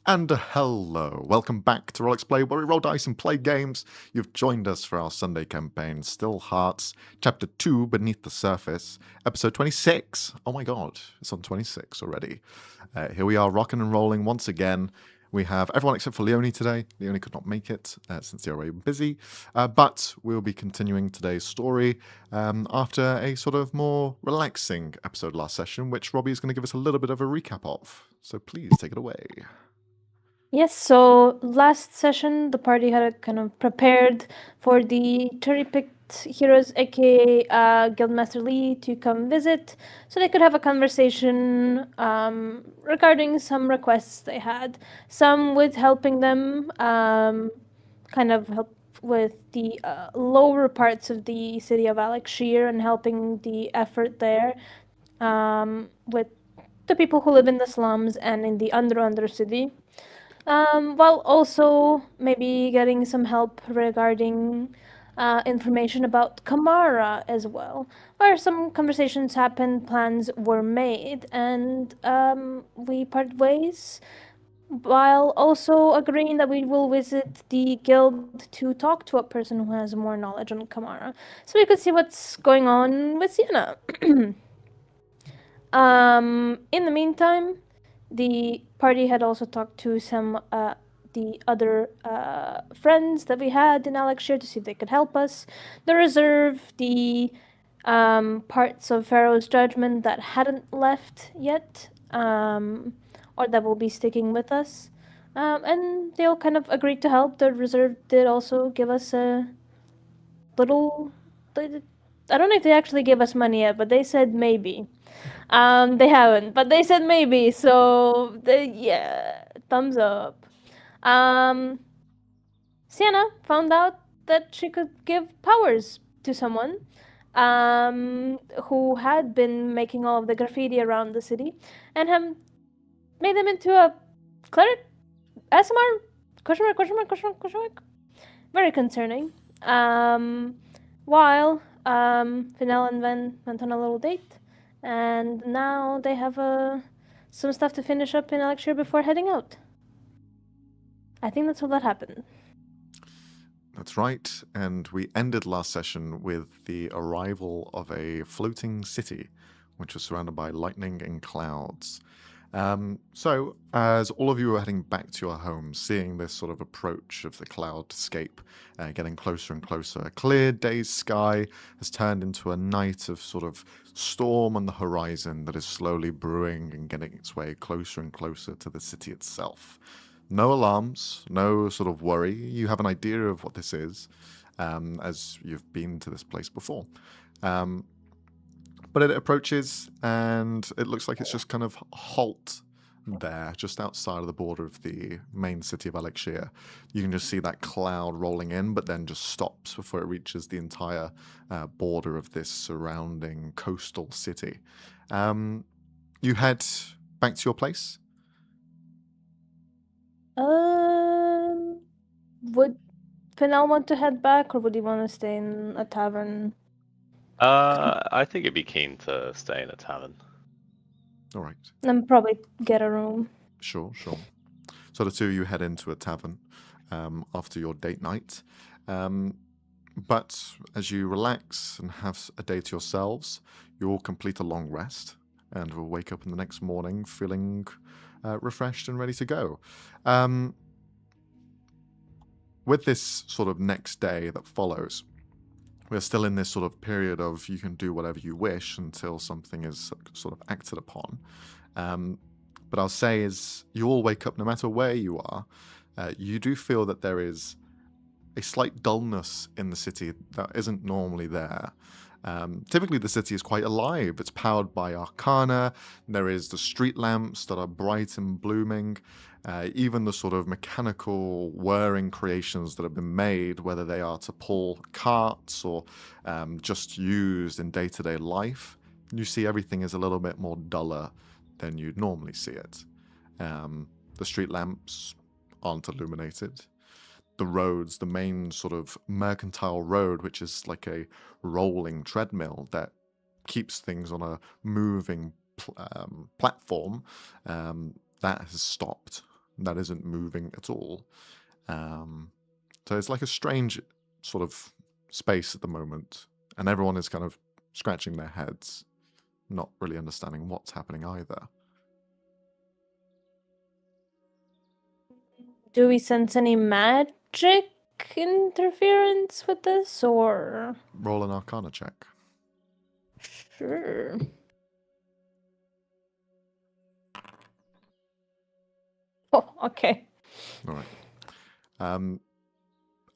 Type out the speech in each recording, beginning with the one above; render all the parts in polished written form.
And hello, welcome back to rollxplay, where we roll dice and play games. You've joined us for our Sunday campaign, Still Hearts, Chapter 2, Beneath the Surface, Episode 26. Oh my god, it's on 26 already. Here we are, rocking and rolling once again. We have everyone except for Leonie today. Leonie could not make it since they're already busy. But we'll be continuing today's story after a sort of more relaxing episode last session, which Robbie is going to give us a little bit of a recap of. So please take it away. Yes, so last session the party had kind of prepared for the cherry-picked heroes, aka Guildmaster Lee, to come visit, so they could have a conversation regarding some requests they had. Some with helping them kind of help with the lower parts of the city of Alakshayr and helping the effort there with the people who live in the slums and in the under city. While also maybe getting some help regarding information about Kamara as well, where some conversations happened, plans were made, and we part ways, while also agreeing that we will visit the guild to talk to a person who has more knowledge on Kamara, so we could see what's going on with Sienna. In the meantime, the party had also talked to some the other friends that we had in Alakshayr to see if they could help us. The reserve, the parts of Pharaoh's judgment that hadn't left yet, or that will be sticking with us. And they all kind of agreed to help. The reserve did also give us a little. I don't know if they actually gave us money yet, but they said maybe. They haven't, but they said maybe, so yeah, thumbs up. Um, Sienna found out that she could give powers to someone who had been making all of the graffiti around the city and have made them into a cleric. ASMR? Question mark, question mark, question mark, question mark. Very concerning. While Finel and Ven went on a little date, and now they have some stuff to finish up in Alakshayr before heading out. I think that's all that happened. That's right, and we ended last session with the arrival of a floating city, which was surrounded by lightning and clouds. So, as all of you are heading back to your homes, seeing this sort of approach of the cloudscape getting closer and closer, a clear day's sky has turned into a night of sort of storm on the horizon that is slowly brewing and getting its way closer and closer to the city itself. No alarms, no sort of worry. You have an idea of what this is, as you've been to this place before. But it approaches, and it looks like it's just kind of halt there, just outside of the border of the main city of Alakshayr. You can just see that cloud rolling in, but then just stops before it reaches the entire border of this surrounding coastal city. You head back to your place? Would Finel want to head back, or would he want to stay in a tavern? I think it'd be keen to stay in a tavern. All right. And probably get a room. Sure. So the two of you head into a tavern after your date night. But as you relax and have a day to yourselves, you all complete a long rest and will wake up in the next morning feeling refreshed and ready to go. With this sort of next day that follows, we're still in this sort of period of you can do whatever you wish until something is sort of acted upon. But I'll say is you all wake up, no matter where you are, you do feel that there is a slight dullness in the city that isn't normally there. Typically the city is quite alive. It's powered by arcana. There is the street lamps that are bright and blooming. Even the sort of mechanical whirring creations that have been made, whether they are to pull carts or just used in day-to-day life, you see everything is a little bit more duller than you'd normally see it. The street lamps aren't illuminated. The roads, the main sort of mercantile road, which is like a rolling treadmill that keeps things on a moving platform, that has stopped. that isn't moving at all. So it's like a strange sort of space at the moment, and everyone is kind of scratching their heads, not really understanding what's happening either. Do we sense any magic interference with this, or? Roll an Arcana check. Sure. Oh, okay. All right.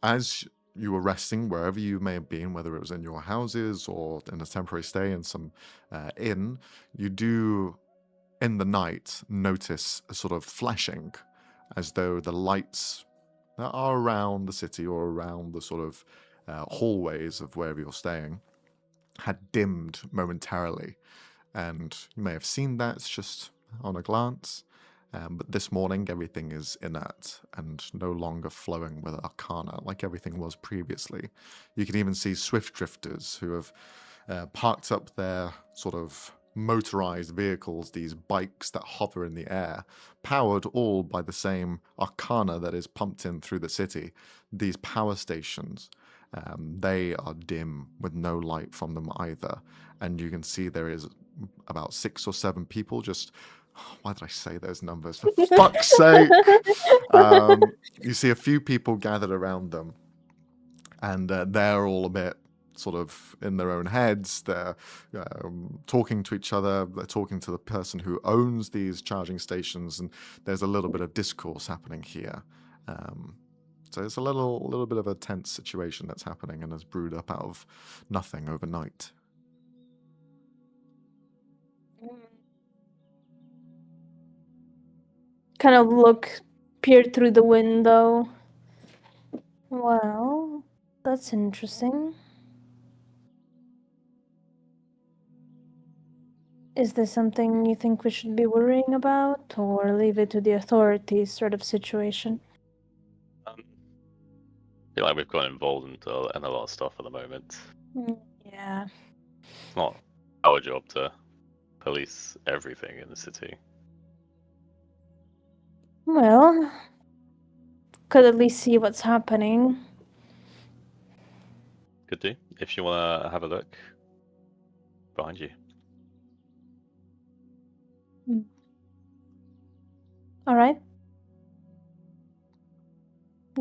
As you were resting, wherever you may have been, whether it was in your houses or in a temporary stay in some inn, you do, in the night, notice a sort of flashing, as though the lights that are around the city or around the sort of hallways of wherever you're staying had dimmed momentarily. And you may have seen that just on a glance. But this morning, everything is inert and no longer flowing with arcana like everything was previously. You can even see swift drifters who have parked up their sort of motorized vehicles, these bikes that hover in the air, powered all by the same arcana that is pumped in through the city. These power stations, they are dim with no light from them either. And you can see there is about 6 or 7 people just... Why did I say those numbers? For fuck's sake! You see a few people gathered around them, and they're all a bit sort of in their own heads. They're talking to each other. They're talking to the person who owns these charging stations, and there's a little bit of discourse happening here. So it's a little bit of a tense situation that's happening and has brewed up out of nothing overnight. Kind of peer through the window. Well, that's interesting. Is this something you think we should be worrying about, or leave it to the authorities sort of situation? I feel like we've got involved in a lot of stuff at the moment. Yeah. It's not our job to police everything in the city. Well, could at least see what's happening. Could do. If you want to have a look behind you. All right.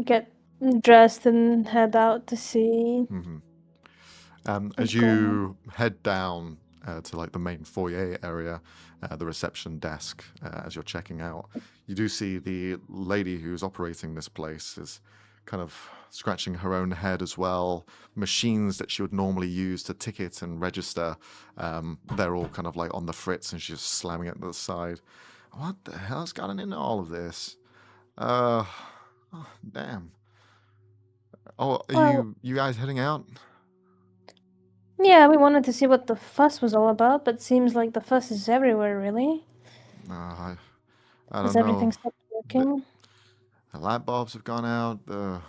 Get dressed and head out to see. Mm-hmm. As you head down to like the main foyer area, the reception desk, as you're checking out, you do see the lady who's operating this place is kind of scratching her own head as well. Machines that she would normally use to ticket and register, they're all kind of like on the fritz, and she's slamming it to the side. What the hell's gotten into all of this? Oh, damn. Oh, are you guys heading out? Yeah, we wanted to see what the fuss was all about, but seems like the fuss is everywhere, really. I Has don't know. everything stopped working? The light bulbs have gone out. The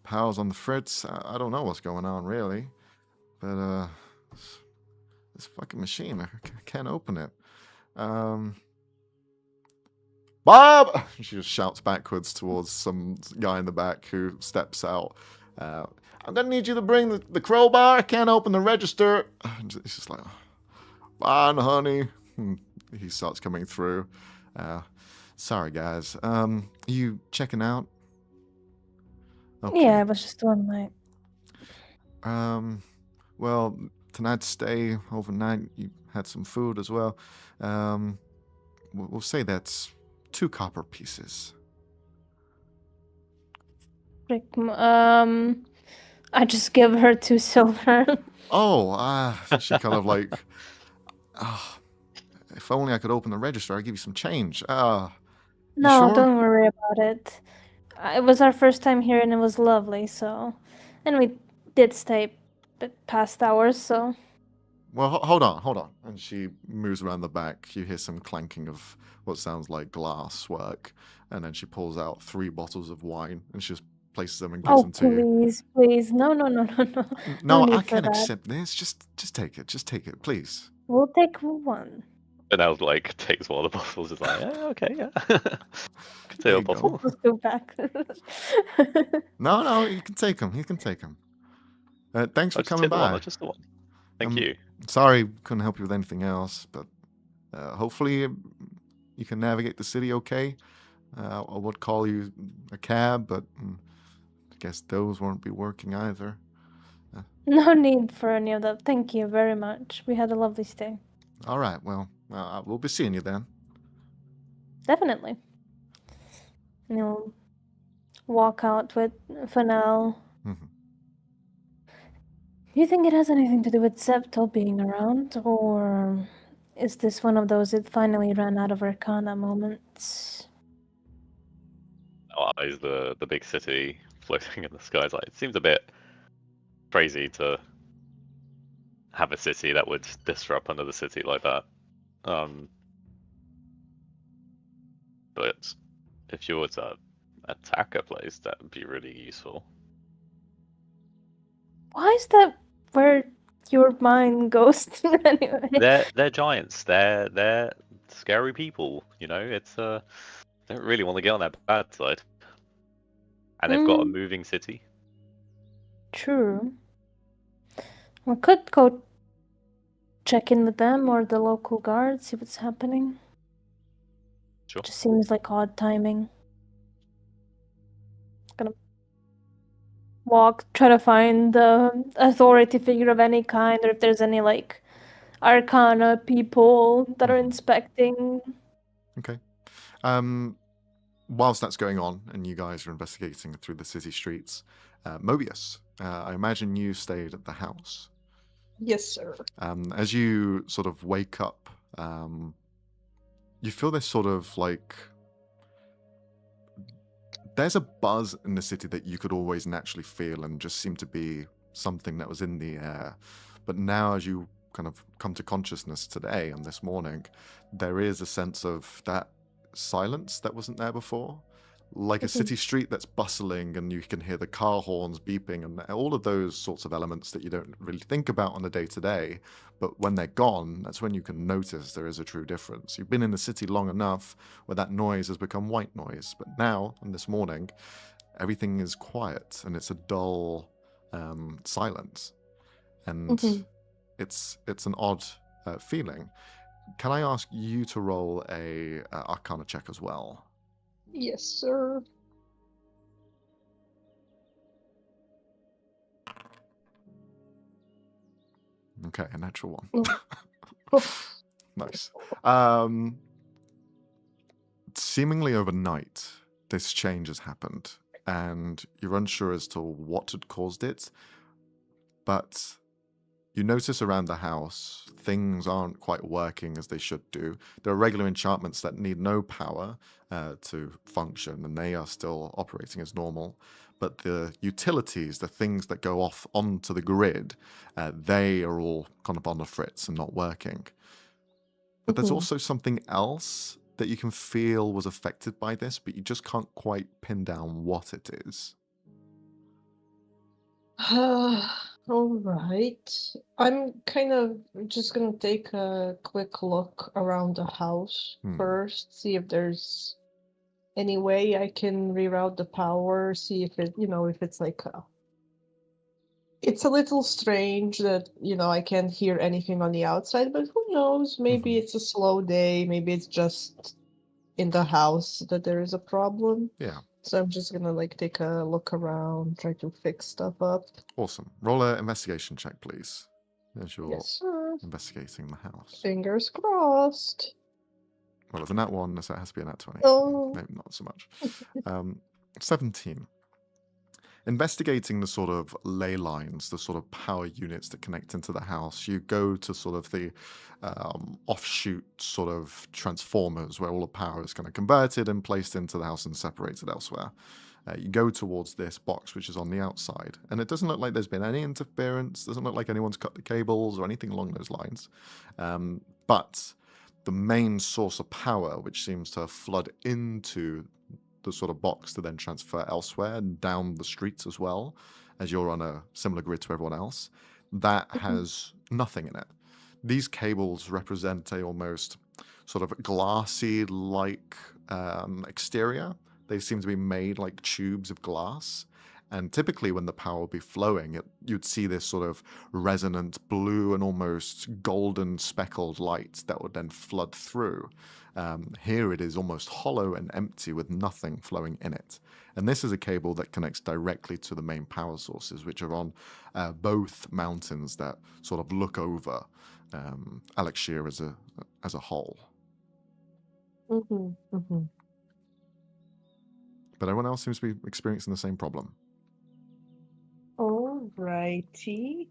power's on the fritz. I don't know what's going on, really. But this fucking machine, I can't open it. Bob! She just shouts backwards towards some guy in the back who steps out. I'm gonna need you to bring the crowbar. I can't open the register. And it's just like, fine, honey. He starts coming through. Sorry, guys. You checking out? Okay. Yeah, it was just one night. Well, tonight's stay overnight, you had some food as well. We'll say that's 2 copper pieces. I just give her 2 silver. She kind of like, if only I could open the register, I'd give you some change. No, sure? don't worry about it. It was our first time here and it was lovely, so... And we did stay a bit past hours, so... Well, hold on. And she moves around the back. You hear some clanking of what sounds like glass work. And then she pulls out 3 bottles of wine and she just places them and gives them to you. Please. No. No, need I for can't that. accept this. Just take it, please. We'll take one. And now like takes one of the bottles. Is like, yeah, okay, yeah. Could There take a you go. bottle. Let's go back. No, you can take them. You can take them. Thanks for I'll just coming take the one. by. I'll just the one. Thank Um, you. Sorry, couldn't help you with anything else, but hopefully you can navigate the city okay. I would call you a cab, but I guess those won't be working either. No need for any of that. Thank you very much. We had a lovely stay. All right, well, we'll be seeing you then. Definitely. And you'll walk out with Fennel. Mhm. Do you think it has anything to do with Zepto being around, or is this one of those it finally ran out of Arcana moments? Is the big city floating in the skies? Like, it seems a bit crazy to have a city that would disrupt another city like that. But if you were to attack a place, that would be really useful. Why is that where your mind goes anyway? They're giants. They're scary people. You know, it's don't really want to get on their bad side. And they've got a moving city. True. We could go check in with them or the local guard, see what's happening. Sure. Just seems like odd timing. Gonna try to find the authority figure of any kind, or if there's any like Arcana people that are inspecting. Okay. Whilst that's going on and you guys are investigating through the city streets, Mobius, I imagine you stayed at the house. Yes, sir. As you sort of wake up, you feel this sort of like there's a buzz in the city that you could always naturally feel and just seemed to be something that was in the air. But now as you kind of come to consciousness today and this morning, there is a sense of that silence that wasn't there before. Like a city street that's bustling and you can hear the car horns beeping and all of those sorts of elements that you don't really think about on a day-to-day. But when they're gone, that's when you can notice there is a true difference. You've been in the city long enough where that noise has become white noise. But now, and this morning, everything is quiet and it's a dull silence. And it's an odd feeling. Can I ask you to roll a Arcana check as well? Yes, sir. Okay, a natural one. Nice. Seemingly overnight, this change has happened, and you're unsure as to what had caused it, but you notice around the house things aren't quite working as they should do. There are regular enchantments that need no power to function, and they are still operating as normal. But the utilities, the things that go off onto the grid, they are all kind of on the fritz and not working. But there's also something else that you can feel was affected by this, but you just can't quite pin down what it is. All right. I'm kind of just gonna take a quick look around the house first, see if there's any way I can reroute the power, see if it, if it's like it's a little strange that, I can't hear anything on the outside, but who knows? Maybe it's a slow day, maybe it's just in the house that there is a problem. Yeah. So I'm just gonna like take a look around, try to fix stuff up. Awesome. Roll an investigation check, please. As you're Yes, sir. investigating the house. Fingers crossed. Well, it's a nat 1, so it has to be a nat 20. Oh. Maybe not so much. 17. Investigating the sort of ley lines, the sort of power units that connect into the house, you go to sort of the offshoot sort of transformers where all the power is kind of converted and placed into the house and separated elsewhere. You go towards this box, which is on the outside, and it doesn't look like there's been any interference, doesn't look like anyone's cut the cables or anything along those lines. But the main source of power, which seems to flood into the sort of box to then transfer elsewhere and down the streets as well, as you're on a similar grid to everyone else, that has nothing in it. These cables represent a almost sort of glassy-like exterior. They seem to be made like tubes of glass. And typically when the power would be flowing, you'd see this sort of resonant blue and almost golden speckled light that would then flood through. Here it is almost hollow and empty with nothing flowing in it. And this is a cable that connects directly to the main power sources, which are on both mountains that sort of look over Alakshayr as a whole. Mm-hmm, mm-hmm. But everyone else seems to be experiencing the same problem. Alrighty.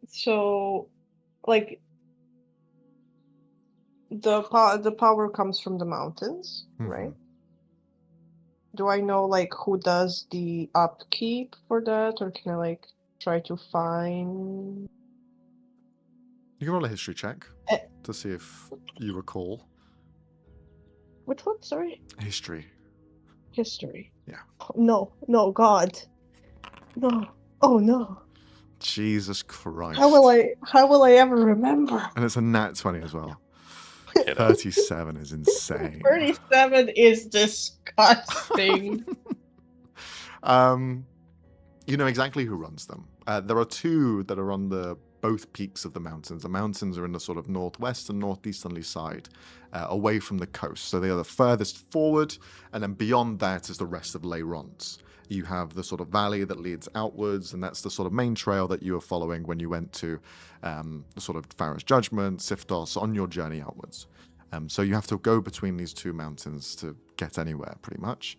So, like, the power comes from the mountains, right? Do I know like who does the upkeep for that, or can I like try to find? You can roll a history check to see if you recall. Which one? Sorry. History. History. Yeah. No, God. No. Oh no. Jesus Christ. How will I ever remember? And it's a nat 20 as well. 37 is insane. 37 is disgusting. You know exactly who runs them. There are two that are on both peaks of the mountains. The mountains are in the sort of northwest and northeasterly side, away from the coast. So they are the furthest forward, and then beyond that is the rest of Leyrons. You have the sort of valley that leads outwards, and that's the sort of main trail that you were following when you went to the sort of Pharaoh's Judgment, Siftos, on your journey outwards. So you have to go between these two mountains to get anywhere, pretty much.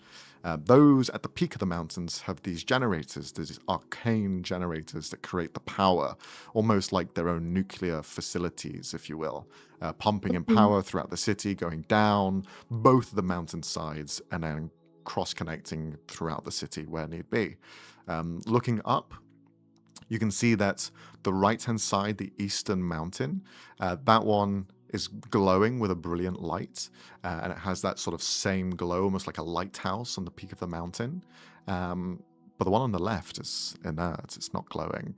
Those at the peak of the mountains have these generators, these arcane generators that create the power, almost like their own nuclear facilities, if you will, pumping in power throughout the city, going down both of the mountain sides, and then cross-connecting throughout the city where need be. Looking up, you can see that the right-hand side, the eastern mountain, that one is glowing with a brilliant light, and it has that sort of same glow, almost like a lighthouse on the peak of the mountain. But the one on the left is inert, it's not glowing.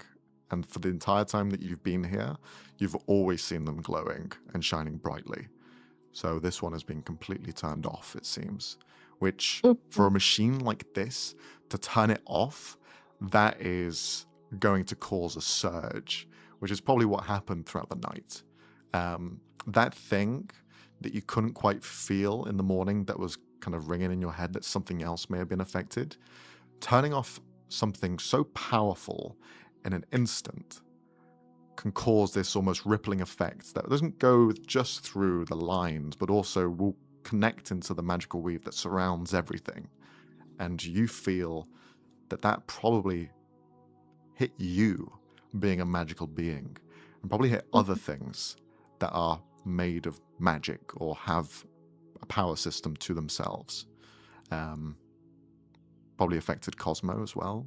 And for the entire time that you've been here, you've always seen them glowing and shining brightly. So this one has been completely turned off, it seems. Which, for a machine like this, to turn it off, that is going to cause a surge, which is probably what happened throughout the night. That thing that you couldn't quite feel in the morning that was kind of ringing in your head that something else may have been affected, turning off something so powerful in an instant can cause this almost rippling effect that doesn't go just through the lines, but also will connect into the magical weave that surrounds everything. And you feel that probably hit you being a magical being, and probably hit other things that are made of magic or have a power system to themselves. Probably affected Cosmo as well,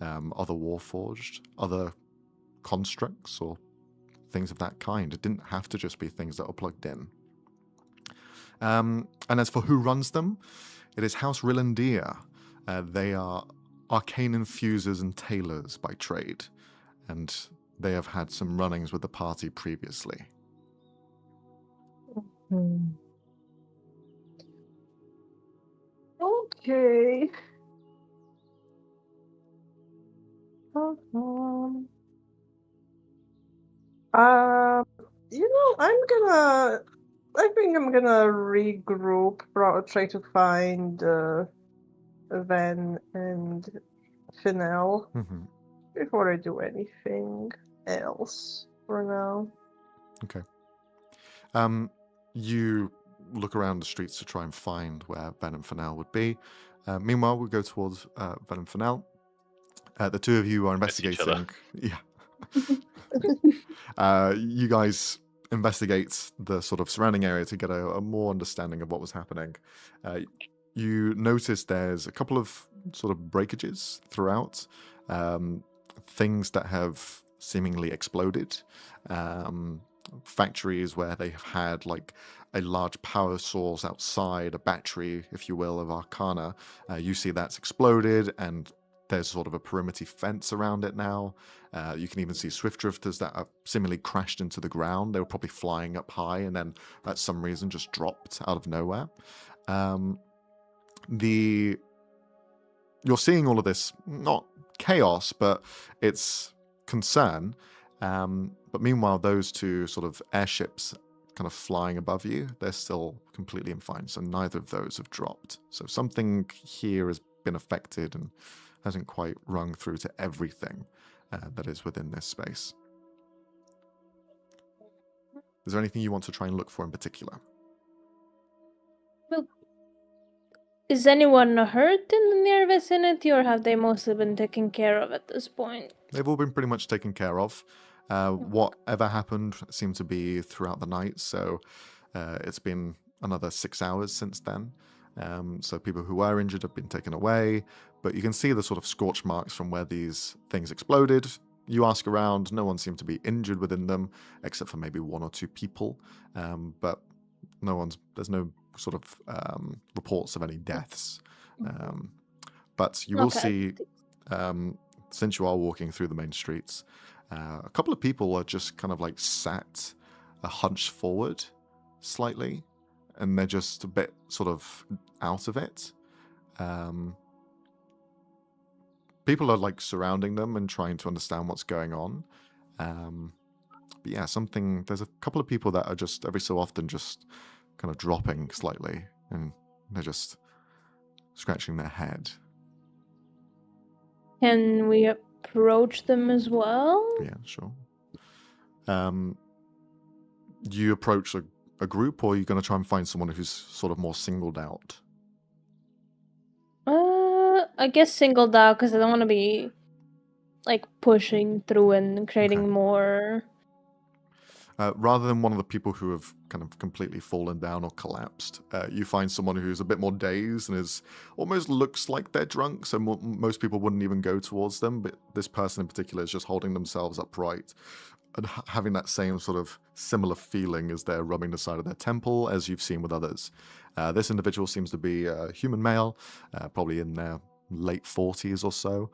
other Warforged, other constructs or things of that kind. It didn't have to just be things that are plugged in. And as for who runs them, it is House Rillandir. They are arcane infusers and tailors by trade, and they have had some runnings with the party previously. Okay. I think I'm gonna regroup, try to find Ven and Finel before I do anything else for now. Okay. You look around the streets to try and find where Ven and Finel would be. Meanwhile, we'll go towards Ven and Finel. The two of you are investigating. Yeah. You guys investigate the sort of surrounding area to get a more understanding of what was happening. You notice there's a couple of sort of breakages throughout, things that have seemingly exploded, factories where they have had like a large power source outside, a battery, if you will, of Arcana. You see that's exploded, and there's sort of a perimeter fence around it now. You can even see swift drifters that have seemingly crashed into the ground. They were probably flying up high and then, at some reason, just dropped out of nowhere. You're seeing all of this, not chaos, but it's concern. But meanwhile, those two sort of airships kind of flying above you, they're still completely fine. So neither of those have dropped. So something here has been affected and hasn't quite rung through to everything that is within this space. Is there anything you want to try and look for in particular? Well, is anyone hurt in the near vicinity, or have they mostly been taken care of at this point? They've all been pretty much taken care of. Whatever happened seemed to be throughout the night, so it's been another 6 hours since then. So people who were injured have been taken away, but you can see the sort of scorch marks from where these things exploded. You ask around, no one seemed to be injured within them, except for maybe 1 or 2 people. But there's no sort of reports of any deaths. But you will see, since you are walking through the main streets, a couple of people are just kind of like sat hunched forward slightly, and they're just a bit sort of out of it. People are like surrounding them and trying to understand what's going on. But yeah, there's a couple of people that are just every so often just kind of dropping slightly, and they're just scratching their head. Can we approach them as well? Yeah, sure. Do you approach a group, or are you going to try and find someone who's sort of more singled out? I guess singled out, because I don't want to be like pushing through and creating more. Rather than one of the people who have kind of completely fallen down or collapsed, you find someone who's a bit more dazed and almost looks like they're drunk, so most people wouldn't even go towards them, but this person in particular is just holding themselves upright and having that same sort of similar feeling as they're rubbing the side of their temple, as you've seen with others. This individual seems to be a human male, probably in their late 40s or so,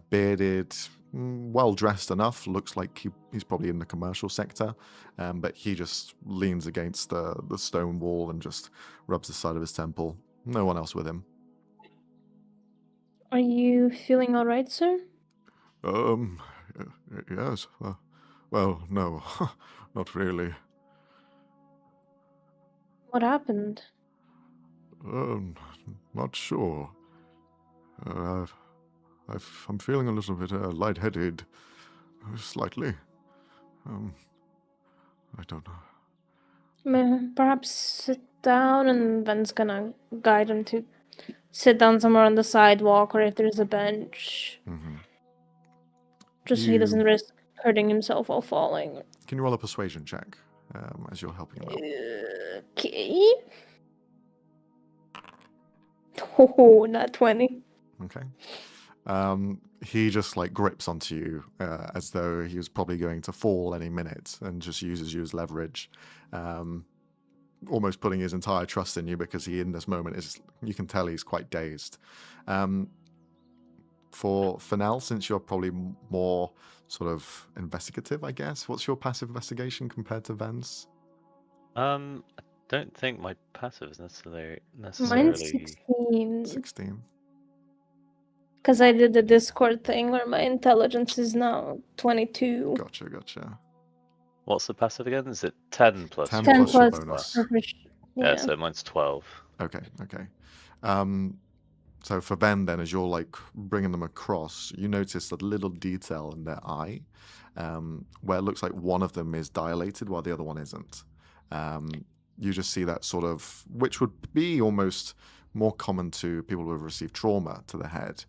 bearded, well dressed enough, looks like he's probably in the commercial sector, but he just leans against the stone wall and just rubs the side of his temple. No one else with him. Are you feeling all right, sir? Yes. Well, no, not really. What happened? Not sure. I'm feeling a little bit lightheaded, slightly. I don't know. Perhaps sit down, and Ben's gonna guide him to sit down somewhere on the sidewalk, or if there's a bench. Mm-hmm. Just so he doesn't risk hurting himself while falling. Can you roll a persuasion check as you're helping him out? Okay. Oh, not 20. Okay. He just like grips onto you as though he was probably going to fall any minute, and just uses you as leverage, almost putting his entire trust in you, because he in this moment you can tell he's quite dazed. For Fennell, since you're probably more sort of investigative, I guess, what's your passive investigation compared to Ven's? I don't think my passive is necessarily. Mine's 16. 16. Because I did the Discord thing where my intelligence is now 22. Gotcha. What's the passive again? Is it 10 plus? 10 10 plus your plus. bonus. Yeah, so mine's 12. Okay. So for Ben, then, as you're like bringing them across, you notice a little detail in their eye, where it looks like one of them is dilated while the other one isn't. You just see that sort of, which would be almost more common to people who have received trauma to the head.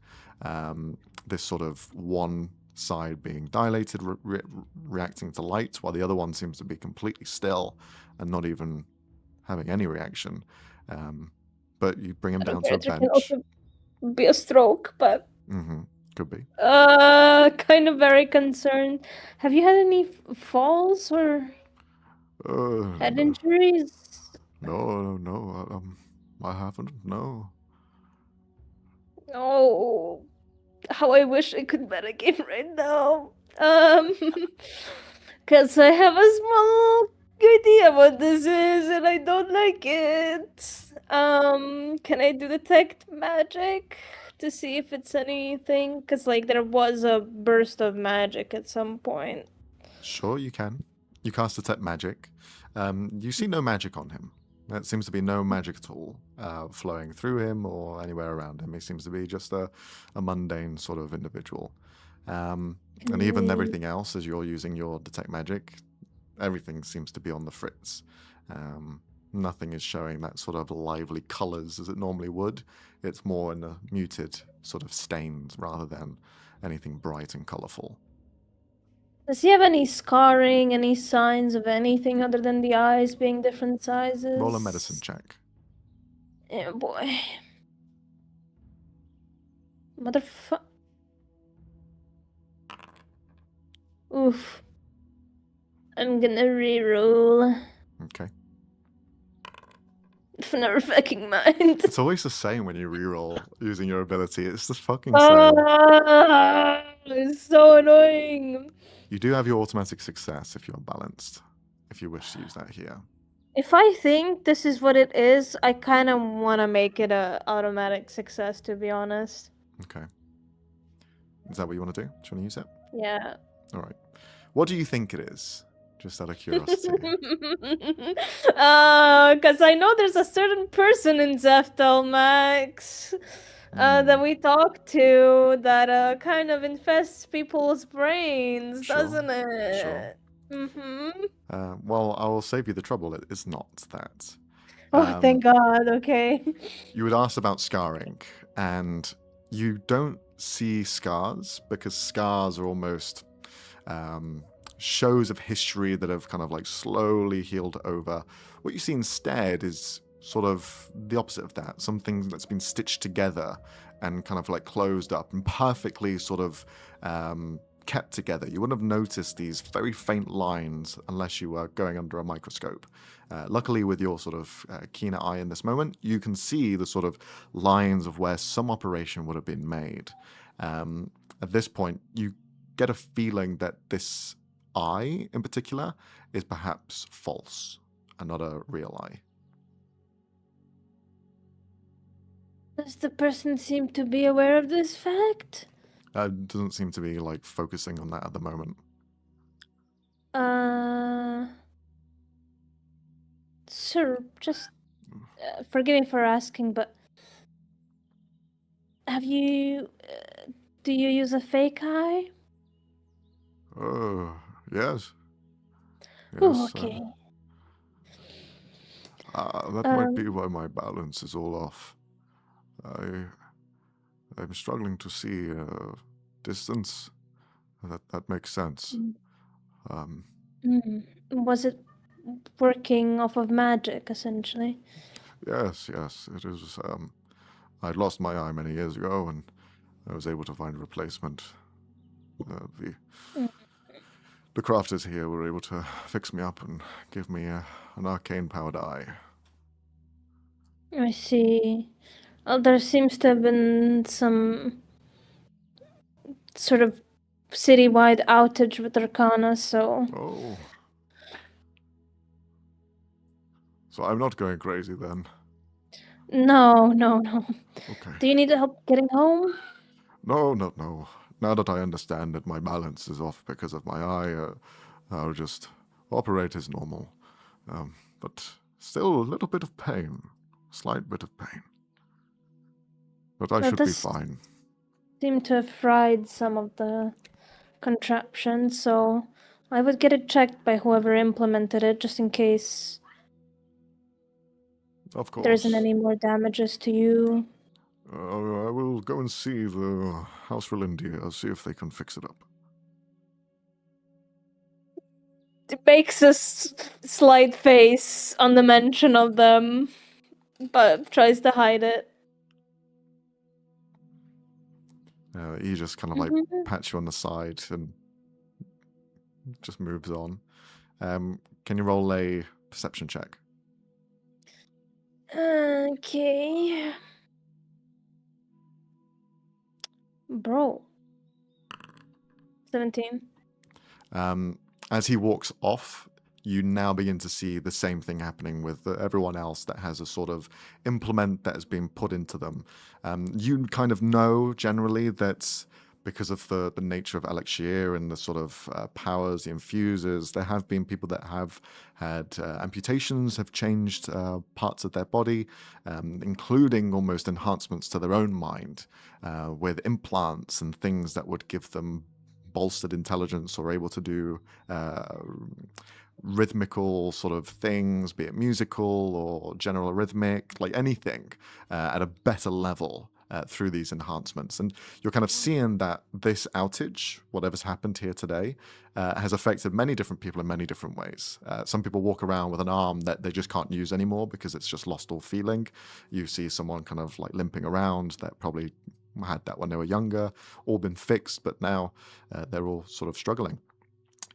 This sort of one side being dilated, reacting to light, while the other one seems to be completely still and not even having any reaction. But you bring him down to a bench. Be a stroke, but could be. Kind of very concerned. Have you had any falls or head injuries? No, I haven't. No. Oh, how I wish I could metagame right now. Because I have a small idea what this is and I don't like it. Can I do detect magic to see if it's anything? Because, like, there was a burst of magic at some point. Sure, you can. You cast Detect Magic. You see no magic on him. There seems to be no magic at all flowing through him or anywhere around him. He seems to be just a mundane sort of individual. And even everything else, as you're using your Detect Magic, everything seems to be on the fritz. Nothing is showing that sort of lively colors as it normally would. It's more in a muted sort of stains rather than anything bright and colorful. Does he have any scarring, any signs of anything other than the eyes being different sizes? Roll a medicine check. Yeah, boy. Motherfucker. Oof. I'm gonna reroll. Okay. Never fucking mind. It's always the same when you reroll using your ability. It's the fucking same. It's so annoying. You do have your automatic success if you're balanced, if you wish to use that here. If I think this is what it is, I kind of want to make it a automatic success, to be honest. Okay. Is that what you want to do? Do you want to use it? Yeah. All right. What do you think it is? Just out of curiosity. Because I know there's a certain person in Zeftel, Max, that we talked to that kind of infests people's brains, Sure, doesn't it? sure. Mm-hmm. Well, I will save you the trouble. It is not that. Oh, thank God. Okay. You had asked about scarring, and you don't see scars because scars are almost shows of history that have kind of like slowly healed over. What you see instead is sort of the opposite of that, something that's been stitched together and kind of like closed up and perfectly sort of kept together. You wouldn't have noticed these very faint lines unless you were going under a microscope. Luckily, with your sort of keener eye in this moment, you can see the sort of lines of where some operation would have been made. At this point, you get a feeling that this eye in particular is perhaps false and not a real eye. Does the person seem to be aware of this fact? Doesn't seem to be like focusing on that at the moment. Sir, just forgive me for asking, but have you do you use a fake eye? Yes. Oh, okay. That might be why my balance is all off. I'm struggling to see distance. That makes sense. Was it working off of magic, essentially? Yes, it is. I'd lost my eye many years ago, and I was able to find a replacement. The crafters here were able to fix me up and give me an arcane-powered eye. I see. Well, there seems to have been some sort of citywide outage with Arcana, so... Oh. So I'm not going crazy then? No. Okay. Do you need help getting home? No. Now that I understand that my balance is off because of my eye, I'll just operate as normal. But still a little bit of pain. Slight bit of pain. But I should be fine. Seem to have fried some of the contraption, so I would get it checked by whoever implemented it, just in case Of course. there isn't any more damages to you. I will go and see the House Relindia. I'll see if they can fix it up. It makes a slight face on the mention of them, but tries to hide it. He just kind of like pats you on the side and just moves on. Can you roll a perception check? Okay. Bro, 17. As he walks off, you now begin to see the same thing happening with everyone else that has a sort of implement that has been put into them. You kind of know generally that because of the nature of Alakshayr and the sort of powers, the infusers, there have been people that have had amputations, have changed parts of their body, including almost enhancements to their own mind with implants and things that would give them bolstered intelligence or able to do rhythmical sort of things, be it musical or general rhythmic, like anything at a better level through these enhancements. And you're kind of seeing that this outage, whatever's happened here today, has affected many different people in many different ways. Some people walk around with an arm that they just can't use anymore because it's just lost all feeling. You see someone kind of like limping around that probably had that when they were younger, all been fixed, but now they're all sort of struggling.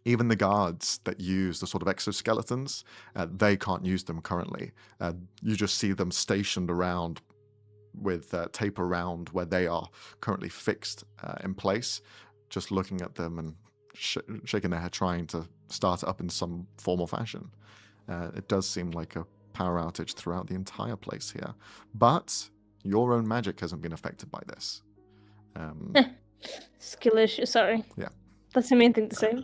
Even the guards that use the sort of exoskeletons, they can't use them currently. You just see them stationed around with tape around where they are currently fixed in place, just looking at them and shaking their head, trying to start it up in some form or fashion. It does seem like a power outage throughout the entire place here. But your own magic hasn't been affected by this. Skill issue, sorry. Yeah. That's the main thing to say.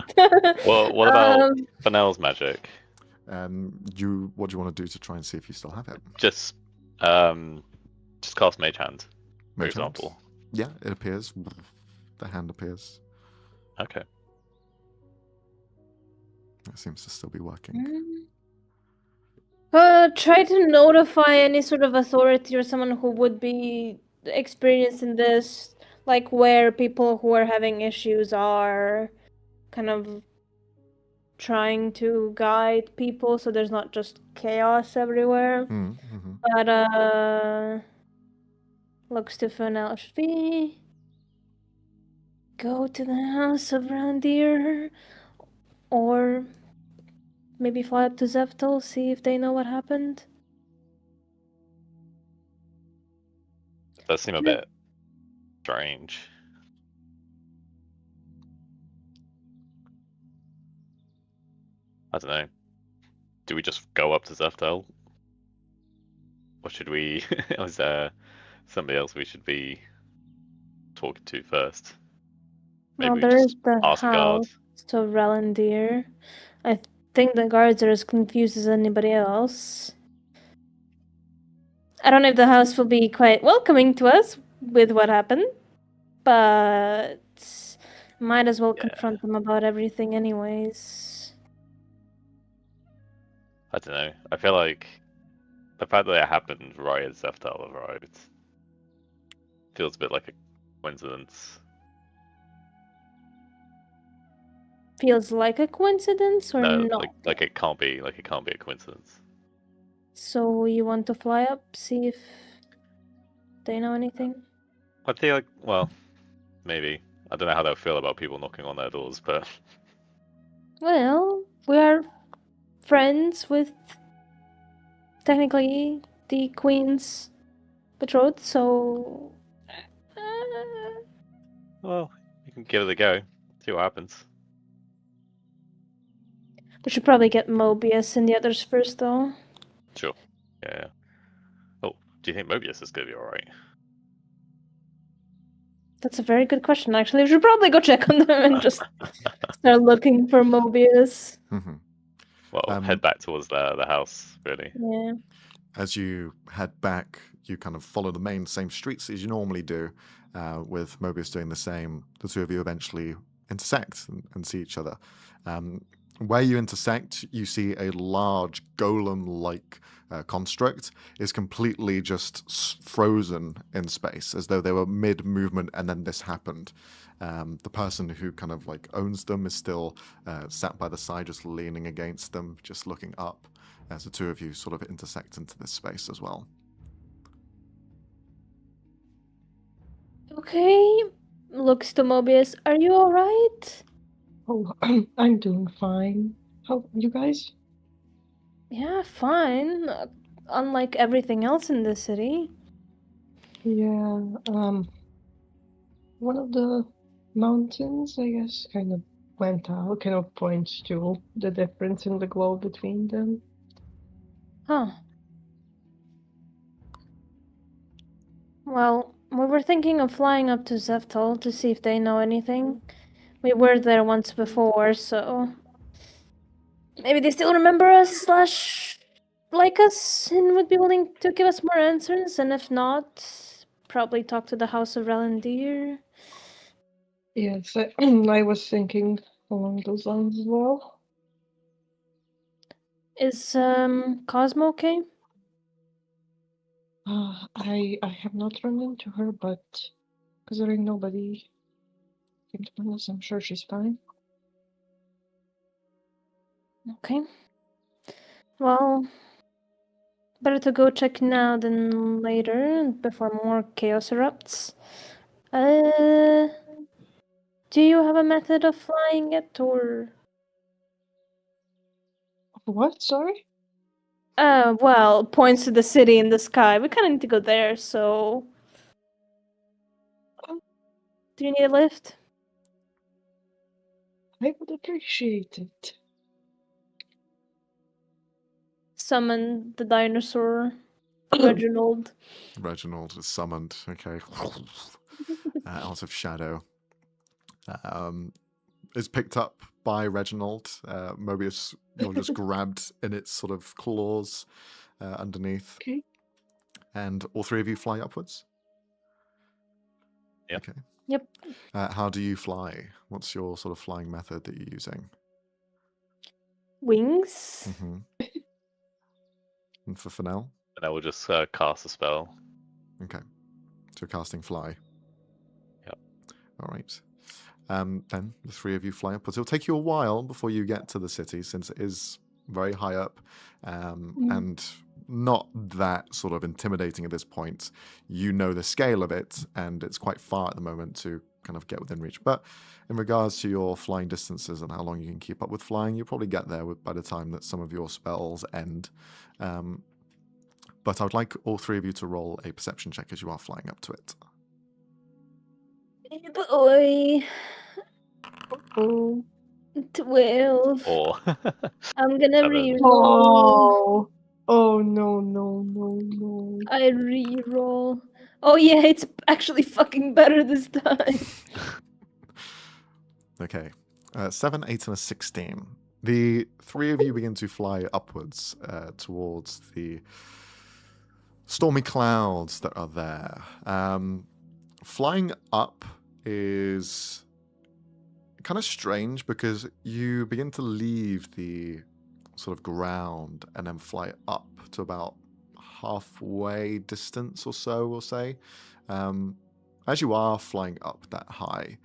Well, what about Fennell's magic? What do you want to do to try and see if you still have it? Just cast Mage Hand, for example. Yeah, it appears. The hand appears. Okay. It seems to still be working. Try to notify any sort of authority or someone who would be experienced in this, like where people who are having issues are, kind of trying to guide people so there's not just chaos everywhere. Mm-hmm. But looks to Fennell should be go to the house of Randir, or maybe fly up to Zeftel, see if they know what happened. Does seem a bit strange. I don't know. Do we just go up to Zeftel? Or should we... is there somebody else we should be talking to first? Maybe Well, we there is just the ask the guard. house of Relandir. I think the guards are as confused as anybody else. I don't know if the house will be quite welcoming to us with what happened, but might as well confront them about everything anyways. I don't know. I feel like the fact that it happened right as Zeftel arrived feels a bit like a coincidence. Feels like a coincidence or No, not? like it can't be a coincidence. So you want to fly up, see if they know anything? I feel like, well, maybe. I don't know how they'll feel about people knocking on their doors, but... Well, we are friends with technically the Queen's betrothed, so... Well, you can give it a go. See what happens. We should probably get Mobius and the others first, though. Sure. Yeah. Oh, do you think Mobius is going to be alright? That's a very good question, actually. We should probably go check on them and just start looking for Mobius. Mm-hmm. Well, head back towards the house, really. Yeah. As you head back, you kind of follow the same streets as you normally do, with Mobius doing the same. The two of you eventually intersect and see each other. Where you intersect, you see a large golem-like construct is completely just frozen in space, as though they were mid-movement and then this happened. The person who kind of like owns them is still sat by the side, just leaning against them, just looking up, as the two of you sort of intersect into this space as well. Okay. Looks to Mobius. Are you alright? Oh, I'm doing fine. How you guys? Yeah, fine. Unlike everything else in the city. Yeah, one of the mountains, I guess, kind of went out, kind of points to the difference in the glow between them. Huh. Well, we were thinking of flying up to Zeftal to see if they know anything. We were there once before, so maybe they still remember us / like us and would be willing to give us more answers, and if not, probably talk to the House of Relandir. Yes, I was thinking along those lines as well. Is Cosmo okay? I have not run into her, but considering nobody came to find us, I'm sure she's fine. Okay. Well, better to go check now than later, before more chaos erupts. Do you have a method of flying it, or? What? Sorry? Well, points to the city in the sky. We kind of need to go there, so. Do you need a lift? I would appreciate it. Summon the dinosaur, Reginald. Reginald is summoned. Okay. Out of shadow. Is picked up by Reginald. Mobius, you're just grabbed in its sort of claws underneath. Okay. And all three of you fly upwards? Yep. Okay. Yep. How do you fly? What's your sort of flying method that you're using? Wings? Mm-hmm. And for Fennel? And I will just cast a spell. Okay. So you're casting fly. Yep. All right. Then the three of you fly upwards. It'll take you a while before you get to the city, since it is very high up and not that sort of intimidating at this point. You know the scale of it, and it's quite far at the moment to kind of get within reach. But in regards to your flying distances and how long you can keep up with flying, you'll probably get there by the time that some of your spells end. But I would like all three of you to roll a perception check as you are flying up to it. Hey boy. Oh. 12. Or I'm gonna 7. reroll. Oh no. I reroll. Oh yeah, it's actually fucking better this time. Okay. 7, 8, and a 16. The three of you begin to fly upwards towards the stormy clouds that are there. Flying up is kind of strange because you begin to leave the sort of ground and then fly up to about halfway distance or so, we'll say. As you are flying up that high,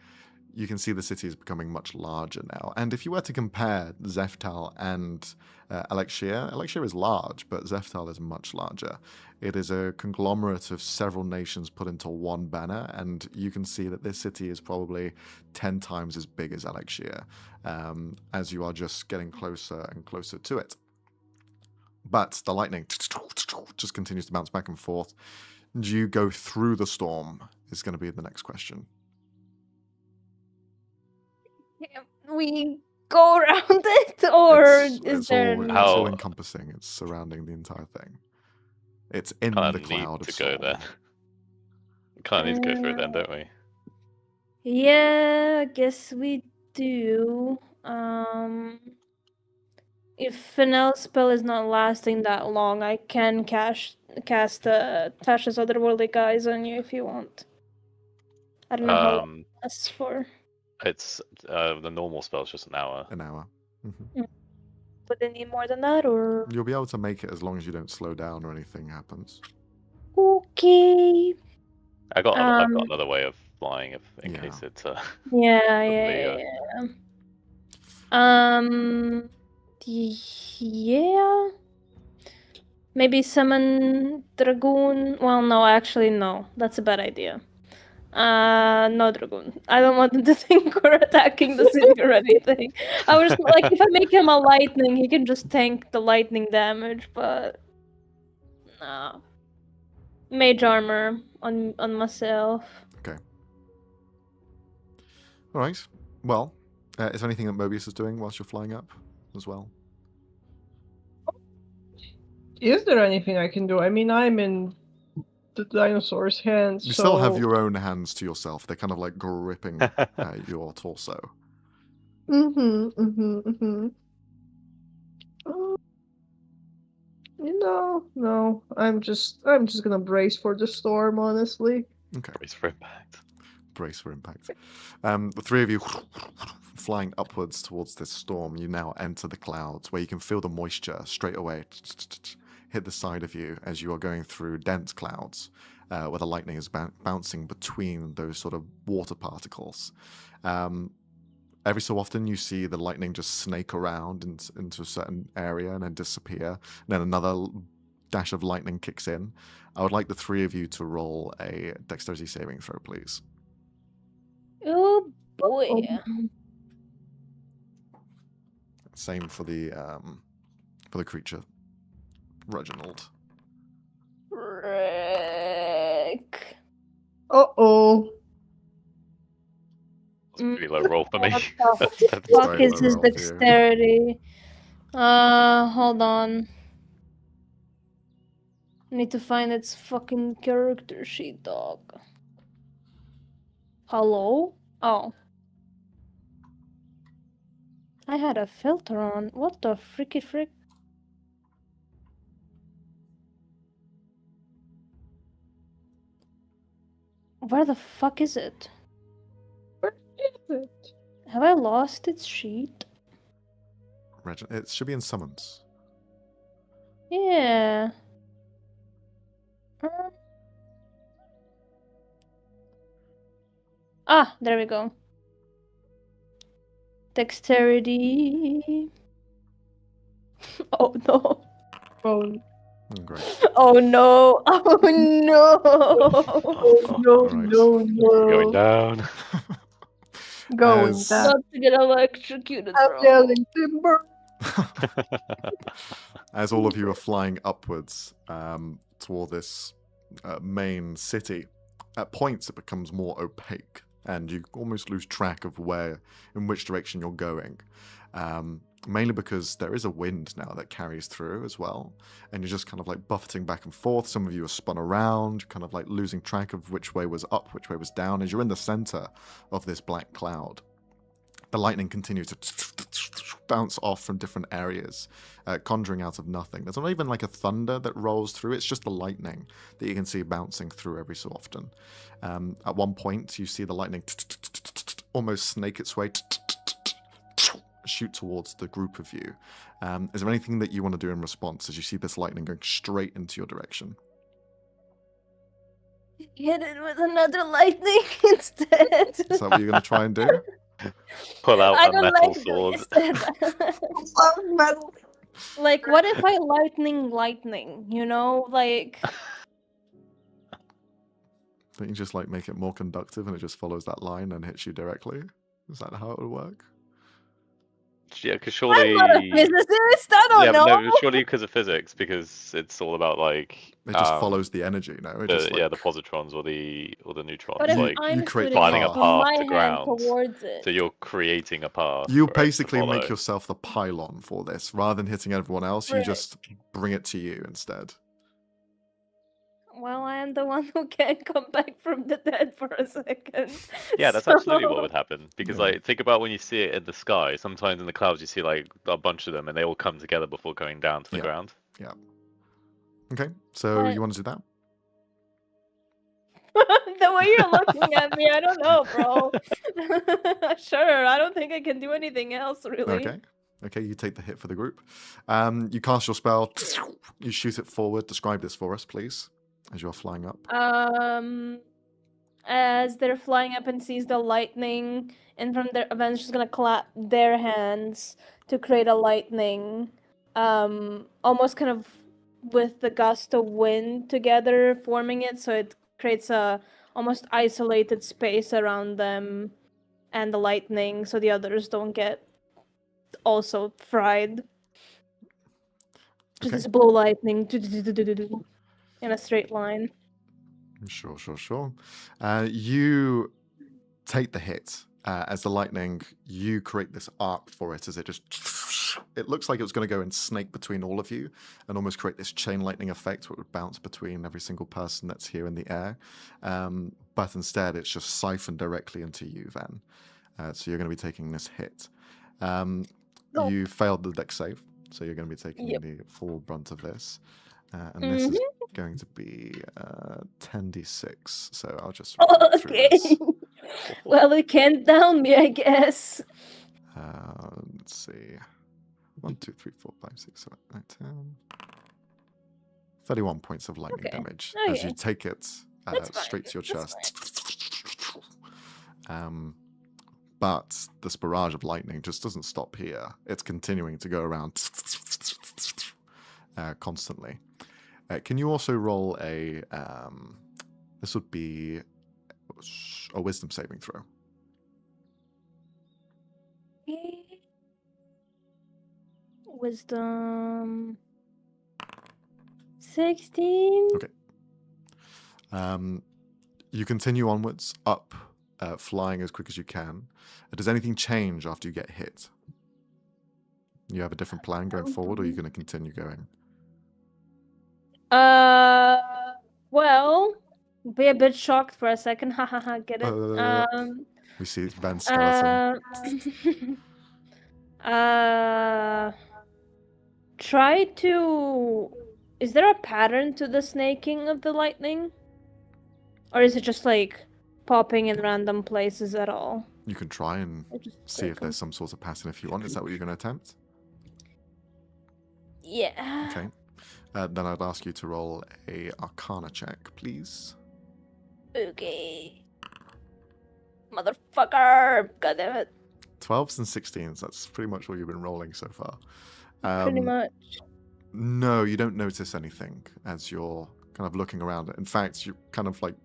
you can see the city is becoming much larger now. And if you were to compare Zeftal and Alakshayr, Alakshayr is large, but Zeftal is much larger. It is a conglomerate of several nations put into one banner, and you can see that this city is probably 10 times as big as Alakshayr, as you are just getting closer and closer to it. But the lightning just continues to bounce back and forth. Do you go through the storm is going to be the next question. We go around it, or It's there? all How- encompassing. It's surrounding the entire thing. It's in kind the of cloud need of to go storm. then. Kind of need to go through it then, don't we? Yeah, I guess we do. If Fennel's spell is not lasting that long, I can cast Tasha's otherworldly guys on you if you want. I don't know how long that's for. It's the normal spell's just an hour. An hour. Mm-hmm. Would they need more than that, or? You'll be able to make it as long as you don't slow down or anything happens. Okay. I've got another way of flying in Yeah. case it. Yeah. Yeah. Maybe summon Dragoon. Well, no, actually, no. That's a bad idea. No Dragoon. I don't want him to think we're attacking the city or anything. I was like, if I make him a lightning, he can just tank the lightning damage, but no. Mage armor on myself. Okay. All right. Well, is there anything that Mobius is doing whilst you're flying up as well? Is there anything I can do? I mean, I'm in the dinosaur's hands, You so... still have your own hands to yourself. They're kind of like gripping your torso. No. I'm just gonna brace for the storm, honestly. Okay. Brace for impact. Brace for impact. The three of you flying upwards towards this storm, you now enter the clouds where you can feel the moisture straight away hit the side of you as you are going through dense clouds where the lightning is bouncing between those sort of water particles. Every so often you see the lightning just snake around into a certain area and then disappear. And then another dash of lightning kicks in. I would like the three of you to roll a dexterity saving throw, please. Oh boy. Same for the creature, Reginald. Frick. Uh-oh. That's a pretty low roll for me. What the That's fuck very is low his roll for you. dexterity? Hold on. I need to find its fucking character sheet, dog. Hello? Oh. I had a filter on. What the fricky frick? Where the fuck is it? Where is it? Have I lost its sheet? It should be in summons. Yeah. There we go. Dexterity. Oh no. Oh, Great. Oh no. Oh no. no, Right. no. Going down. Going As- down. Not to get electrocuted, I'm bro. yelling timber. As all of you are flying upwards toward this main city, at points it becomes more opaque, and you almost lose track of in which direction you're going. Mainly because there is a wind now that carries through as well, and you're just kind of like buffeting back and forth. Some of you are spun around, kind of like losing track of which way was up, which way was down, as you're in the center of this black cloud. The lightning continues to bounce off from different areas, conjuring out of nothing. There's not even like a thunder that rolls through. It's just the lightning that you can see bouncing through every so often. At one point, you see the lightning almost snake its way shoot towards the group of you. Is there anything that you want to do in response as you see this lightning going straight into your direction? Hit it with another lightning instead. Is that what you're going to try and do? Pull out I a don't metal like sword. this. Metal. Like, what if I lightning, you know? Like, Don't you just like make it more conductive and it just follows that line and hits you directly? Is that how it would work? Yeah, because surely. I'm not a physicist, I don't know. No, surely because of physics, because it's all about like. It just follows the energy, no? It just, The positrons or the neutrons. But if Like I'm you create shooting finding a it from path my to hand ground. towards it. So you're creating a path. you for it to basically make follow. yourself the pylon for this. Rather than hitting everyone else, you Right. just bring it to you instead. Well, I am the one who can't come back from the dead for a second. Yeah, that's so- absolutely what would happen. Because Yeah. like, think about when you see it in the sky. Sometimes in the clouds you see like a bunch of them, and they all come together before going down to the Yeah. ground. Okay, so But- you want to do that? The way you're looking at me, I don't know, bro. Sure, I don't think I can do anything else, really. Okay, you take the hit for the group. You cast your spell. You shoot it forward. Describe this for us, please, as you're flying up. As they're flying up and sees the lightning, and from their Avengers just gonna clap their hands to create a lightning, almost kind of with the gust of wind together, forming it, so it creates a almost isolated space around them and the lightning, so the others don't get also fried. Just Okay. this blue lightning in a straight line. Sure. You take the hit as the lightning, you create this arc for it as it just... It looks like it was going to go and snake between all of you and almost create this chain lightning effect where it would bounce between every single person that's here in the air. But instead, it's just siphoned directly into you, Van. So you're going to be taking this hit. You failed the dex save, so you're going to be taking the full brunt of this. And this is going to be 10d6, so I'll just read through this. Well, it can't down me, I guess. Let's see. 1, 2, 3, 4, 5, 6, 7, 8, 10. 31 points of lightning damage as you take it straight to your chest. But this barrage of lightning just doesn't stop here. It's continuing to go around constantly. Can you also roll a... this would be a wisdom saving throw. Wisdom 16. Okay. You continue onwards, up, flying as quick as you can. Does anything change after you get hit? You have a different plan going forward, or are you going to continue going? Well, be a bit shocked for a second. Ha ha ha, get it? We see Van's skeleton. Try to... Is there a pattern to the snaking of the lightning? Or is it just like popping in random places at all? You can try and see if there's some sort of pattern if you want. Is that what you're going to attempt? Yeah. Okay. Then I'd ask you to roll a Arcana check, please. Okay. Motherfucker! God damn it. 12s and 16s. That's pretty much what you've been rolling so far. Pretty much. No, you don't notice anything as you're kind of looking around. In fact, you're kind of like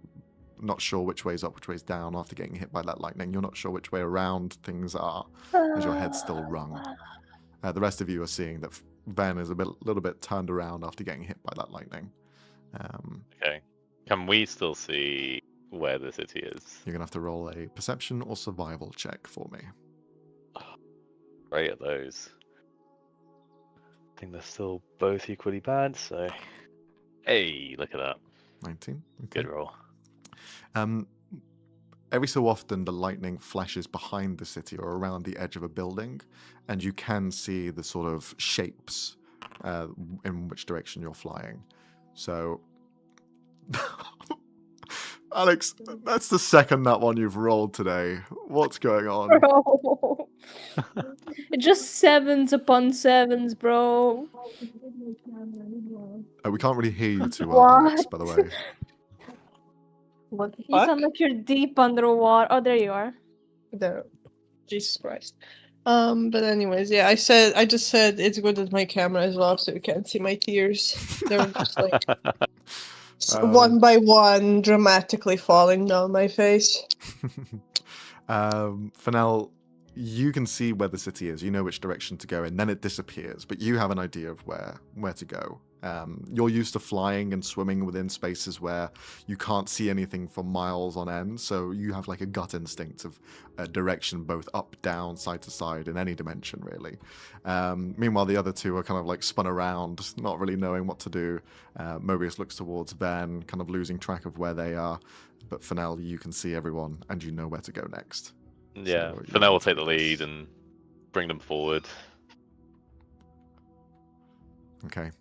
not sure which way's up, which way's down after getting hit by that lightning. You're not sure which way around things are as your head's still wrung. The rest of you are seeing that Van is a little bit turned around after getting hit by that lightning. Okay. Can we still see where the city is? You're going to have to roll a perception or survival check for me. Great at those. I think they're still both equally bad, so... Hey, look at that. 19. Okay. Good roll. Every so often, the lightning flashes behind the city or around the edge of a building, and you can see the sort of shapes in which direction you're flying. So, Alex, that's the second that one you've rolled today. What's going on? Bro. Just 7s upon 7s, bro. We can't really hear you too well, Alex, by the way. What the You fuck? sound like you're deep underwater. Oh, there you are. There. Jesus Christ. But anyways, yeah, I just said it's good that my camera is off so you can't see my tears. They're just like one by one dramatically falling down my face. For now, you can see where the city is. You know which direction to go, and then it disappears. But you have an idea of where to go. You're used to flying and swimming within spaces where you can't see anything for miles on end. So you have like a gut instinct of direction, both up, down, side to side, in any dimension, really. Meanwhile, the other two are kind of like spun around, not really knowing what to do. Mobius looks towards Ben, kind of losing track of where they are. But for now, you can see everyone, and you know where to go next. Yeah, So, for now we'll take the lead and bring them forward. Okay.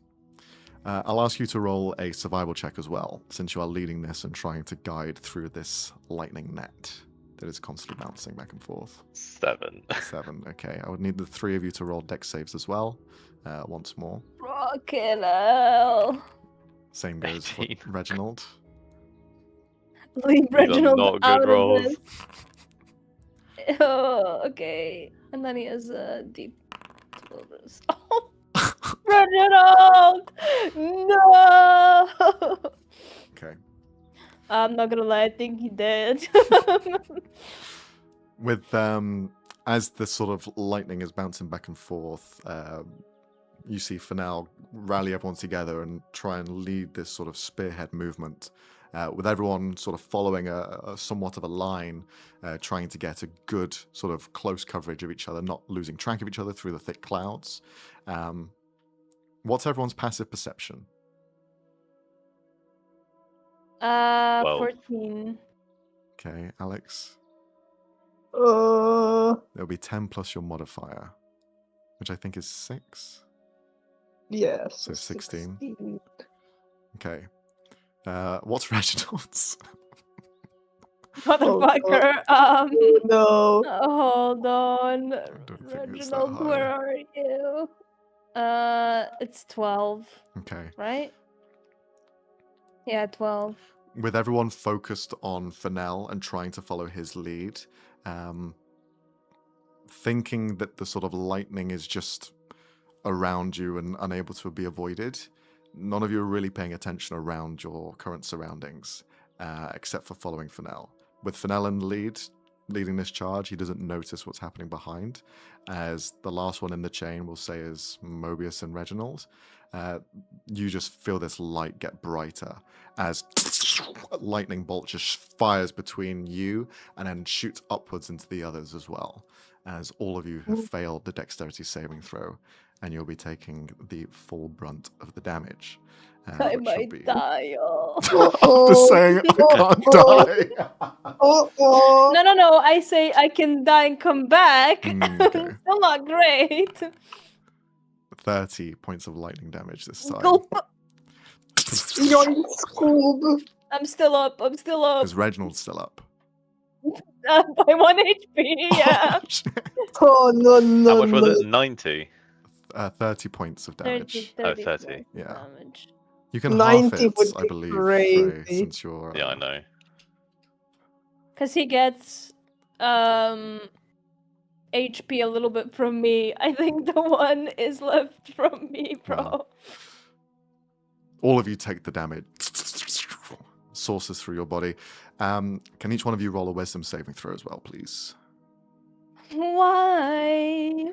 I'll ask you to roll a survival check as well, since you are leading this and trying to guide through this lightning net that is constantly bouncing back and forth. 7. 7, okay. I would need the 3 of you to roll dex saves as well, once more. Fucking hell. Same goes for 18. Reginald. Leave These are Reginald not good out rolls. of this. Oh, okay. And then he has a deep... Oh, Reginald! No! Okay. I'm not gonna lie, I think he did. With as the sort of lightning is bouncing back and forth, you see Fanal rally everyone together and try and lead this sort of spearhead movement. with everyone sort of following a somewhat of a line, trying to get a good sort of close coverage of each other, not losing track of each other through the thick clouds. What's everyone's passive perception? 14. Okay, Alex. There'll be 10 plus your modifier, which I think is 6. Yes. So 16. Okay. What's Reginald's? Motherfucker. No. Hold on. don't think it's that Reginald, high. where are you? It's 12, Okay. right? Yeah, 12. With everyone focused on Fennel and trying to follow his lead, thinking that the sort of lightning is just around you and unable to be avoided, none of you are really paying attention around your current surroundings, except for following Fennel. With Fennel in the lead, leading this charge, he doesn't notice what's happening behind, as the last one in the chain, we'll say, is Mobius and Reginald. You just feel this light get brighter as a lightning bolt just fires between you and then shoots upwards into the others as well, as all of you have failed the dexterity saving throw, and you'll be taking the full brunt of the damage. I which will might be- die. After saying I can't die. No. I say I can die and come back. Okay. Still not great. 30 points of lightning damage this time. Gulp. Yoink. I'm still up. Is Reginald still up? By 1 HP, yeah. Oh, no. How much was it? 90? 30 points of damage. 30 30. points of Yeah. damage. You can 90 half it, would I be believe, crazy. Frey, since you're... Yeah, I know. Because he gets HP a little bit from me. I think the one is left from me, bro. Wow. All of you take the damage. Sources through your body. Can each one of you roll a wisdom saving throw as well, please? Why?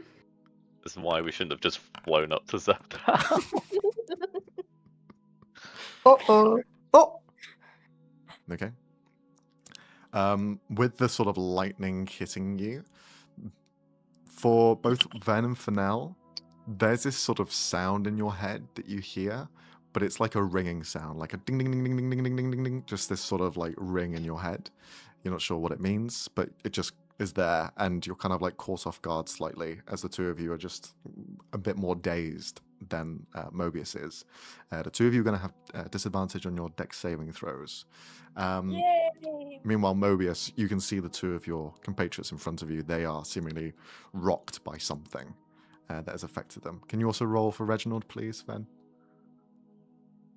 This is why we shouldn't have just flown up to Zeptal. Uh-oh. Oh. Okay. With the sort of lightning hitting you, for both Ven and Fennel, there's this sort of sound in your head that you hear, but it's like a ringing sound, like a ding ding ding ding ding ding ding ding ding ding, just this sort of like ring in your head. You're not sure what it means, but it just is there, and you're kind of like caught off guard slightly, as the two of you are just a bit more dazed than Mobius is. The two of you are going to have disadvantage on your dex saving throws. Yay! Meanwhile, Mobius, you can see the two of your compatriots in front of you. They are seemingly rocked by something that has affected them. Can you also roll for Reginald, please, Ven?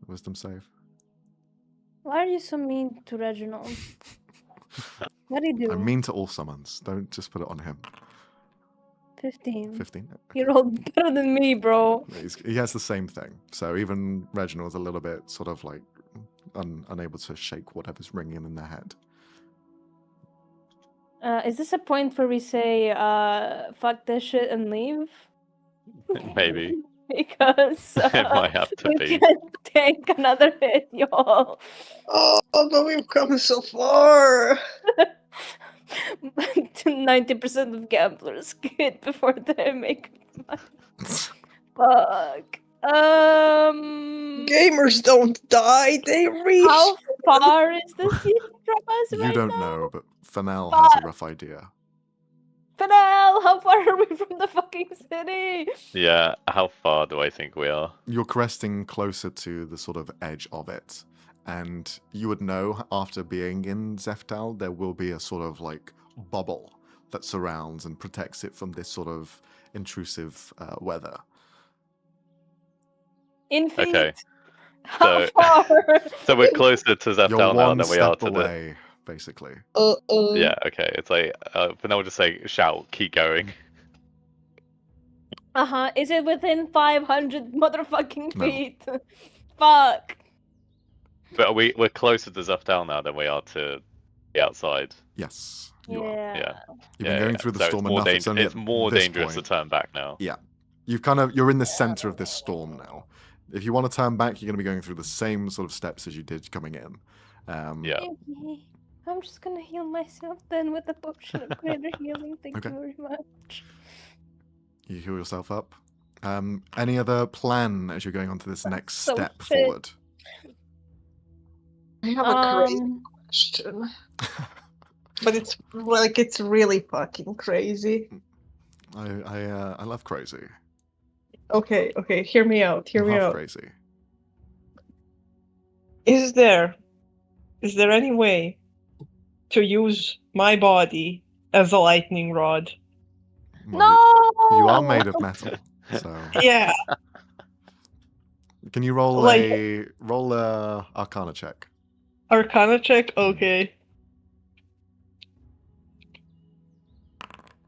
Wisdom save. Why are you so mean to Reginald? What did he do? I'm mean to all summons. Don't just put it on him. 15. 15. He rolled better than me, bro. He has the same thing. So even Reginald's a little bit sort of like unable to shake whatever's ringing in their head. Is this a point where we say, fuck this shit and leave? Maybe. Because It might have to we be. can't take another hit, y'all. Oh, but we've come so far. 90% of gamblers quit before they make money. Fuck. Gamers don't die, they reach. How far is the city from us You right don't now? know, but Fennel has a rough idea. Fennel, how far are we from the fucking city? Yeah, how far do I think we are? You're cresting closer to the sort of edge of it. And you would know, after being in Zeftal, there will be a sort of like bubble that surrounds and protects it from this sort of intrusive weather. In feet. Okay. How So- far? So we're closer to You're Zeptal now one than we are step to the... away, basically. Yeah, okay. It's like, but now we'll just say, shout, keep going. Uh-huh. Is it within 500 motherfucking No. feet? Fuck. But we're closer to Zeptal now than we are to the outside. Yes, you are. Yeah. Yeah. You've been going through the So storm it's more, enough. It's only it's at more this dangerous point. to turn back now. You're in the center of this storm now. If you want to turn back, you're going to be going through the same sort of steps as you did coming in. Yeah. Okay. I'm just gonna heal myself then with a potion of greater healing. Thank Okay. you very much. You heal yourself up. Any other plan as you're going on to this next so step shit. forward? I have a crazy question, but it's really fucking crazy. I love crazy. Okay, hear me out. I'm half crazy. Is there any way to use my body as a lightning rod? Well, No. you are made of metal, so Yeah, can you roll Like- a Arcana check? Arcana check. Okay.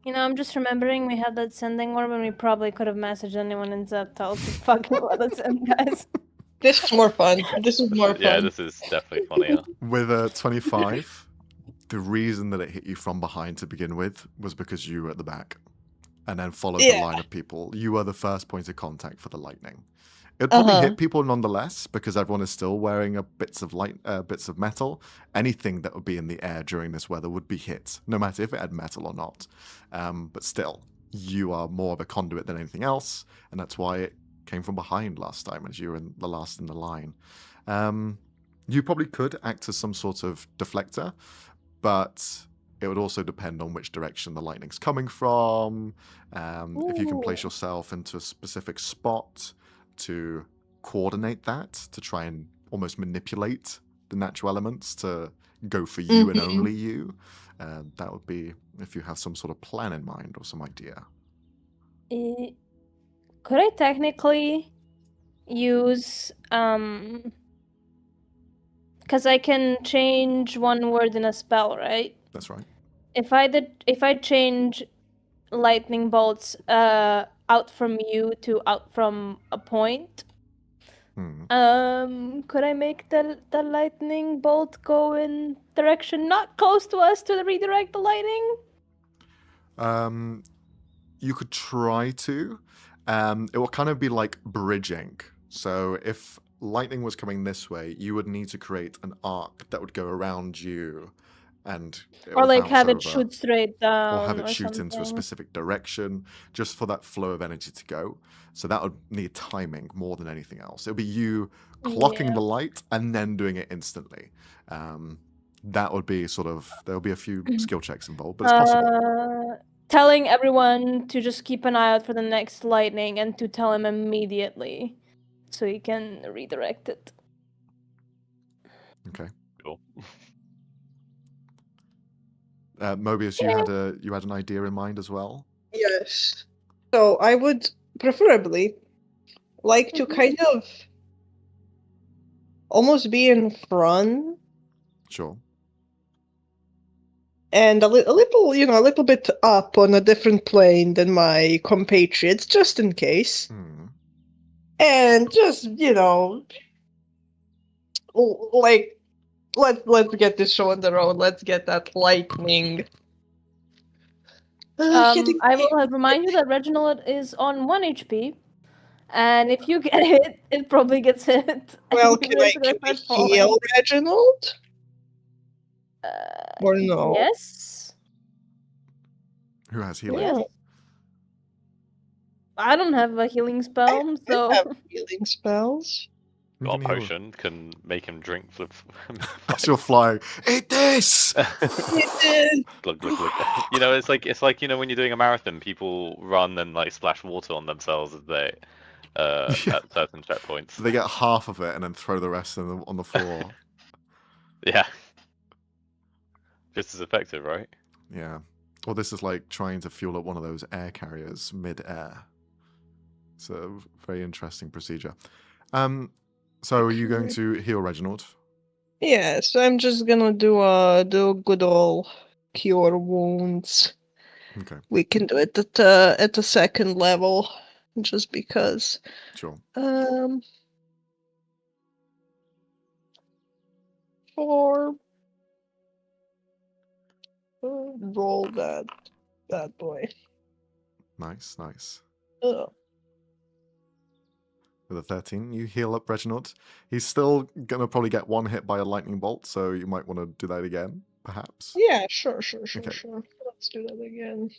You know, I'm just remembering we had that sending orb and we probably could have messaged anyone in Zeptal to fucking let us in, guys. This is more fun. Yeah, this is definitely funnier. With a 25, the reason that it hit you from behind to begin with was because you were at the back, and then followed the Yeah. line of people. You were the first point of contact for the lightning. It'd probably hit people nonetheless because everyone is still wearing bits of metal. Anything that would be in the air during this weather would be hit, no matter if it had metal or not. But still, you are more of a conduit than anything else, and that's why it came from behind last time, as you were the last in the line. You probably could act as some sort of deflector, but it would also depend on which direction the lightning's coming from. If you can place Ooh. yourself into a specific spot to coordinate that, to try and almost manipulate the natural elements to go for you and only you. That would be if you have some sort of plan in mind or some idea. Could I technically use because I can change one word in a spell, right? That's right. If I change lightning bolts out from you to out from a point, could I make the lightning bolt go in direction not close to us to redirect the lightning? You could try to. It will kind of be like bridging. So if lightning was coming this way, you would need to create an arc that would go around you, and it Or would like bounce have it over, shoot straight down or have it or shoot into a something. specific direction, just for that flow of energy to go. So that would need timing more than anything else. It would be you clocking the light and then doing it instantly. That would be there will be a few skill checks involved, but it's possible. Telling everyone to just keep an eye out for the next lightning and to tell him immediately so he can redirect it. Okay. Cool. Mobius, you had an idea in mind as well? Yes. So I would preferably like to kind of almost be in front Sure. and a little bit up on a different plane than my compatriots, just in case. And just, like, let's get this show on the road. Let's get that lightning. I will remind you that Reginald is on 1 HP, and if you get hit, it probably gets hit. Well, can I heal Reginald? Or no? Yes. Who has healing? Yes. I don't have a healing spell, so. I have healing spells. Got a potion, can make him drink. As you're flying, eat this! Glug, glug, glug. You know, it's like when you're doing a marathon, people run and like splash water on themselves as they at certain checkpoints. They get half of it and then throw the rest on the floor. Yeah. Just as effective, right? Yeah. Well, this is like trying to fuel up one of those air carriers mid-air. It's a very interesting procedure. So are you going to heal Reginald? Yes, I'm just gonna do a good old cure wounds. Okay. We can do it at the second level, just because. Sure. Roll that boy. Nice. Ugh. With a 13, you heal up Reginald. He's still going to probably get one hit by a lightning bolt, so you might want to do that again, perhaps. Yeah, sure. Okay. Let's do that again.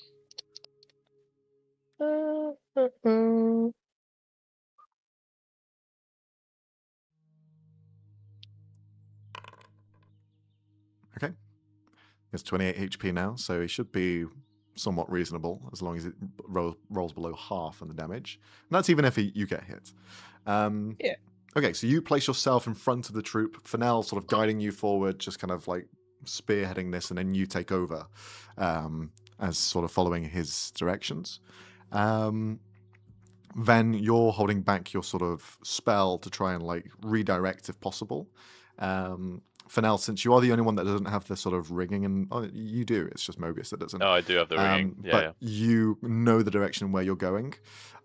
Okay. It's 28 HP now, so he should be somewhat reasonable as long as it rolls below half on the damage. And that's even if you get hit. Yeah. Okay, so you place yourself in front of the troop. Fennel sort of guiding you forward, just kind of like spearheading this, and then you take over as sort of following his directions. Then you're holding back your sort of spell to try and like redirect if possible. Fennel, since you are the only one that doesn't have the sort of ringing, and you do, it's just Mobius that doesn't. Oh, I do have the ringing. But you know the direction where you're going.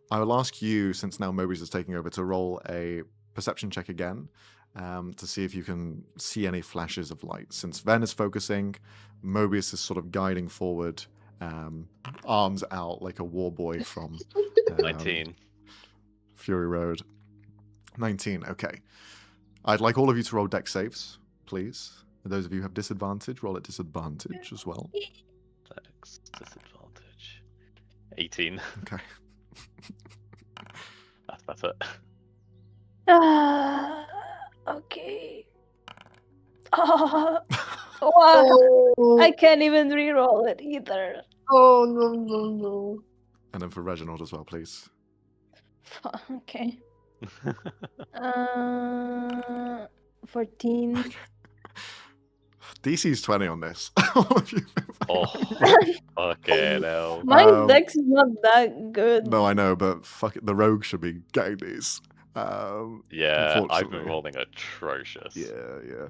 I will ask you, since now Mobius is taking over, to roll a perception check again to see if you can see any flashes of light. Since Ven is focusing, Mobius is sort of guiding forward, arms out like a war boy from 19. Fury Road. 19, okay. I'd like all of you to roll dex saves, please. Those of you who have disadvantage, roll at disadvantage as well. Dex disadvantage. 18. Okay. That's it. Okay. Oh, wow. I can't even re-roll it either. Oh, no. And then for Reginald as well, please. Okay. 14. DC's 20 on this. Okay, no. My dex is not that good. No, I know, but fuck it, the rogue should be getting these. Yeah, I've been rolling atrocious. Yeah.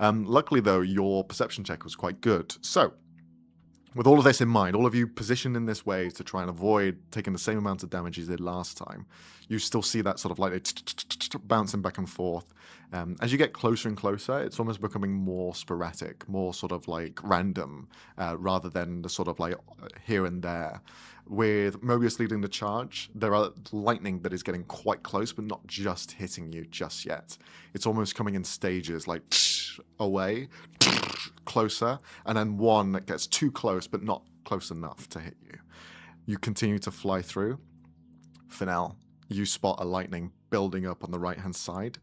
Luckily, though, your perception check was quite good. So, with all of this in mind, all of you positioned in this way to try and avoid taking the same amount of damage as you did last time, you still see that sort of like bouncing back and forth. As you get closer and closer, it's almost becoming more sporadic, more sort of like random, rather than the sort of like here and there. With Mobius leading the charge, there are lightning that is getting quite close, but not just hitting you just yet. It's almost coming in stages, like away, closer, and then one that gets too close, but not close enough to hit you. You continue to fly through. Fennel, you spot a lightning building up on the right-hand side,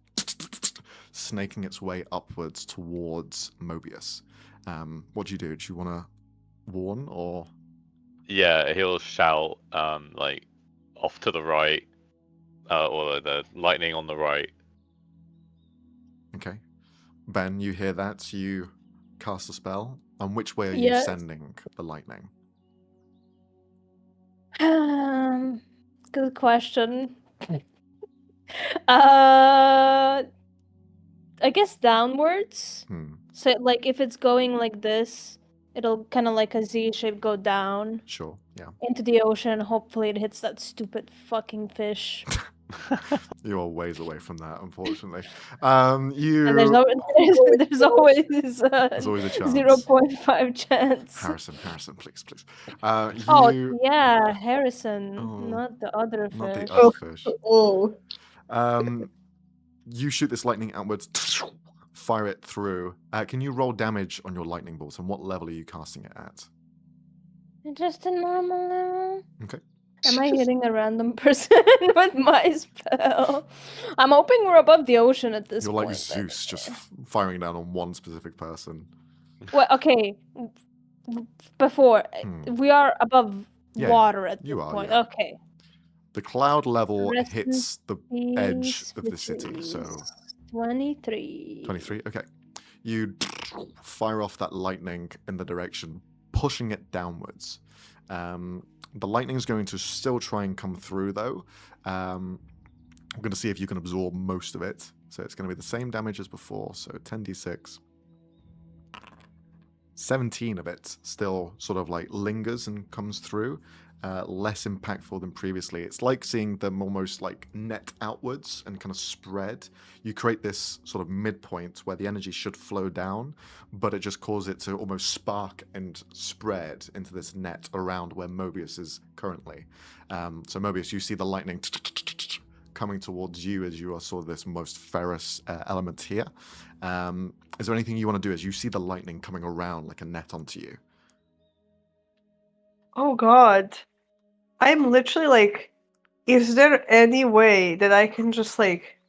snaking its way upwards towards Mobius. What do you do? Do you want to warn, or...? Yeah, he'll shout, like, off to the right, or the lightning on the right. Okay. Ben, you hear that? You cast a spell. And which way are you sending the lightning? Good question. I guess downwards. So, like, if it's going like this, it'll kind of like a Z shape go down. Sure, yeah. Into the ocean. Hopefully it hits that stupid fucking fish. You are ways away from that, unfortunately. And there's always a chance. 0.5 chance. Harrison, please. Harrison, not the other fish. Not the other fish. You shoot this lightning outwards, fire it through. Can you roll damage on your lightning bolts, and what level are you casting it at? Just a normal level. Okay. Am I hitting a random person with my spell? I'm hoping we're above the ocean at this point. You're like Zeus, just firing down on one specific person. Well, okay. Before, we are above water at this point. Yeah. Okay. The cloud level hits the edge of the city, so... 23. 23, okay. You fire off that lightning in the direction, pushing it downwards. The lightning is going to still try and come through, though. I'm going to see if you can absorb most of it. So it's going to be the same damage as before, so 10d6. 17 of it still sort of like lingers and comes through. Less impactful than previously. It's like seeing them almost like net outwards and kind of spread. You create this sort of midpoint where the energy should flow down, but it just causes it to almost spark and spread into this net around where Mobius is currently. So Mobius, you see the lightning coming towards you as you are sort of this most ferrous element here. Is there anything you want to do as you see the lightning coming around like a net onto you? Oh god. I'm literally like, is there any way that I can just like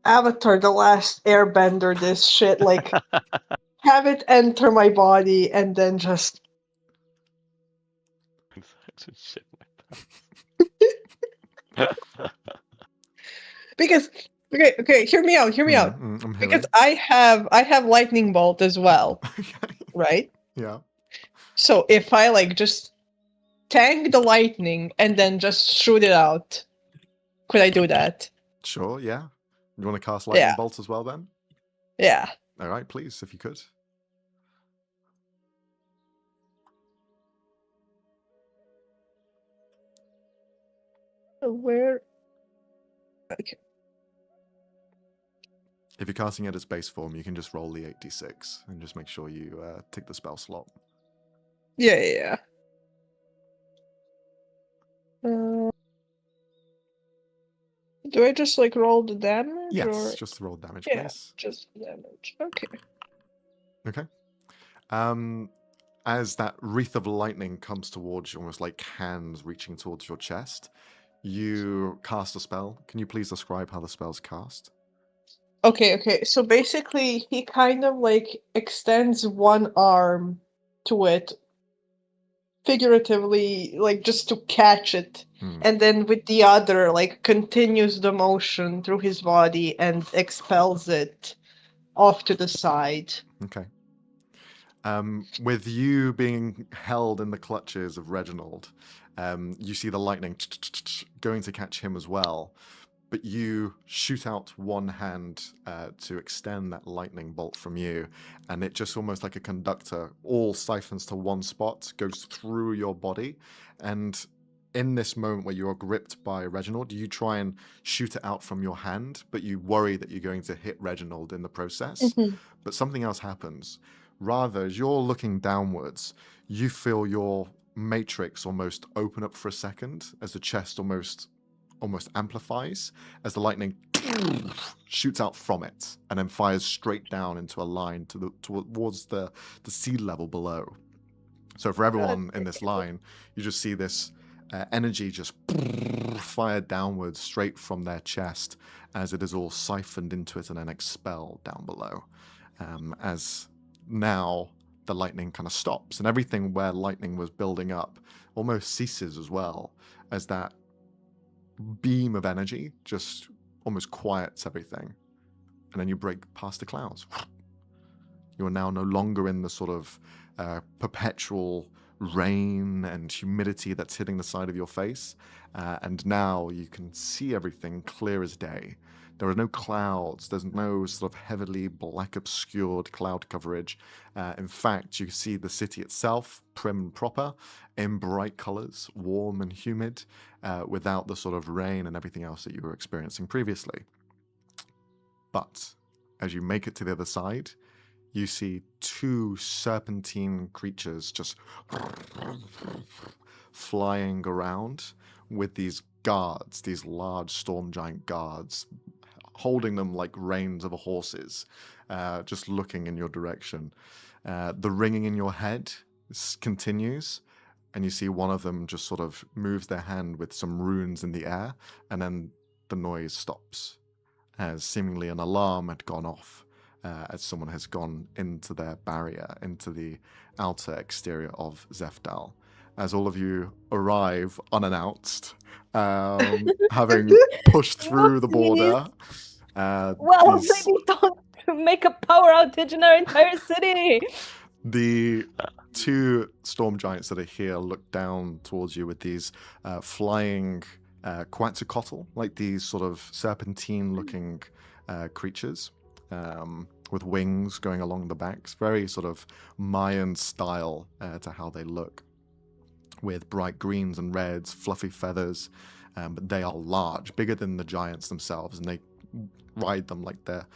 Avatar the Last Airbender this shit, like have it enter my body and then just Shit. because okay, hear me out. I'm Because hearing. I have lightning bolt as well, right? Yeah. So if I like just tank the lightning and then just shoot it out, could I do that? Sure, yeah. You want to cast lightning bolt as well then? Yeah. All right, please, if you could. Where? Okay. If you're casting it as base form, you can just roll the 8d6 and just make sure you tick the spell slot. Yeah. Do I just like roll the damage? Yes, or... just roll damage, yeah, please. just damage. Okay. Okay. As that wreath of lightning comes towards you, almost like hands reaching towards your chest, you cast a spell. Can you please describe how the spell's cast? Okay. So basically, he kind of like extends one arm to it, figuratively, like just to catch it, and then with the other, like continues the motion through his body and expels it off to the side. Okay. With you being held in the clutches of Reginald, you see the lightning going to catch him as well, but you shoot out one hand to extend that lightning bolt from you, and it just almost like a conductor all siphons to one spot, goes through your body, and in this moment where you're gripped by Reginald, you try and shoot it out from your hand, but you worry that you're going to hit Reginald in the process. But something else happens. Rather, as you're looking downwards, you feel your matrix almost open up for a second as the chest almost amplifies as the lightning shoots out from it and then fires straight down into a line towards the sea level below. So for everyone in this line, you just see this energy just fired downwards straight from their chest as it is all siphoned into it and then expelled down below. As now the lightning kind of stops and everything where lightning was building up almost ceases as well, as that beam of energy just almost quiets everything. And then you break past the clouds. You are now no longer in the sort of perpetual rain and humidity that's hitting the side of your face. And now you can see everything clear as day. There are no clouds. There's no sort of heavily black obscured cloud coverage. In fact, you can see the city itself, prim and proper, in bright colors, warm and humid, without the sort of rain and everything else that you were experiencing previously. But as you make it to the other side, you see two serpentine creatures just flying around with these guards, these large storm giant guards, holding them like reins of horses, just looking in your direction. The ringing in your head continues, and you see one of them just sort of moves their hand with some runes in the air, and then the noise stops, as seemingly an alarm had gone off, as someone has gone into their barrier, into the outer exterior of Zefdal. As all of you arrive unannounced, having pushed through the border. Well, maybe don't make a power outage in our entire city. The two storm giants that are here look down towards you with these flying Quetzalcoatl, like these sort of serpentine-looking creatures with wings going along the backs. Very sort of Mayan style to how they look, with bright greens and reds, fluffy feathers, but they are large, bigger than the giants themselves, and they ride them like they're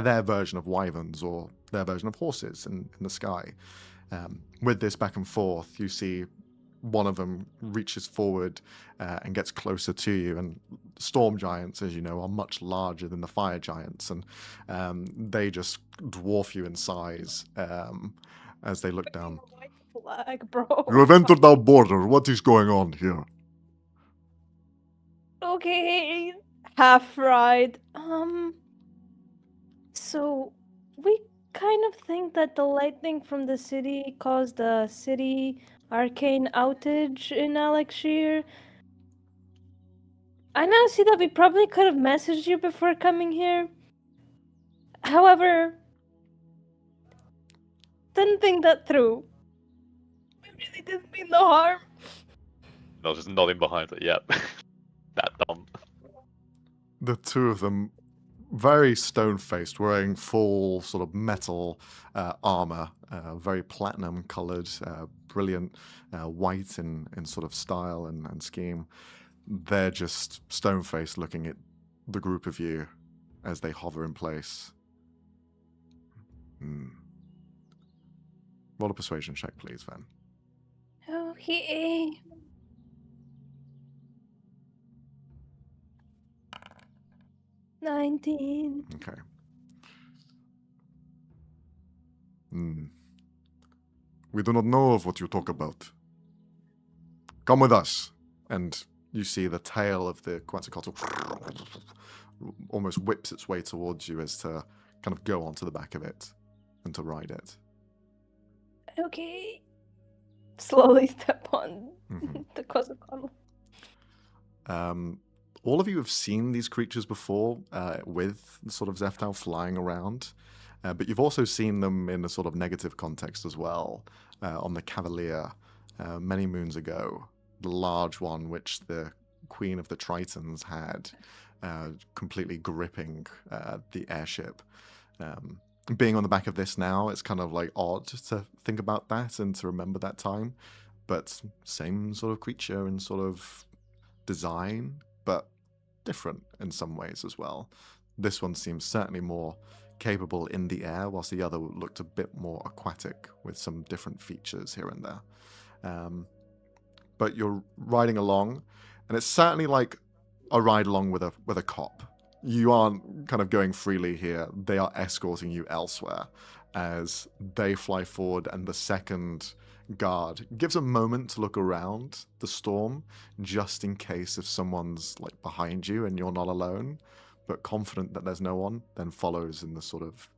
their version of wyverns or their version of horses in the sky. With this back and forth, you see one of them reaches forward and gets closer to you. And storm giants, as you know, are much larger than the fire giants, and they just dwarf you in size as they look down. Flag, bro. You have entered our border. What is going on here? Okay, half right. So we kind of think that the lightning from the city caused a city arcane outage in Alakshayr. I now see that we probably could have messaged you before coming here. However, didn't think that through. We really didn't mean no harm. I was just nodding behind it. Yep. That dumb. The two of them, very stone-faced, wearing full sort of metal armor, very platinum-colored, brilliant white in sort of style and scheme. They're just stone-faced looking at the group of you as they hover in place. Roll a persuasion check, please, Ven. Okay. $19. Okay. We do not know of what you talk about. Come with us. And you see the tail of the Quetzalcoatl almost whips its way towards you as to kind of go onto the back of it and to ride it. Okay. Slowly step on the Quetzalcoatl. All of you have seen these creatures before with sort of Zeftal flying around, but you've also seen them in a sort of negative context as well on the Cavalier many moons ago. The large one which the Queen of the Tritons had completely gripping the airship. Being on the back of this now, it's kind of like odd to think about that and to remember that time, but same sort of creature and sort of design, but different in some ways as well. This one seems certainly more capable in the air, whilst the other looked a bit more aquatic with some different features here and there. But you're riding along, and it's certainly like a ride along with a cop. You aren't kind of going freely here. They are escorting you elsewhere as they fly forward, and the second guard gives a moment to look around the storm just in case if someone's like behind you and you're not alone, but confident that there's no one, then follows in the sort of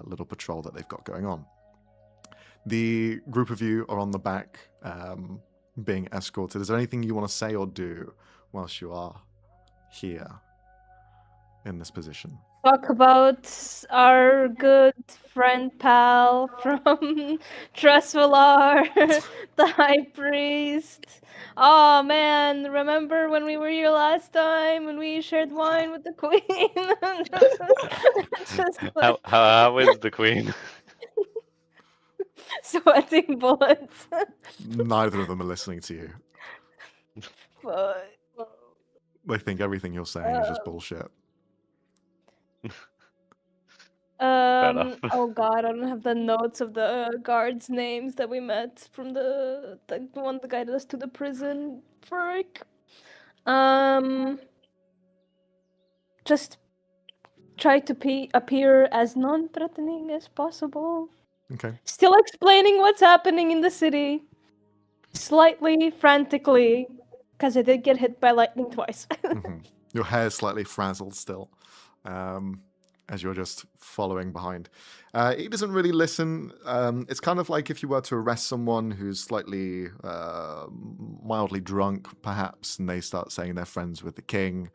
little patrol that they've got going on. The group of you are on the back being escorted. Is there anything you want to say or do whilst you are here in this position? Talk about our good friend pal from Tresvalar, the High Priest. Oh man, remember when we were here last time when we shared wine with the Queen? How is the Queen? Sweating bullets. Neither of them are listening to you. But They think everything you're saying is just bullshit. oh god, I don't have the notes of the guards' names that we met from the one that guided us to the prison. Frick. Just try to appear as non-threatening as possible. Okay. Still explaining what's happening in the city. Slightly frantically, because I did get hit by lightning twice. Your hair is slightly frazzled still, as you're just following behind. He doesn't really listen. It's kind of like if you were to arrest someone who's slightly mildly drunk, perhaps, and they start saying they're friends with the king.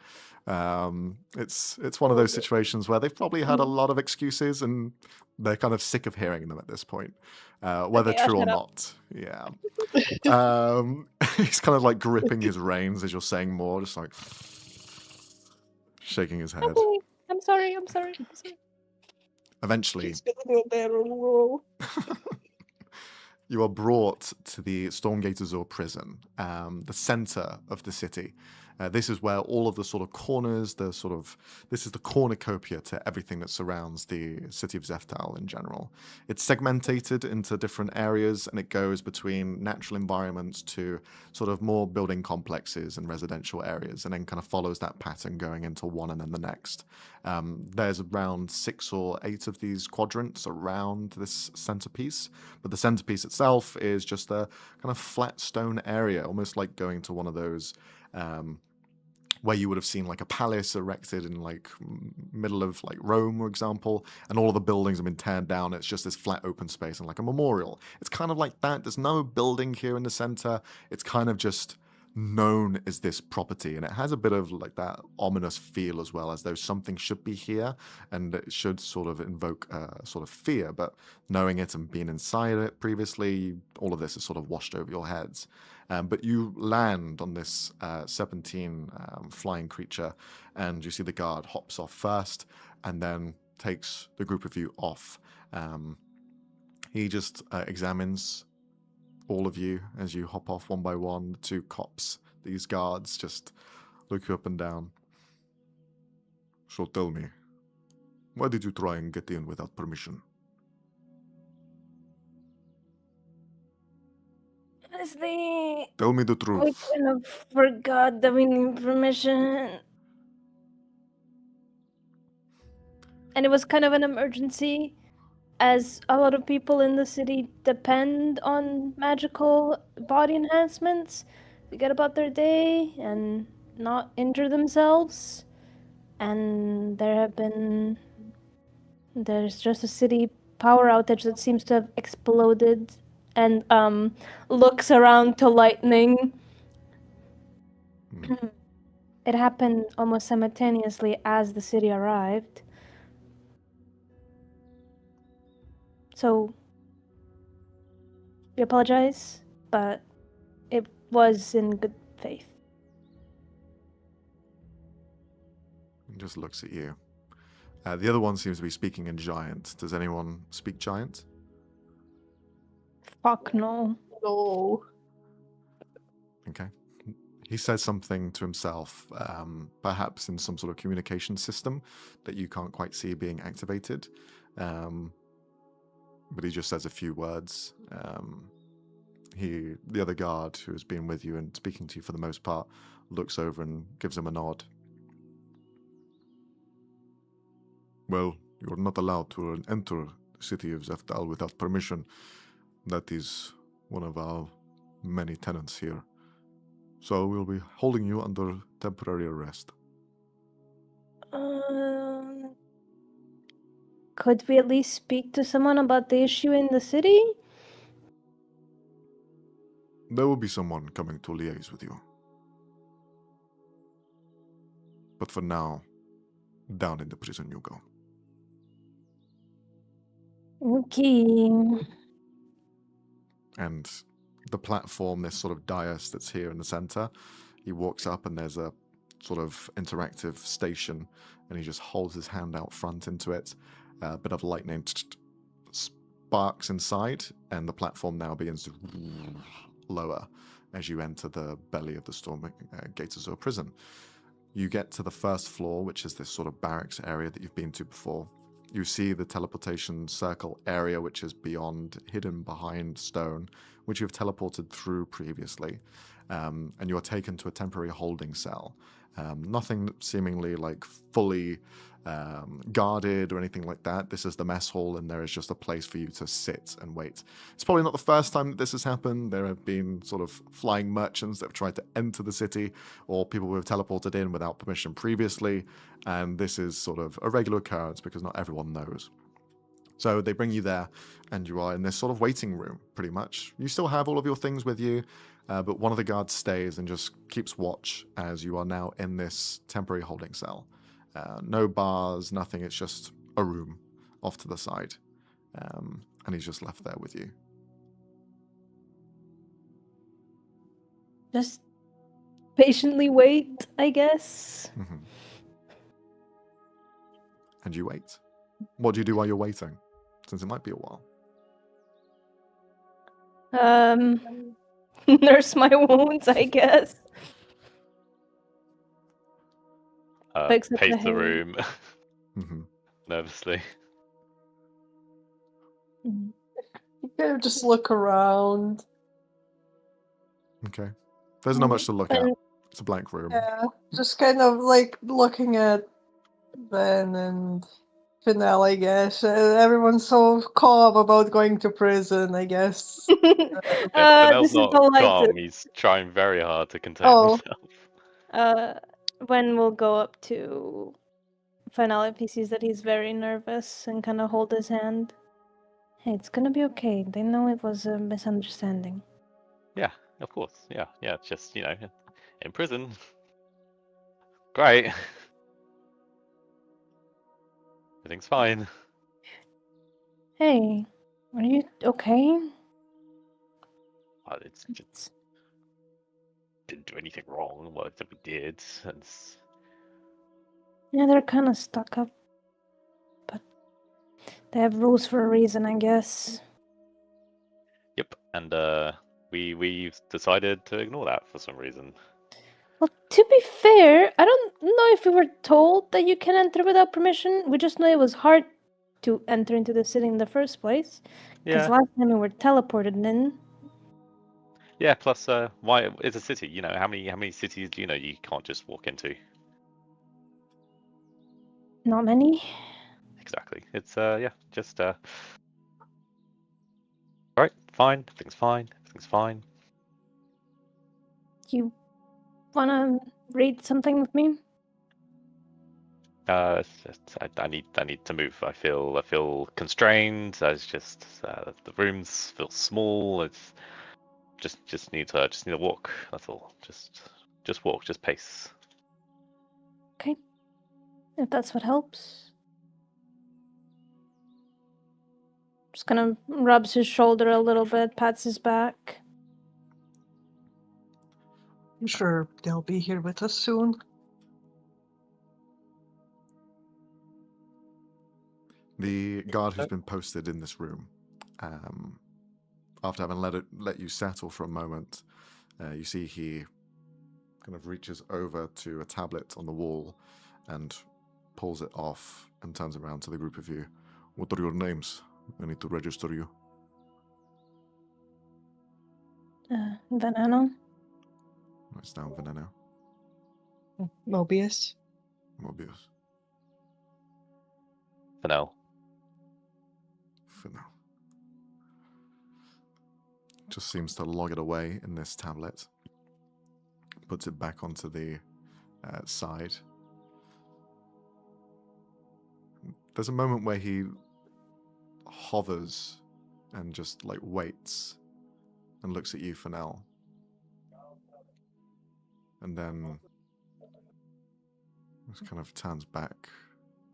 It's one of those situations where they've probably had a lot of excuses and they're kind of sick of hearing them at this point, whether Okay, true or shut up. not. Yeah. He's kind of like gripping his reins as you're saying more, just like shaking his head. Okay, I'm sorry. Eventually, He's gonna do a barrel roll. you are brought to the Stormgate Azor prison, the center of the city. This is where all of the sort of corners, this is the cornucopia to everything that surrounds the city of Zeftal in general. It's segmented into different areas, and it goes between natural environments to sort of more building complexes and residential areas, and then kind of follows that pattern going into one and then the next. There's around 6 or 8 of these quadrants around this centerpiece, but the centerpiece itself is just a kind of flat stone area, almost like going to one of those where you would have seen like a palace erected in like middle of like Rome, for example, and all of the buildings have been torn down. It's just this flat open space and like a memorial. It's kind of like that. There's no building here in the center. It's kind of just known as this property, and it has a bit of like that ominous feel as well, as though something should be here and it should sort of invoke sort of fear, but knowing it and being inside it previously, all of this is sort of washed over your heads. But you land on this serpentine flying creature, and you see the guard hops off first and then takes the group of you off. He just examines all of you as you hop off one by one. The 2 cops, these guards, just look you up and down. So tell me, why did you try and get in without permission? Honestly, Tell me the we truth. kind of forgot that we need permission. And it was kind of an emergency, as a lot of people in the city depend on magical body enhancements to get about their day and not injure themselves. And there's just a city power outage that seems to have exploded, and looks around to Lightning. It happened almost simultaneously as the city arrived. So, we apologize, but it was in good faith. He just looks at you. The other one seems to be speaking in Giant. Does anyone speak Giant? Fuck no. No. Okay. He says something to himself, perhaps in some sort of communication system that you can't quite see being activated. But he just says a few words. The other guard who has been with you and speaking to you for the most part, looks over and gives him a nod. Well, you're not allowed to enter the city of Zeftal without permission. That is one of our many tenants here. So we'll be holding you under temporary arrest. Could we at least speak to someone about the issue in the city? There will be someone coming to liaise with you. But for now, down in the prison you go. Okay. And the platform, this sort of dais that's here in the center, he walks up and there's a sort of interactive station, and he just holds his hand out front into it. A bit of lightning sparks inside, and the platform now begins to lower as you enter the belly of the storm gates of Zur prison. You get to the first floor, which is this sort of barracks area that you've been to before. You see the teleportation circle area, which is beyond, hidden behind stone, which you've teleported through previously. And you're taken to a temporary holding cell. Nothing seemingly like fully guarded or anything like that. This is the mess hall, and there is just a place for you to sit and wait. It's probably not the first time that this has happened. There have been sort of flying merchants that have tried to enter the city, or people who have teleported in without permission previously, and this is sort of a regular occurrence because not everyone knows. So they bring you there, and you are in this sort of waiting room, pretty much. You still have all of your things with you, but one of the guards stays and just keeps watch as you are now in this temporary holding cell. No bars, nothing. It's just a room off to the side. And he's just left there with you. Just patiently wait, I guess. Mm-hmm. And you wait. What do you do while you're waiting? Since it might be a while. Nurse my wounds, I guess. Picks up the pace the hay. room Hmm. nervously. Mhm. You kind of just look around. Okay. There's not much to look at. And It's a blank room. Yeah, just kind of like looking at Ben and Finale, I guess. Everyone's so calm about going to prison, I guess. Fennell's this is not polite. calm. He's trying very hard to contain Oh. himself. When we'll go up to Finale, he sees that he's very nervous and kind of hold his hand. Hey, it's gonna be okay. They know it was a misunderstanding. Yeah, of course. Yeah. It's just, in prison. Great. Everything's fine. Hey, are you okay? Well, it's just didn't do anything wrong. What we did, and Yeah, they're kind of stuck up. But they have rules for a reason, I guess. yep. And we decided to ignore that for some reason. Well, to be fair, I don't know if we were told that you can enter without permission. We just know it was hard to enter into the city in the first place. Because Yeah. last time we were teleported in. Yeah. Plus, why it's a city? How many cities do you know you can't just walk into? Not many. Exactly. It's just Alright, fine. Everything's fine. Everything's fine. You wanna read something with me? I need to move. I feel constrained. It's just the rooms feel small. It's just need to walk. That's all. Just walk. Just pace. Okay. If that's what helps. Just kind of rubs his shoulder a little bit, pats his back. I'm sure they'll be here with us soon. The guard who's been posted in this room, after having let you settle for a moment, you see he kind of reaches over to a tablet on the wall and pulls it off and turns around to the group of you. What are your names? I need to register you. Veneno. It's down Veneno. Mobius. Mobius. Fennell. For now. Just seems to log it away in this tablet. Puts it back onto the side. There's a moment where he hovers and just like waits and looks at you, Fennell. And then just kind of turns back,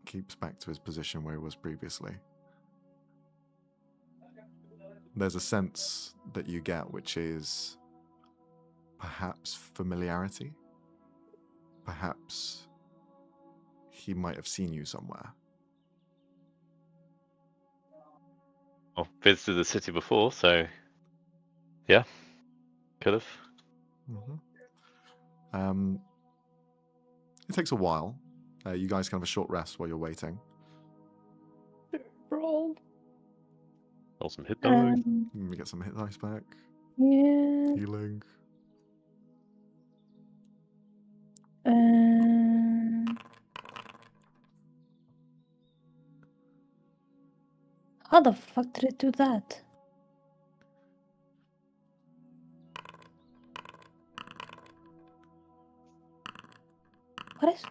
keeps back to his position where he was previously. There's a sense that you get which is perhaps familiarity. Perhaps he might have seen you somewhere. I've visited the city before, so yeah, could have. Mm-hmm. It takes a while. You guys can have a short rest while you're waiting. Roll. Roll some hit dice. We get some hit dice back. Yeah. Healing. How the fuck did it do that? What is...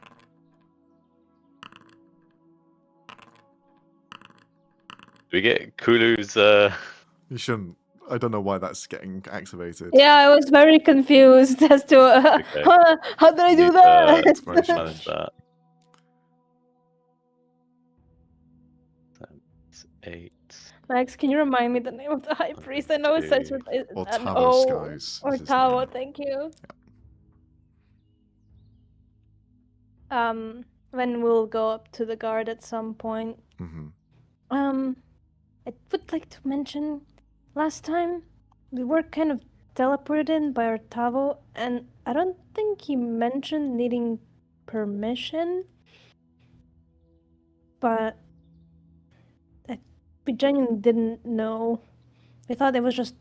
Do we get Kulu's You shouldn't. I don't know why that's getting activated. Yeah, I was very confused as to Okay. how did I do need to that? Exploration. manage that? It's 8. Max, can you remind me the name of the high priest? I know it starts with an Ortavo O. Skies. is his Ortavo, name. thank you. When we'll go up to the guard at some point. Mm-hmm. I would like to mention, last time we were kind of teleported in by Ortavo, and I don't think he mentioned needing permission, but we genuinely didn't know. We thought it was just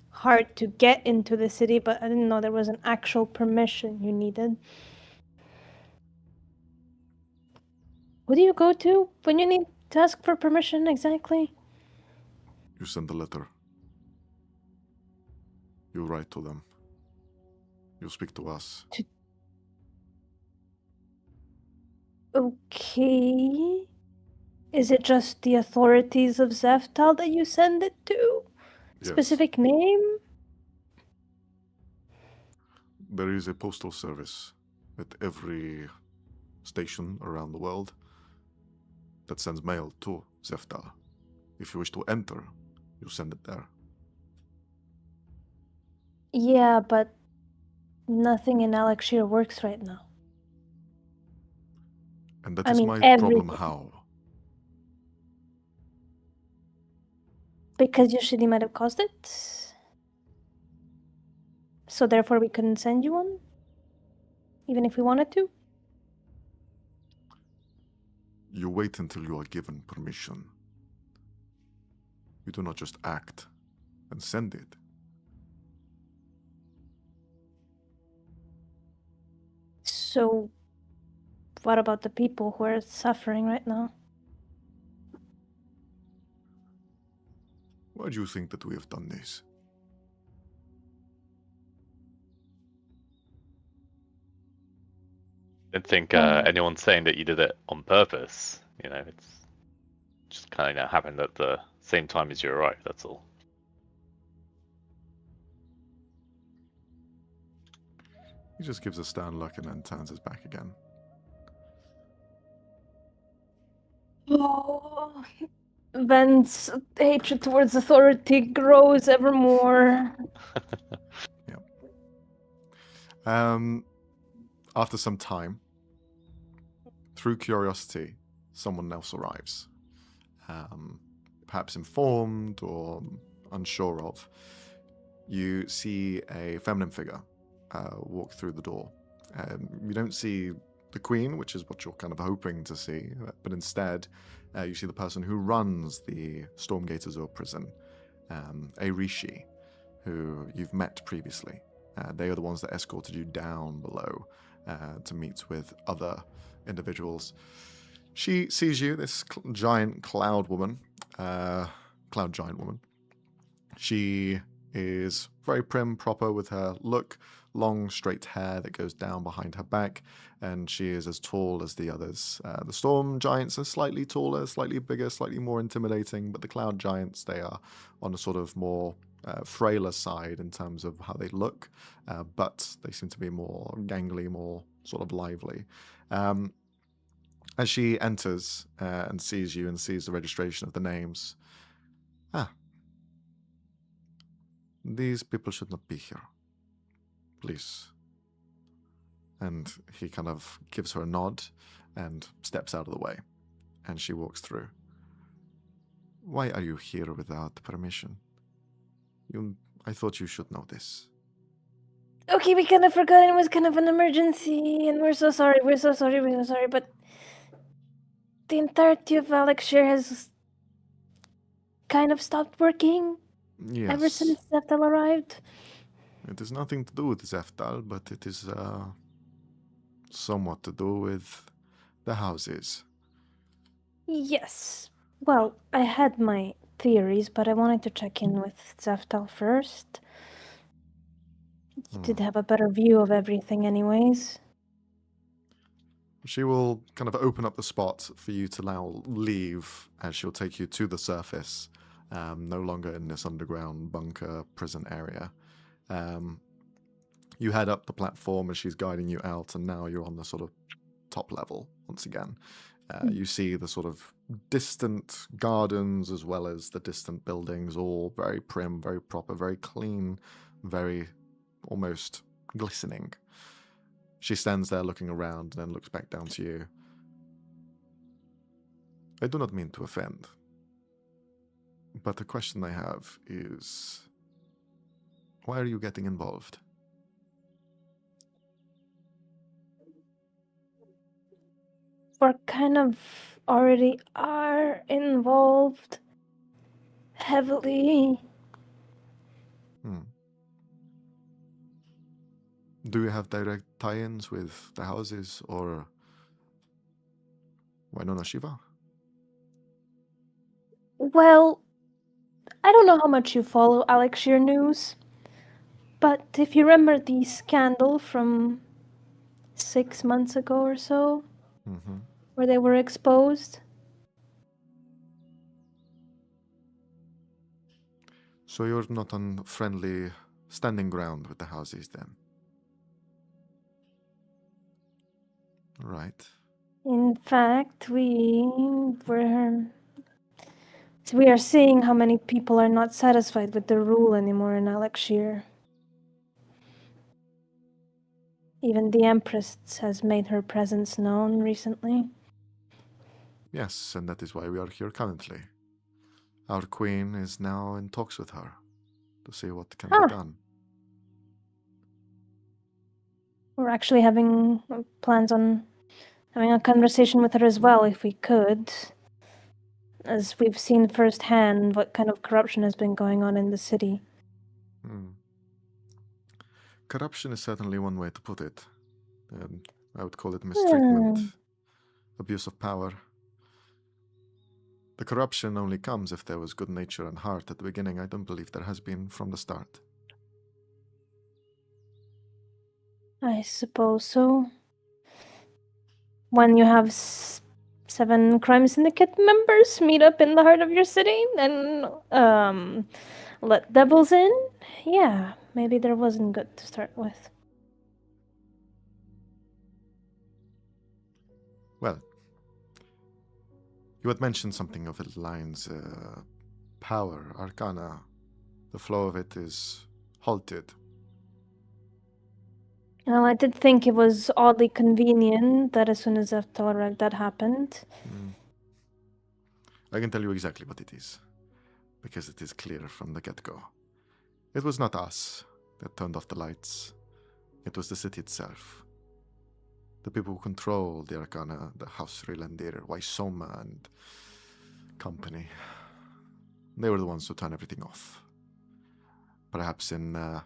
hard to get into the city, but I didn't know there was an actual permission you needed. Who do you go to when you need to ask for permission exactly? You send a letter. You write to them. You speak to us. Okay. Is it just the authorities of Zeftal that you send it to? Yes. Specific name? There is a postal service at every station around the world that sends mail to Zeftal. If you wish to enter, you send it there. Yeah, but nothing in Alakshayr works right now. And that I is mean, my everything. problem. How? Because usually might have caused it. So therefore we couldn't send you one? Even if we wanted to? You wait until you are given permission. You do not just act and send it. So what about the people who are suffering right now? Why do you think that we have done this? I don't think anyone's saying that you did it on purpose. You know, it's just kind of happened at the same time as you arrived, that's all. He just gives a stern look and then turns his back again. Oh, Ven's hatred towards authority grows ever more. After some time, through curiosity, someone else arrives. Perhaps informed or unsure of. You see a feminine figure walk through the door. You don't see the queen, which is what you're kind of hoping to see, but instead you see the person who runs the Stormgate Azure prison, a Rishi, who you've met previously. They are the ones that escorted you down below to meet with other individuals. She sees you, this giant cloud giant woman. She is very prim, proper with her look, long, straight hair that goes down behind her back, and she is as tall as the others. The storm giants are slightly taller, slightly bigger, slightly more intimidating, but the cloud giants, they are on a sort of more frailer side in terms of how they look, but they seem to be more gangly, more sort of lively. As she enters and sees you and sees the registration of the names, these people should not be here. Please. And he kind of gives her a nod and steps out of the way. And she walks through. Why are you here without permission? I thought you should know this. Okay, we kind of forgot it was kind of an emergency, and we're so sorry, but the entirety of Alakshayr has kind of stopped working ever Yes. since Zeftal arrived. It has nothing to do with Zeftal, but it is somewhat to do with the houses. Yes. Well, I had my theories, but I wanted to check in with Zeftal first. You did have a better view of everything anyways. She will kind of open up the spot for you to now leave, as she'll take you to the surface, no longer in this underground bunker prison area. You head up the platform as she's guiding you out, and now you're on the sort of top level once again. You see the sort of distant gardens as well as the distant buildings, all very prim, very proper, very clean, very almost glistening. She stands there looking around and then looks back down to you. I do not mean to offend, but the question I have is, why are you getting involved? we're kind of already are involved heavily. Do you have direct tie-ins with the houses or Winona Shiva? Well, I don't know how much you follow Alakshayr news, but if you remember the scandal from 6 months ago or so, Mm-hmm. where they were exposed. So you're not on friendly standing ground with the houses then? Right. In fact, we are seeing how many people are not satisfied with the rule anymore in Alakshayr. Even the Empress has made her presence known recently. Yes, and that is why we are here currently. Our queen is now in talks with her to see what can be done. We're actually having plans on having a conversation with her as well, if we could. As we've seen firsthand what kind of corruption has been going on in the city. Corruption is certainly one way to put it. I would call it mistreatment, abuse of power. The corruption only comes if there was good nature and heart at the beginning. I don't believe there has been from the start. I suppose so. When you have 7 crime syndicate members meet up in the heart of your city and let devils in, yeah, maybe there wasn't good to start with. Well, you had mentioned something of the line's power, arcana. The flow of it is halted. Well, I did think it was oddly convenient that as soon as that happened. I can tell you exactly what it is, because it is clear from the get-go. It was not us that turned off the lights. It was the city itself. The people who control the Arcana, the House Rilandir, Waisoma, and company. They were the ones who turned everything off. Perhaps in a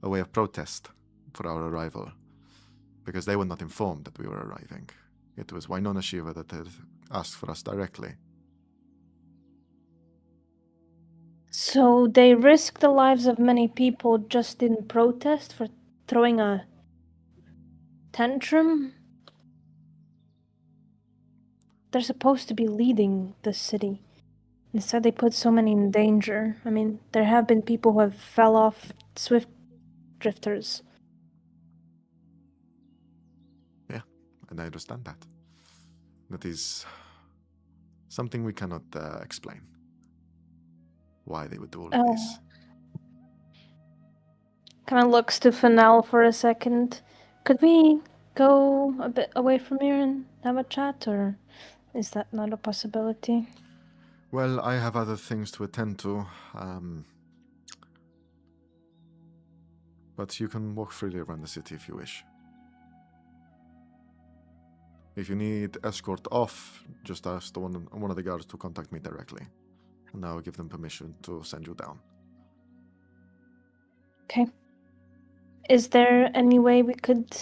way of protest for our arrival, because they were not informed that we were arriving. It was Winona Shiva that had asked for us directly. So they risked the lives of many people just in protest for throwing a tantrum? They're supposed to be leading the city. Instead, they put so many in danger. I mean, there have been people who have fell off swift drifters. Yeah, and I understand that. That is something we cannot explain. Why they would do all of this. Kind of looks to Fennel for a second. Could we go a bit away from here and have a chat, or is that not a possibility? Well, I have other things to attend to. But you can walk freely around the city if you wish. If you need escort off, just ask one of the guards to contact me directly. And I will give them permission to send you down. Okay. Is there any way we could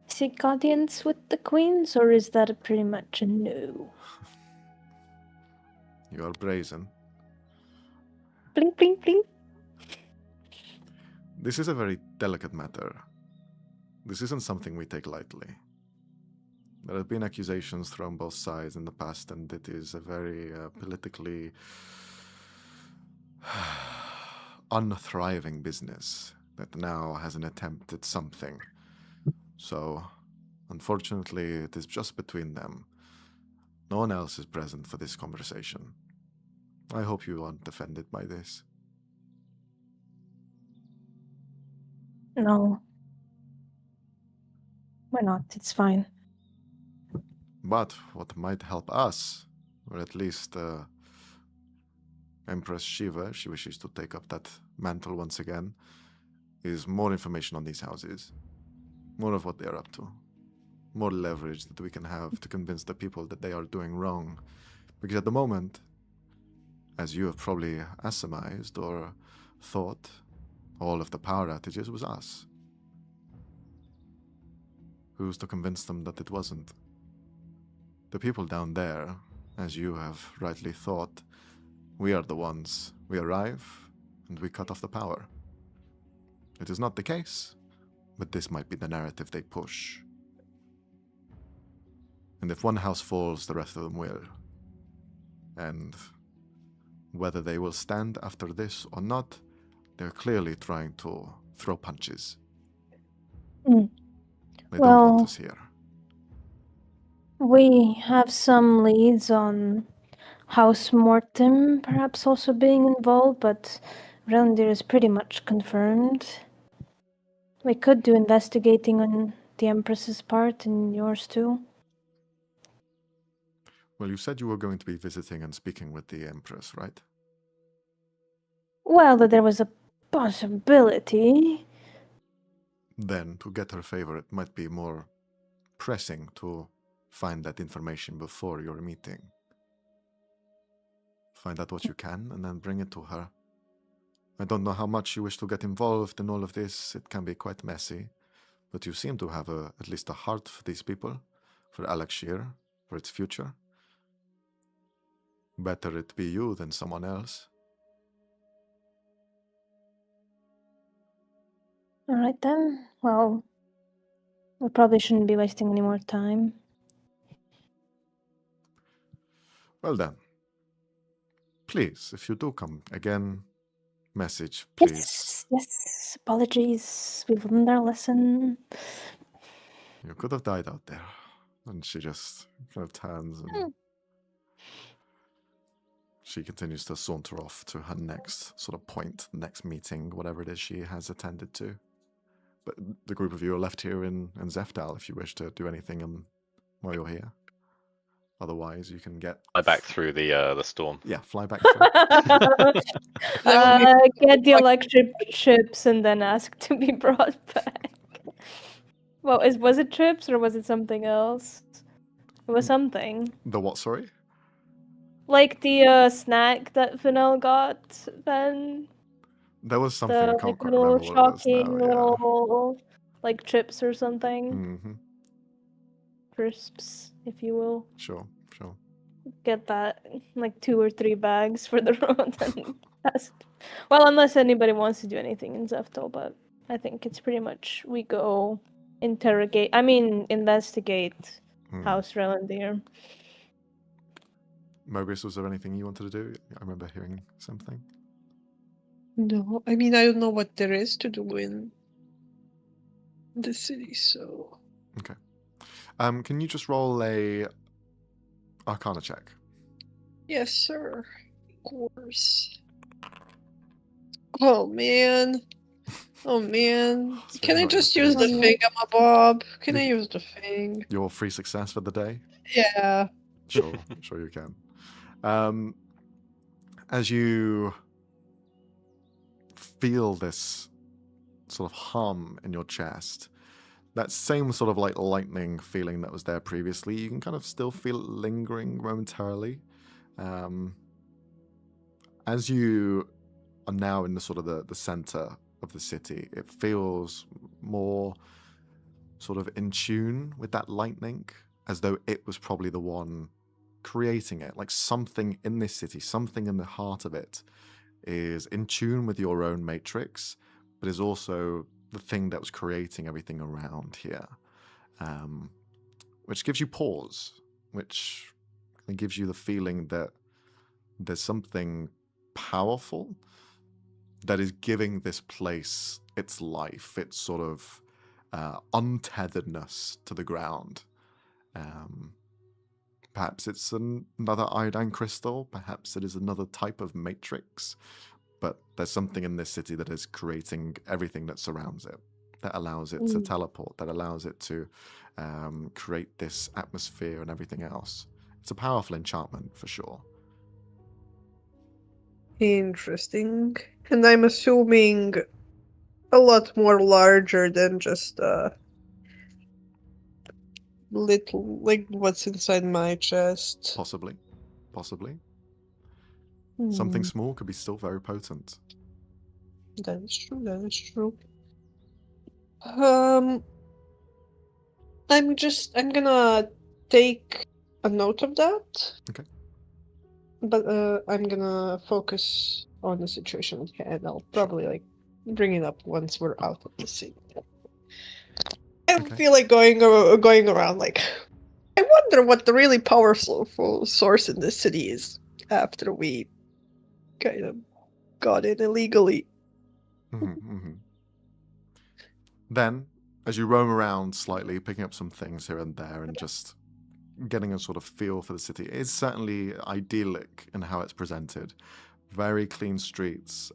seek audience with the queens, or is that pretty much a no? You are brazen. Blink, blink, blink. This is a very delicate matter. This isn't something we take lightly. There have been accusations thrown both sides in the past, and it is a very politically unthriving business that now has an attempt at something. So, unfortunately, it is just between them. No one else is present for this conversation. I hope you aren't offended by this. No. We're not. It's fine. But what might help us, or at least Empress Shiva, if she wishes to take up that mantle once again, is more information on these houses. More of what they're up to. more leverage that we can have to convince the people that they are doing wrong. Because at the moment, as you have probably surmised or thought, all of the power outages was us. Who's to convince them that it wasn't? The people down there, as you have rightly thought, we are the ones. We arrive, and we cut off the power. It is not the case, but this might be the narrative they push. And if one house falls, the rest of them will. And whether they will stand after this or not, they're clearly trying to throw punches. Mm. They don't want Well, us here. we have some leads on House Mortem perhaps also being involved, but Rendir is pretty much confirmed. We could do investigating on the Empress's part and yours too. Well, you said you were going to be visiting and speaking with the Empress, right? Well, that there was a possibility. Then, to get her favor, it might be more pressing to find that information before your meeting. Find out what you can, and then bring it to her. I don't know how much you wish to get involved in all of this. It can be quite messy. But you seem to have at least a heart for these people, for Alakshayr, for its future. Better it be you than someone else. All right then. Well, we probably shouldn't be wasting any more time. Well then. Please, if you do come again, message, please. Yes. Apologies. We've learned our lesson. You could have died out there. And she just kind of turns and she continues to saunter off to her next sort of point, next meeting, whatever it is she has attended to. But the group of you are left here in Zefdal if you wish to do anything while you're here. Otherwise, you can get... Fly back through the storm. Yeah, fly back through. Get the electric chips and then ask to be brought back. Well, was it chips or was it something else? It was something. The what, sorry? Like the snack that Vanel got then. There was something, I can't quite little remember what it was shocking now. little like chips or something. Mm-hmm. Crisps, if you will. Sure. Get that, like 2 or 3 bags for the road and test. Well, unless anybody wants to do anything in Zeftal, but I think it's pretty much we go investigate House Relandir. Mobius, was there anything you wanted to do? I remember hearing something. No, I mean, I don't know what there is to do in the city, so... Okay. Can you just roll a Arcana check? Yes, sir. Of course. Oh, man. Can I just use the thingamabob? Can I use the thing? Your free success for the day? Yeah. Sure you can. As you feel this sort of hum in your chest, that same sort of like lightning feeling that was there previously, you can kind of still feel it lingering momentarily. As you are now in the sort of the center of the city, it feels more sort of in tune with that lightning, as though it was probably the one creating it. Like something in this city, something in the heart of it is in tune with your own matrix, but is also the thing that was creating everything around here, which gives you pause, which gives you the feeling that there's something powerful that is giving this place its life, its sort of untetheredness to the ground. Perhaps it's another iodine crystal, perhaps it is another type of matrix, but there's something in this city that is creating everything that surrounds it, that allows it to teleport, that allows it to create this atmosphere and everything else. It's a powerful enchantment, for sure. Interesting. And I'm assuming a lot more larger than just little, like what's inside my chest. Possibly. Something Hmm, small could be still very potent. that is true. That is true. I'm gonna take a note of that. Okay. But I'm gonna focus on the situation at hand. I'll Sure. probably like bring it up once we're out of the city. I don't Okay. feel like going around like. I wonder what the really powerful source in this city is after we kind of got in illegally. Then, as you roam around slightly, picking up some things here and there and just getting a sort of feel for the city, it is certainly idyllic in how it's presented. Very clean streets.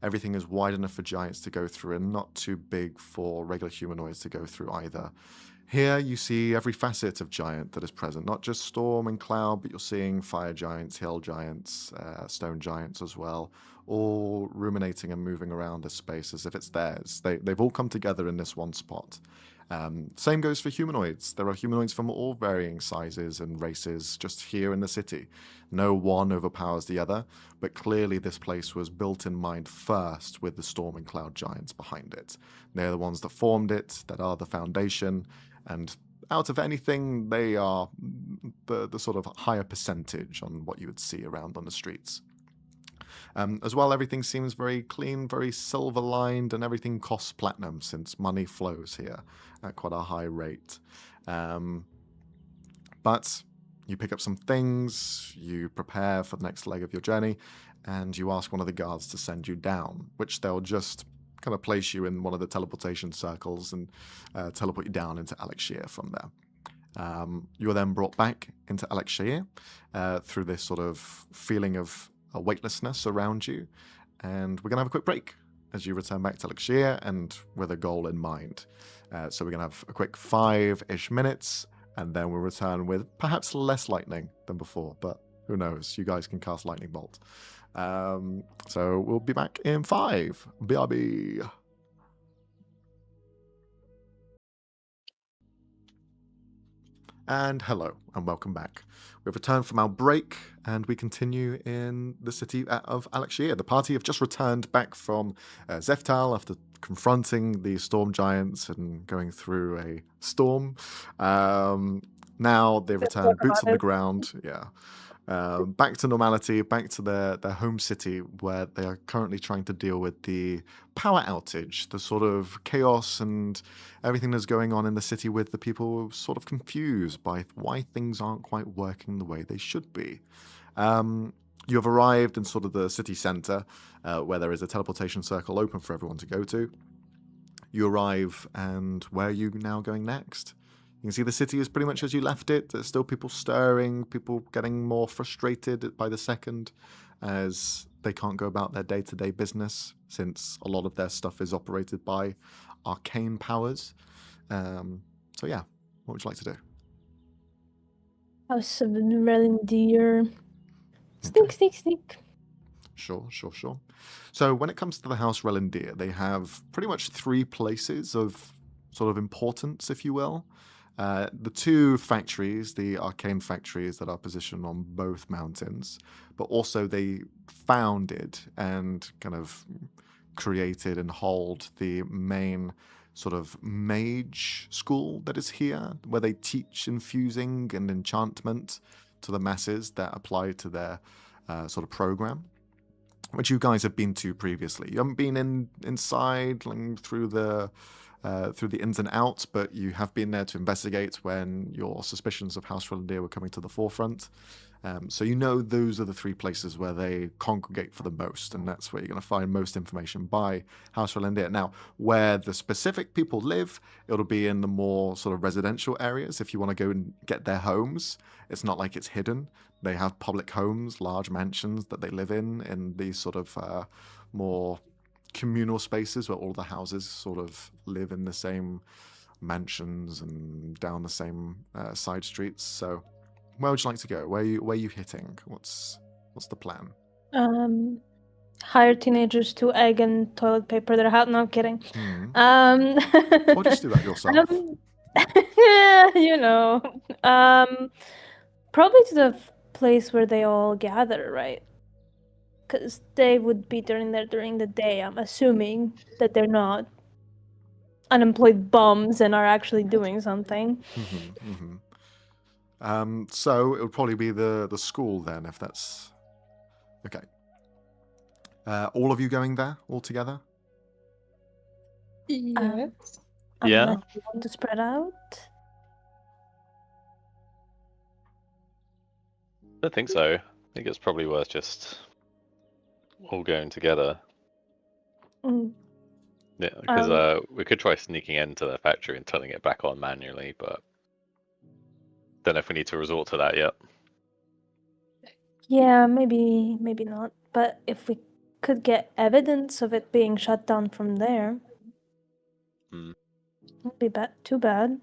Everything is wide enough for giants to go through and not too big for regular humanoids to go through either. Here you see every facet of giant that is present, not just storm and cloud, but you're seeing fire giants, hill giants, stone giants as well, all ruminating and moving around this space as if it's theirs. They've all come together in this one spot. Same goes for humanoids. There are humanoids from all varying sizes and races just here in the city. No one overpowers the other, but clearly this place was built in mind first with the storm and cloud giants behind it. They're the ones that formed it, that are the foundation, and out of anything, they are the sort of higher percentage on what you would see around on the streets. As well, everything seems very clean, very silver-lined, and everything costs platinum since money flows here at quite a high rate. But you pick up some things, you prepare for the next leg of your journey, and you ask one of the guards to send you down, which they'll just kind of place you in one of the teleportation circles and teleport you down into Alakshayr from there. You are then brought back into Alakshayr through this sort of feeling of a weightlessness around you, and we're going to have a quick break as you return back to Alakshayr and with a goal in mind. So we're going to have a quick 5-ish minutes, and then we'll return with perhaps less lightning than before, but who knows? You guys can cast lightning bolt. So we'll be back in 5. BRB. And hello, and welcome back. We've returned from our break, and we continue in the city of Alakshayr. The party have just returned back from Zeftal after confronting the storm giants and going through a storm. Now they've returned, boots on the ground. Yeah. Back to normality, back to their home city, where they are currently trying to deal with the power outage, the sort of chaos and everything that's going on in the city, with the people sort of confused by why things aren't quite working the way they should be. You have arrived in sort of the city center, where there is a teleportation circle open for everyone to go to. You arrive, and where are you now going next? You can see the city is pretty much as you left it. There's still people stirring, people getting more frustrated by the second as they can't go about their day-to-day business, since a lot of their stuff is operated by arcane powers. So yeah, what would you like to do? House of Relindeer. Sneak, sneak, sneak. Sure. So when it comes to the House Relindeer, they have pretty much 3 places of sort of importance, if you will. The 2 factories, the arcane factories that are positioned on both mountains, but also they founded and kind of created and hold the main sort of mage school that is here, where they teach infusing and enchantment to the masses that apply to their sort of program, which you guys have been to previously. You haven't been inside through the ins and outs, but you have been there to investigate when your suspicions of House Relindeer were coming to the forefront. So you know those are the 3 places where they congregate for the most, and that's where you're going to find most information by House Relindeer. Now, where the specific people live, it'll be in the more sort of residential areas. If you want to go and get their homes, it's not like it's hidden. They have public homes, large mansions that they live in these sort of more communal spaces where all the houses sort of live in the same mansions and down the same side streets. So where would you like to go? Where are you hitting? What's the plan? Hire teenagers to egg and toilet paper their house. No, I'm kidding. Or just do that yourself. You know, probably to the place where they all gather, right? Because they would be during the day. I'm assuming that they're not unemployed bums and are actually doing something. So it would probably be the school then, if that's okay. All of you going there all together? Yes. Yeah. Unless you want to spread out. I don't think so. I think it's probably worth just all going together. Mm. Yeah, because we could try sneaking into the factory and turning it back on manually, but don't know if we need to resort to that yet. Yeah, maybe not. But if we could get evidence of it being shut down from there, wouldn't be too bad.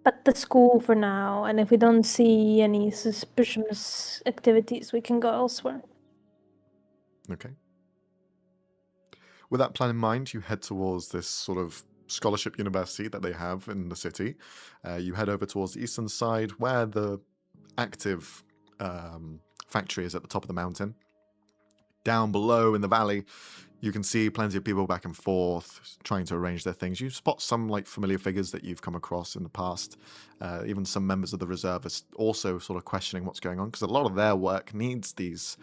But the school for now, and if we don't see any suspicious activities, we can go elsewhere. Okay. With that plan in mind, you head towards this sort of scholarship university that they have in the city. You head over towards the eastern side where the active factory is at the top of the mountain. Down below in the valley, you can see plenty of people back and forth trying to arrange their things. You spot some like familiar figures that you've come across in the past. Even some members of the reserve are also sort of questioning what's going on, because a lot of their work needs these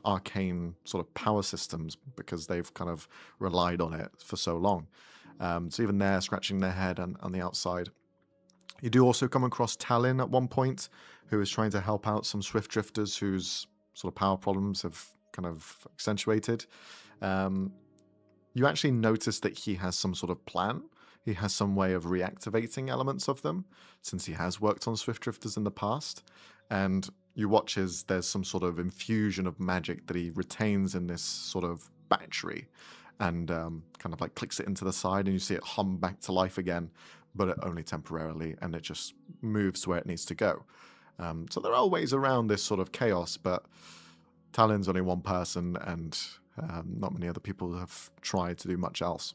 arcane sort of power systems because they've kind of relied on it for so long. So even they're scratching their head on the outside. You do also come across Talon at one point, who is trying to help out some swift drifters whose sort of power problems have kind of accentuated. You actually notice that he has some sort of plan. He has some way of reactivating elements of them, since he has worked on swift drifters in the past. And you watch as there's some sort of infusion of magic that he retains in this sort of battery, and kind of like clicks it into the side, and you see it hum back to life again, but only temporarily, and it just moves to where it needs to go. So there are ways around this sort of chaos, but Talon's only one person, and not many other people have tried to do much else.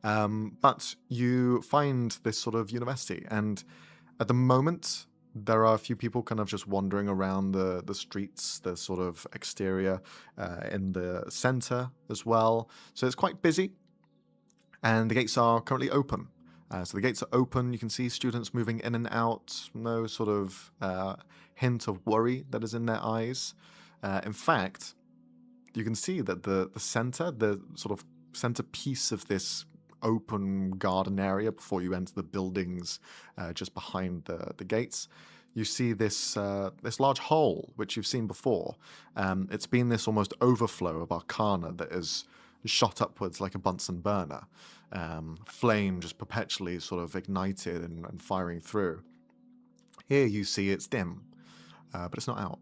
But you find this sort of university, and at the moment, there are a few people kind of just wandering around the streets, the sort of exterior, in the center as well. So it's quite busy, and the gates are currently open. So the gates are open. You can see students moving in and out. No sort of hint of worry that is in their eyes. In fact, you can see that the center, the sort of centerpiece of this open garden area before you enter the buildings just behind the gates, you see this large hole, which you've seen before. It's been this almost overflow of arcana that is shot upwards like a Bunsen burner. Flame just perpetually sort of ignited and firing through. Here you see it's dim, but it's not out.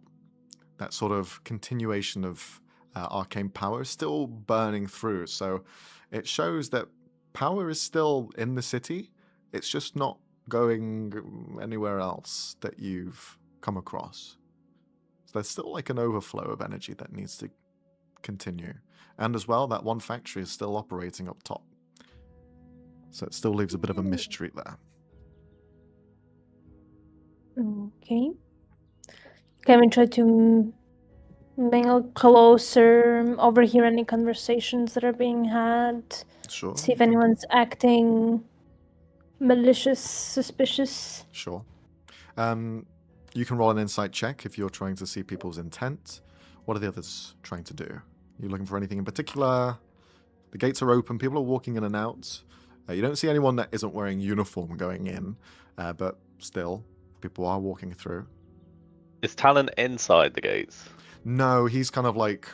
That sort of continuation of arcane power is still burning through. So it shows that power is still in the city. It's just not going anywhere else that you've come across. So there's still like an overflow of energy that needs to continue. And as well, that one factory is still operating up top. So it still leaves a bit of a mystery there. Okay. Can we try to mingle closer, overhear any conversations that are being had? Sure. See if anyone's acting malicious, suspicious. Sure. You can roll an insight check if you're trying to see people's intent. What are the others trying to do? You looking for anything in particular? The gates are open. People are walking in and out. You don't see anyone that isn't wearing uniform going in, but still, people are walking through. Is Talon inside the gates? No, he's kind of like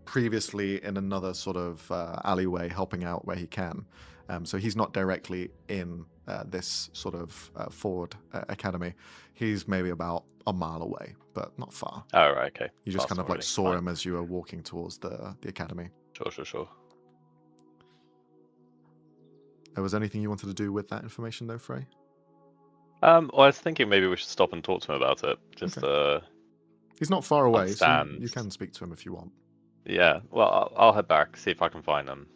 previously in another sort of alleyway helping out where he can. So he's not directly in this sort of Ford Academy. He's maybe about a mile away, but not far. Oh, right, okay. You just Fast kind of like already. saw Fine. him as you were walking towards the academy. Sure. Was anything you wanted to do with that information though, Frey? Well, I was thinking maybe we should stop and talk to him about it. Just Okay. He's not far away, so understand. you can speak to him if you want. Yeah. Well, I'll head back, see if I can find them.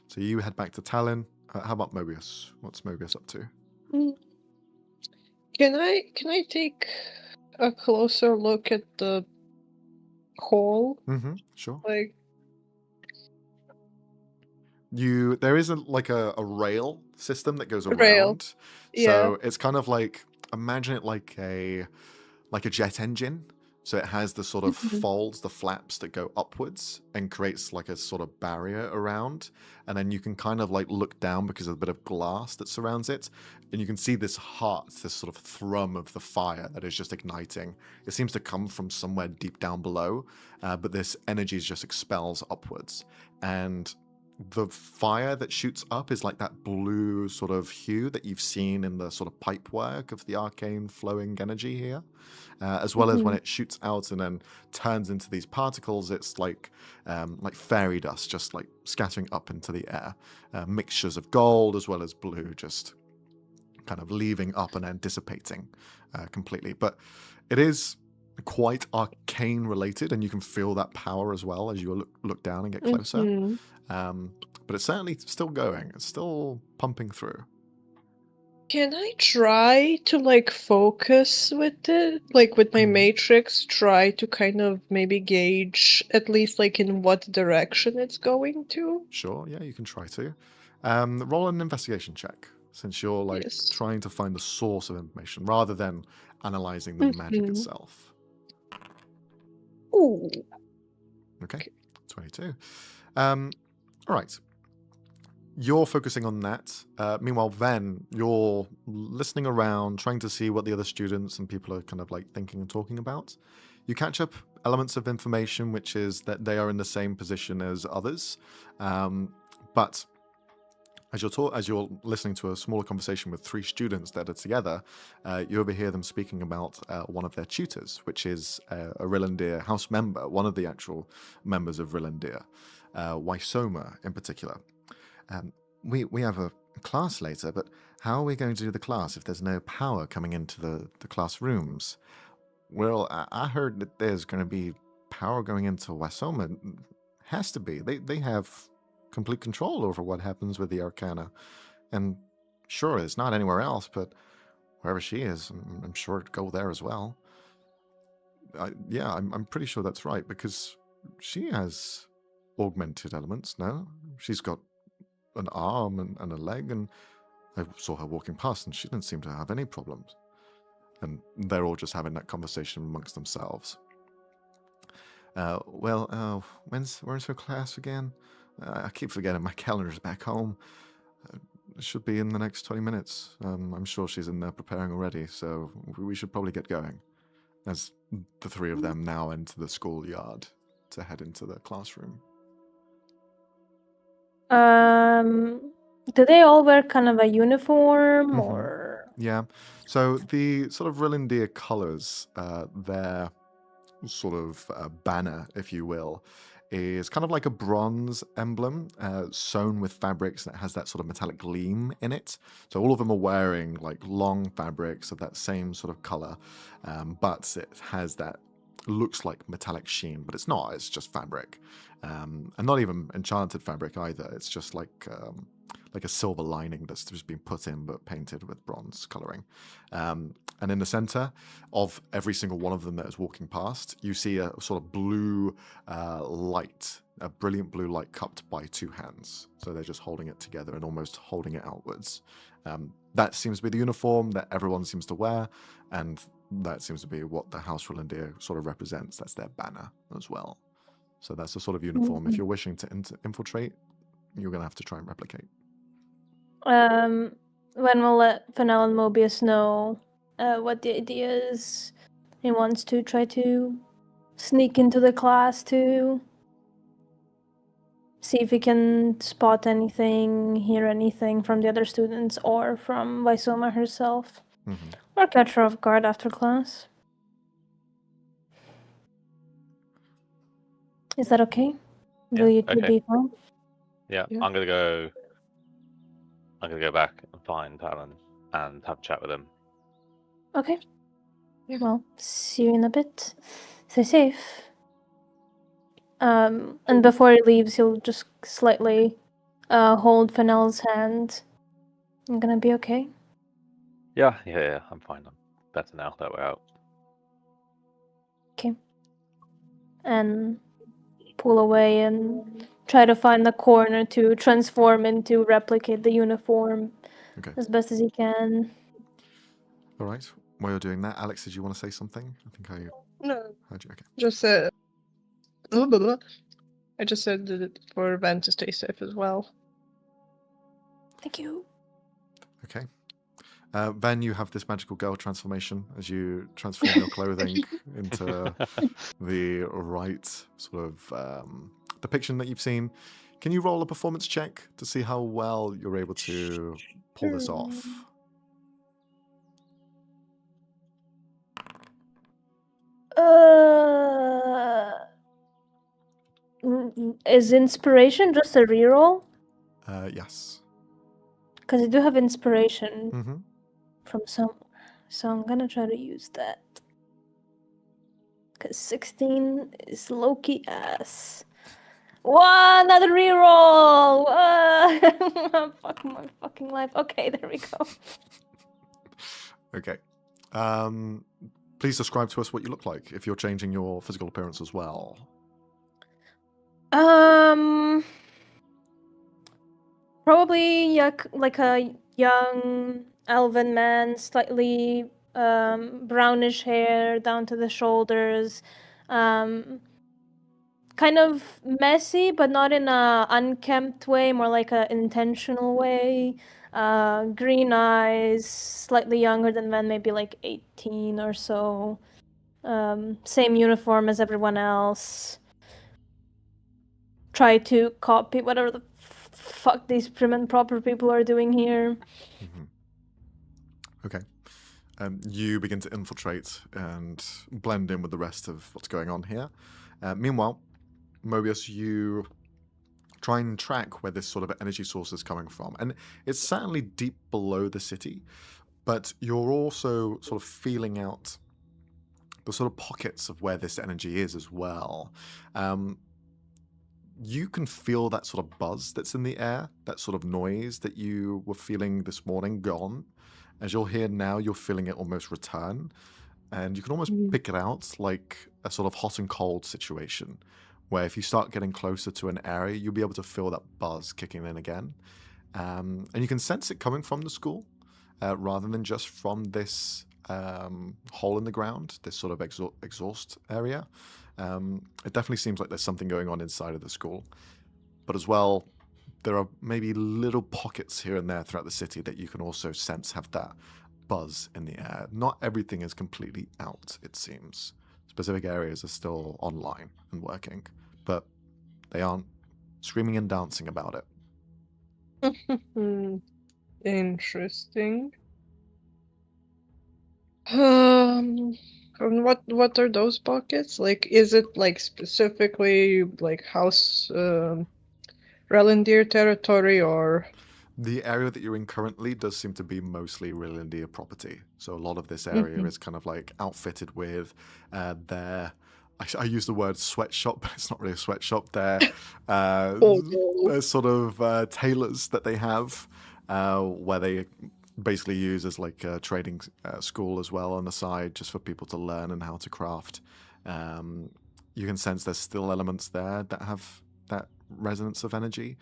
So you head back to Tallinn. How about Mobius? What's Mobius up to? Can I take a closer look at the hole? Mm-hmm. Sure. Like, There is a rail system that goes rail. around. Yeah. So it's kind of like, imagine it like a jet engine. So it has the sort of folds, the flaps that go upwards and creates like a sort of barrier around. And then you can kind of like look down because of a bit of glass that surrounds it. And you can see this heart, this sort of thrum of the fire that is just igniting. It seems to come from somewhere deep down below, but this energy just expels upwards. And the fire that shoots up is like that blue sort of hue that you've seen in the sort of pipework of the arcane flowing energy here. As well as when it shoots out and then turns into these particles, it's like fairy dust, just like scattering up into the air. Mixtures of gold as well as blue, just kind of leaving up and then dissipating completely. But it is quite arcane related, and you can feel that power as well as you look down and get closer. But it's certainly still going. It's still pumping through. Can I try to like focus with it? Like with my matrix, try to kind of maybe gauge at least like in what direction it's going to? Sure, yeah, you can try to. Roll an investigation check, since you're like Yes. trying to find the source of information rather than analyzing the magic itself. Ooh. Okay, 22. All right. You're focusing on that. Meanwhile, Ven, you're listening around, trying to see what the other students and people are kind of like thinking and talking about. You catch up elements of information, which is that they are in the same position as others. But as you're listening to a smaller conversation with 3 students that are together, you overhear them speaking about one of their tutors, which is a Rillandir house member, one of the actual members of Rillandir, Wysoma in particular. We have a class later, but how are we going to do the class if there's no power coming into the classrooms? Well, I heard that there's going to be power going into Wysoma. Has to be. They have complete control over what happens with the Arcana. And sure, it's not anywhere else, but wherever she is, I'm sure it'd go there as well. I'm pretty sure that's right, because she has augmented elements, no? She's got an arm and a leg, and I saw her walking past and she didn't seem to have any problems. And they're all just having that conversation amongst themselves. When's her class again? I keep forgetting, my calendar's back home. It should be in the next 20 minutes. I'm sure she's in there preparing already, so we should probably get going. As the 3 of them now enter the schoolyard to head into the classroom. Do they all wear kind of a uniform or? Yeah. So the sort of Rillandir colors, their sort of banner, if you will, is kind of like a bronze emblem sewn with fabrics that has that sort of metallic gleam in it. So all of them are wearing like long fabrics of that same sort of color, but it has that, looks like metallic sheen, but it's not. It's just fabric, and not even enchanted fabric either. It's just like a silver lining that's just been put in but painted with bronze coloring. And in the center of every single one of them that is walking past, you see a sort of blue light, a brilliant blue light cupped by 2 hands. So they're just holding it together and almost holding it outwards. That seems to be the uniform that everyone seems to wear, and that seems to be what the House Rillandir sort of represents. That's their banner as well. So that's the sort of uniform. If you're wishing to infiltrate, you're going to have to try and replicate. When we'll let Fennel and Mobius know what the idea is. He wants to try to sneak into the class to see if he can spot anything, hear anything from the other students or from Wysoma herself. Or catch her off guard after class. Is that okay? Will you two be fine? Yeah, I'm gonna go back and find Talon and have a chat with him. Okay. Well, see you in a bit. Stay safe. And before he leaves, he'll just slightly hold Fennell's hand. I'm gonna be okay. Yeah, I'm fine. I'm better now that we're out. Okay. And pull away and try to find the corner to transform into replicate the uniform as best as he can. All right. While you're doing that, Alex, did you want to say something? I think I No, heard you. Okay. just said. Blah, blah, blah. I just said that for Van to stay safe as well. Thank you. Okay. Van, you have this magical girl transformation as you transform your clothing into the right sort of depiction that you've seen. Can you roll a performance check to see how well you're able to pull this off? Is inspiration just a reroll? Yes. Because I do have inspiration Mm-hmm. from somewhere, so I'm gonna try to use that. Because 16 is low-key ass. One, another reroll! Fuck my fucking life. Okay, there we go. Okay. Please describe to us what you look like if you're changing your physical appearance as well. Probably like a young elven man, slightly brownish hair down to the shoulders. Kind of messy, but not in a unkempt way, more like a intentional way. Green eyes, slightly younger than men, maybe like 18 or so. Same uniform as everyone else. Try to copy whatever the fuck these prim and proper people are doing here. Mm-hmm. Okay. You begin to infiltrate and blend in with the rest of what's going on here. Meanwhile, Mobius, you try and track where this sort of energy source is coming from. And it's certainly deep below the city, but you're also sort of feeling out the sort of pockets of where this energy is as well. You can feel that sort of buzz that's in the air, that sort of noise that you were feeling this morning gone. As you're here now, you're feeling it almost return. And you can almost pick it out like a sort of hot and cold situation, where if you start getting closer to an area, you'll be able to feel that buzz kicking in again. And you can sense it coming from the school, rather than just from this hole in the ground, this sort of exhaust area. It definitely seems like there's something going on inside of the school. But as well, there are maybe little pockets here and there throughout the city that you can also sense have that buzz in the air. Not everything is completely out, it seems. Specific areas are still online and working, but they aren't screaming and dancing about it. Interesting. And what are those pockets? Like, is it like specifically like House Relendeer territory or? The area that you're in currently does seem to be mostly Relindia property. So a lot of this area is kind of like outfitted with their, I use the word sweatshop, but it's not really a sweatshop. They're sort of tailors that they have, where they basically use as like a trading school as well on the side, just for people to learn and how to craft. You can sense there's still elements there that have that resonance of energy.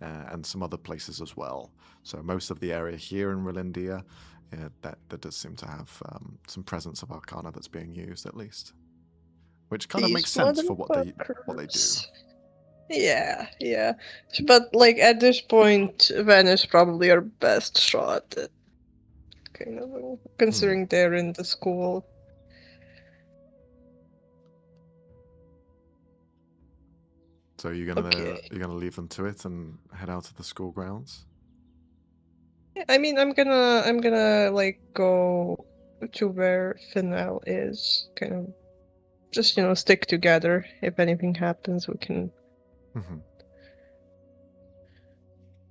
And some other places as well. So most of the area here in Relindia, that does seem to have some presence of Arcana that's being used, at least, which kind of makes sense for what they do. Yeah. But like at this point, Van is probably our best shot at kind of considering they're in the school. So you're gonna leave them to it and head out to the school grounds? Yeah, I mean, I'm gonna like go to where Fennell is, kind of just stick together. If anything happens, we can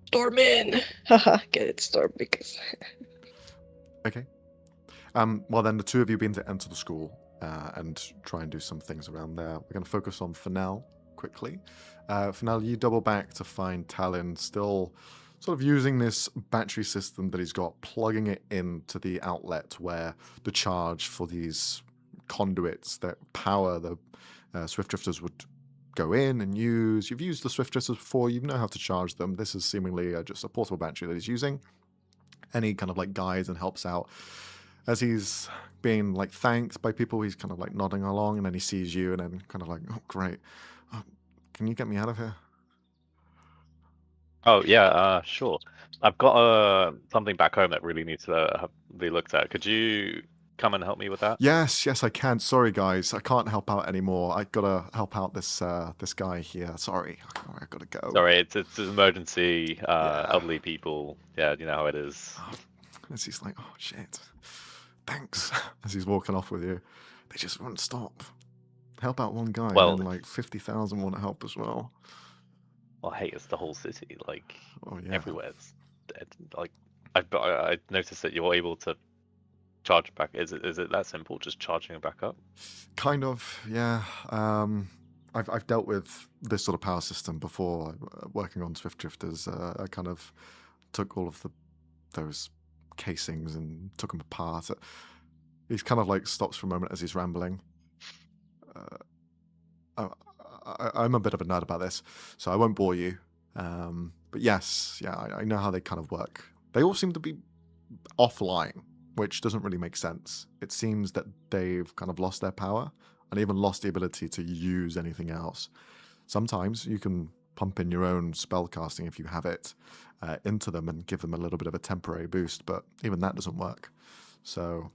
storm in. Haha, get it, storm because. Okay. Well, then the two of you begin to enter the school and try and do some things around there. We're going to focus on Fennell. quickly. Fennel, you double back to find Talon still sort of using this battery system that he's got, plugging it into the outlet where the charge for these conduits that power the Swift Drifters would go in and use. You've used the Swift Drifters before, you know how to charge them. This is seemingly just a portable battery that he's using. And he kind of like guides and helps out. As he's being like thanked by people, he's kind of like nodding along, and then he sees you and then kind of like, oh great, can you get me out of here? Oh yeah, sure. I've got something back home that really needs to be looked at. Could you come and help me with that? Yes, I can. Sorry guys, I can't help out anymore. I gotta help out this this guy here. Sorry, I gotta go. Sorry, it's an emergency. Elderly people. Yeah, you know how it is. As he's like, oh shit, thanks. As he's walking off with you, they just won't stop. Help out one guy, Well, and then like 50,000 want to help as well. Well, hey, it's the whole city. Like everywhere. Like I noticed that you're able to charge back. Is it that simple? Just charging it back up? Kind of, yeah. I've dealt with this sort of power system before, working on Swift Drifters. I kind of took all of those casings and took them apart. He's kind of like stops for a moment as he's rambling. I'm a bit of a nerd about this, so I won't bore you. But yes, I know how they kind of work. They all seem to be offline, which doesn't really make sense. It seems that they've kind of lost their power and even lost the ability to use anything else. Sometimes you can pump in your own spell casting if you have it into them and give them a little bit of a temporary boost, but even that doesn't work. So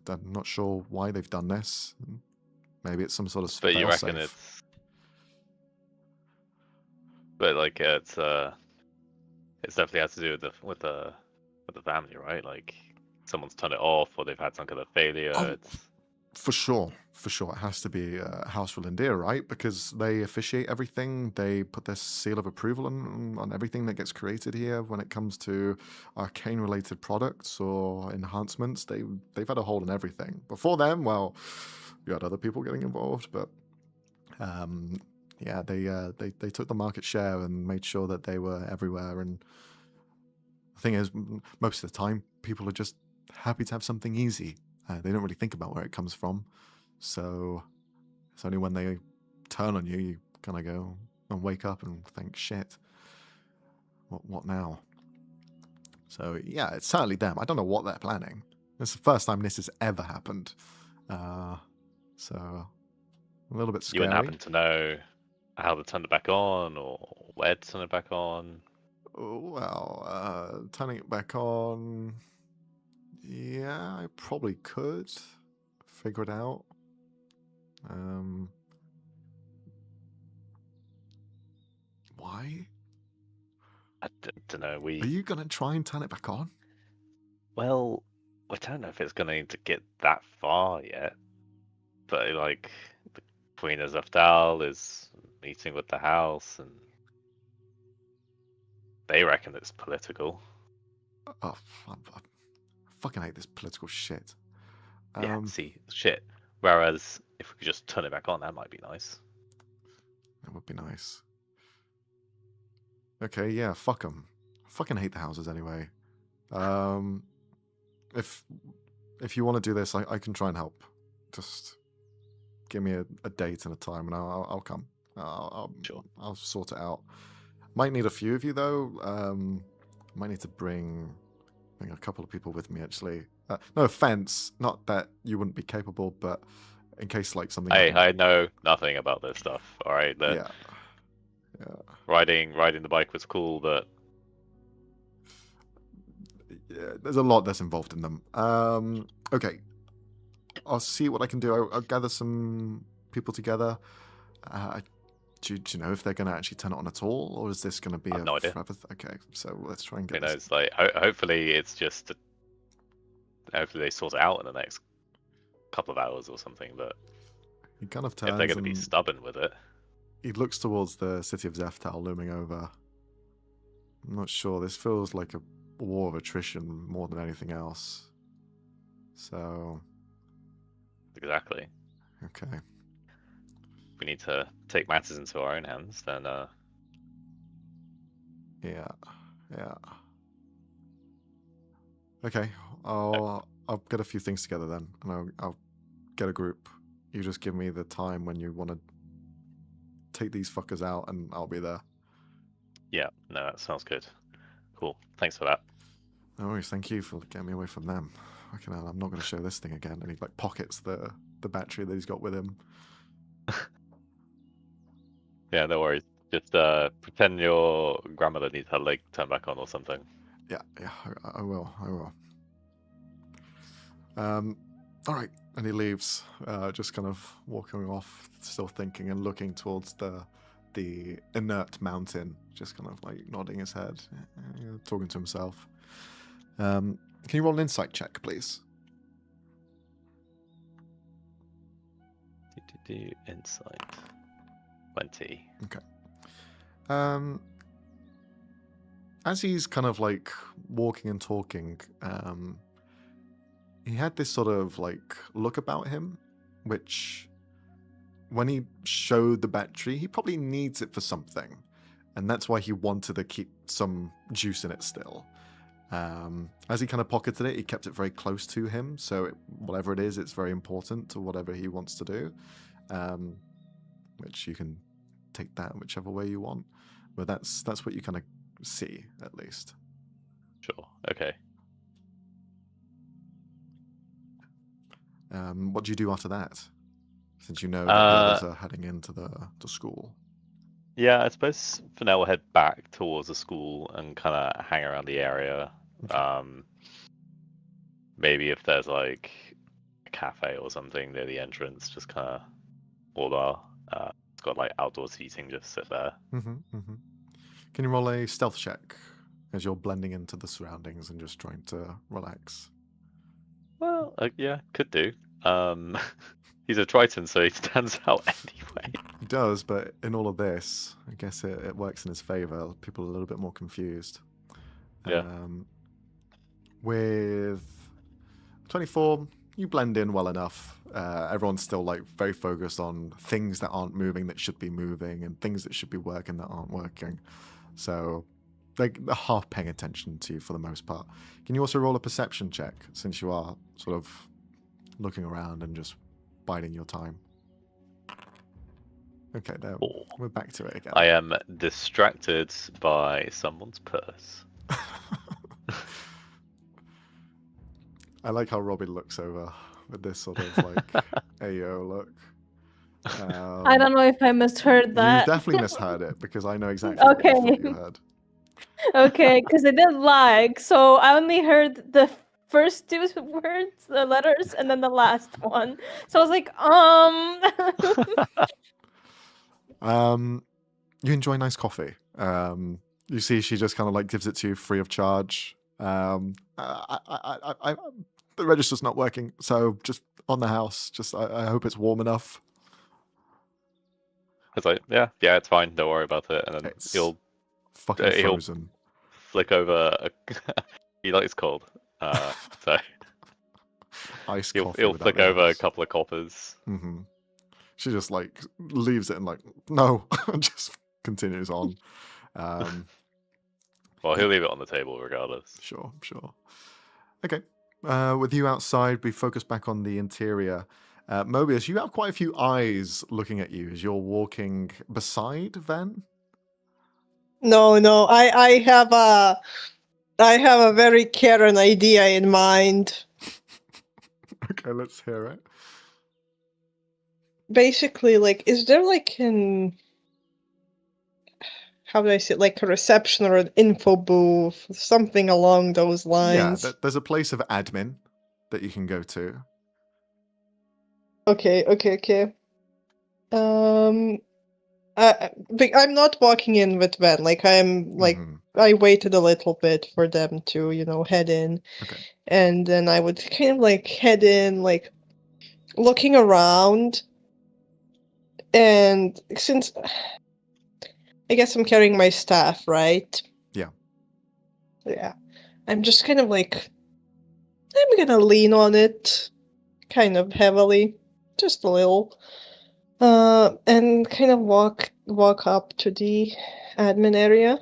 I'm not sure why they've done this. Maybe it's some sort of But you reckon fail-safe. it's... But like it's definitely has to do with the family, right? Like someone's turned it off, or they've had some kind of failure. Oh, It's for sure. It has to be House Rolandir, right? Because they officiate everything. They put their seal of approval on everything that gets created here when it comes to arcane-related products or enhancements. They've had a hold on everything. Before them, well, you had other people getting involved, but yeah, they took the market share and made sure that they were everywhere. And the thing is, most of the time, people are just happy to have something easy. They don't really think about where it comes from. So it's only when they turn on you, you kind of go and wake up and think, shit, what now? So yeah, it's certainly them. I don't know what they're planning. It's the first time this has ever happened. So a little bit scary. You wouldn't happen to know how to turn it back on or where to turn it back on? Well, turning it back on, yeah, I probably could figure it out. Why? I don't know. Are you gonna try and turn it back on? Well, I don't know if it's going to get that far yet. But like, the Queen of Zeftal is meeting with the house, and they reckon it's political. Oh, I fucking hate this political shit. Yeah, see, shit. Whereas if we could just turn it back on, that might be nice. That would be nice. Okay, yeah, fuck them. I fucking hate the houses anyway. If you want to do this, I can try and help. Just give me a date and a time, and I'll come. Sure. I'll sort it out. Might need a few of you though. Might need to bring a couple of people with me actually. No offense, not that you wouldn't be capable, but in case like something. I know nothing about this stuff. All right. Yeah. Riding the bike was cool, but yeah, there's a lot that's involved in them. Okay, I'll see what I can do. I'll gather some people together. Do you know if they're going to actually turn it on at all, or is this going to be no idea. forever? Okay, so let's try and get. You know, it's like hopefully it's just hopefully they sort it out in the next couple of hours or something. But he kind of turns. If they're going to be stubborn with it. He looks towards the city of Zeftal looming over. I'm not sure. This feels like a war of attrition more than anything else. So. Exactly. Okay. we need to take matters into our own hands, then Yeah. Okay, I'll get a few things together then, and I'll get a group. You just give me the time when you want to take these fuckers out, and I'll be there. yeah, no, that sounds good. Cool, thanks for that. No worries, thank you for getting me away from them. Fucking hell, I'm not going to show this thing again. And he like pockets the battery that he's got with him. Yeah, no worries. Just pretend your grandmother needs her leg turned back on or something. Yeah, I will. All right, and he leaves, just kind of walking off, still thinking and looking towards the inert mountain, just kind of like nodding his head, talking to himself. Can you roll an insight check, please? Insight 20. Okay. As he's kind of like walking and talking, he had this sort of like look about him, which when he showed the battery, he probably needs it for something. And that's why he wanted to keep some juice in it still. As he kind of pocketed it, he kept it very close to him. So whatever it is, it's very important to whatever he wants to do. Which you can take that whichever way you want. But that's what you kind of see, at least. Sure, okay. What do you do after that? Since you know that the others are heading into the school. Yeah, I suppose for now we'll head back towards the school and kind of hang around the area. Okay. Maybe if there's like a cafe or something near the entrance, just kind of order. It's got like outdoor seating, just sit there. Can you roll a stealth check as you're blending into the surroundings and just trying to relax? Well, yeah, could do. He's a Triton, so he stands out anyway. He does, but in all of this, I guess it works in his favor. People are a little bit more confused. Yeah. With 24, you blend in well enough. Everyone's still like very focused on things that aren't moving that should be moving, and things that should be working that aren't working. So they're half paying attention to you for the most part. Can you also roll a perception check, since you are sort of looking around and just biding your time? Okay, there. We're back to it again. I am distracted by someone's purse. I like how Robbie looks over with this sort of like AO look. I don't know if I misheard that. You definitely misheard it, because I know exactly what you thought you heard. Okay, because I did lag, so I only heard the first two words, the letters, and then the last one. So I was like, You enjoy nice coffee. You see, she just kind of like gives it to you free of charge. The register's not working, so just on the house. Just I hope it's warm enough. It's like, yeah, it's fine. Don't worry about it. And then It's he'll fucking frozen. flick over. He likes cold, so Iced he'll coffee. flick over a couple of coppers. Mm-hmm. She just like leaves it and like no, and just continues on. Well, he'll leave it on the table regardless. Sure. Okay. With you outside, we focus back on the interior. Mobius, you have quite a few eyes looking at you as you're walking beside Ven. No, I have a very Karen idea in mind. Okay, let's hear it. Basically, like, is there like how do I say it, like a reception or an info booth, something along those lines? Yeah, there's a place of admin that you can go to. Okay. But I'm not walking in with Ven. Like, I'm like, I waited a little bit for them to, head in. Okay. And then I would kind of like head in, like looking around. And since I guess I'm carrying my staff, right? Yeah. I'm just kind of like, I'm gonna lean on it kind of heavily. Just a little. And kind of walk up to the admin area.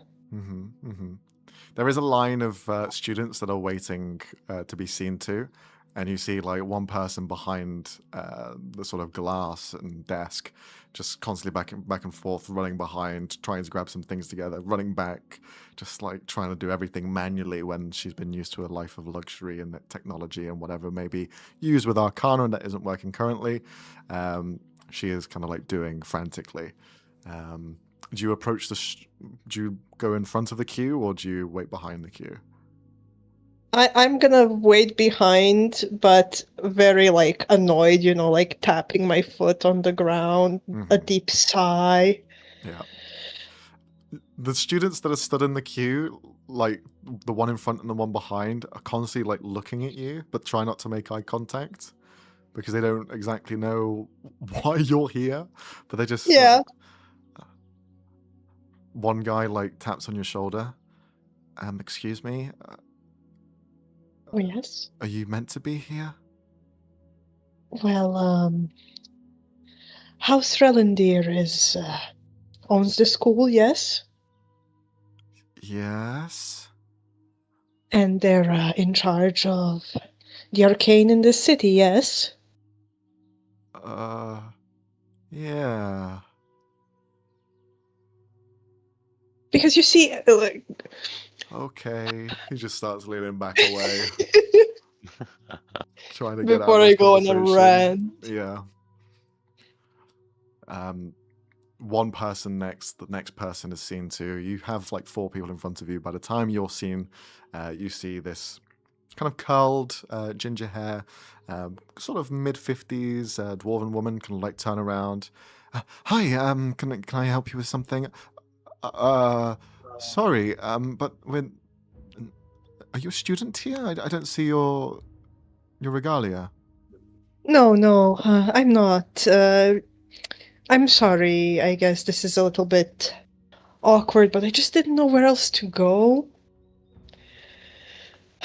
There is a line of students that are waiting to be seen to, and you see like one person behind the sort of glass and desk, just constantly back and forth, running behind, trying to grab some things together, running back, just like trying to do everything manually when she's been used to a life of luxury and technology and whatever may be used with Arcana and that isn't working currently. She is kind of like doing frantically. Do you approach do you go in front of the queue or do you wait behind the queue? I'm gonna wait behind, but very like annoyed, like tapping my foot on the ground, a deep sigh. Yeah. The students that are stood in the queue, like the one in front and the one behind, are constantly like looking at you, but try not to make eye contact because they don't exactly know why you're here. But they just one guy like taps on your shoulder. Excuse me. Yes. Are you meant to be here? Well, House Relendir owns the school, yes? Yes. And they're in charge of the arcane in the city, yes? Yeah. Because you see, Okay. He just starts leaning back away. Trying to get out before of I this go on a conversation. rant. Yeah. One person the next person is seen too. You have like 4 people in front of you. By the time you're seen, you see this kind of curled ginger hair, sort of mid-50s dwarven woman can like turn around. Hi, can I help you with something? Sorry, but are you a student here? I don't see your regalia. No, I'm not. I'm sorry. I guess this is a little bit awkward, but I just didn't know where else to go.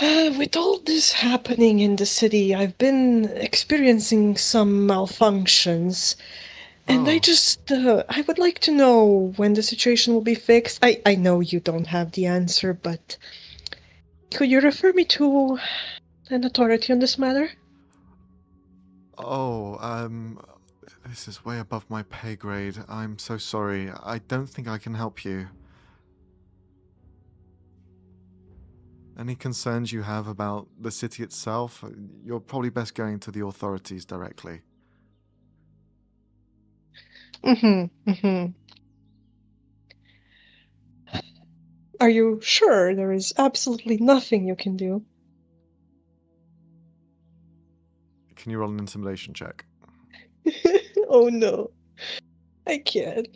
With all this happening in the city, I've been experiencing some malfunctions. And I would like to know when the situation will be fixed. I know you don't have the answer, but could you refer me to an authority on this matter? This is way above my pay grade. I'm so sorry. I don't think I can help you. Any concerns you have about the city itself, you're probably best going to the authorities directly. Are you sure there is absolutely nothing you can do? Can you roll an intimidation check? Oh no, I can't.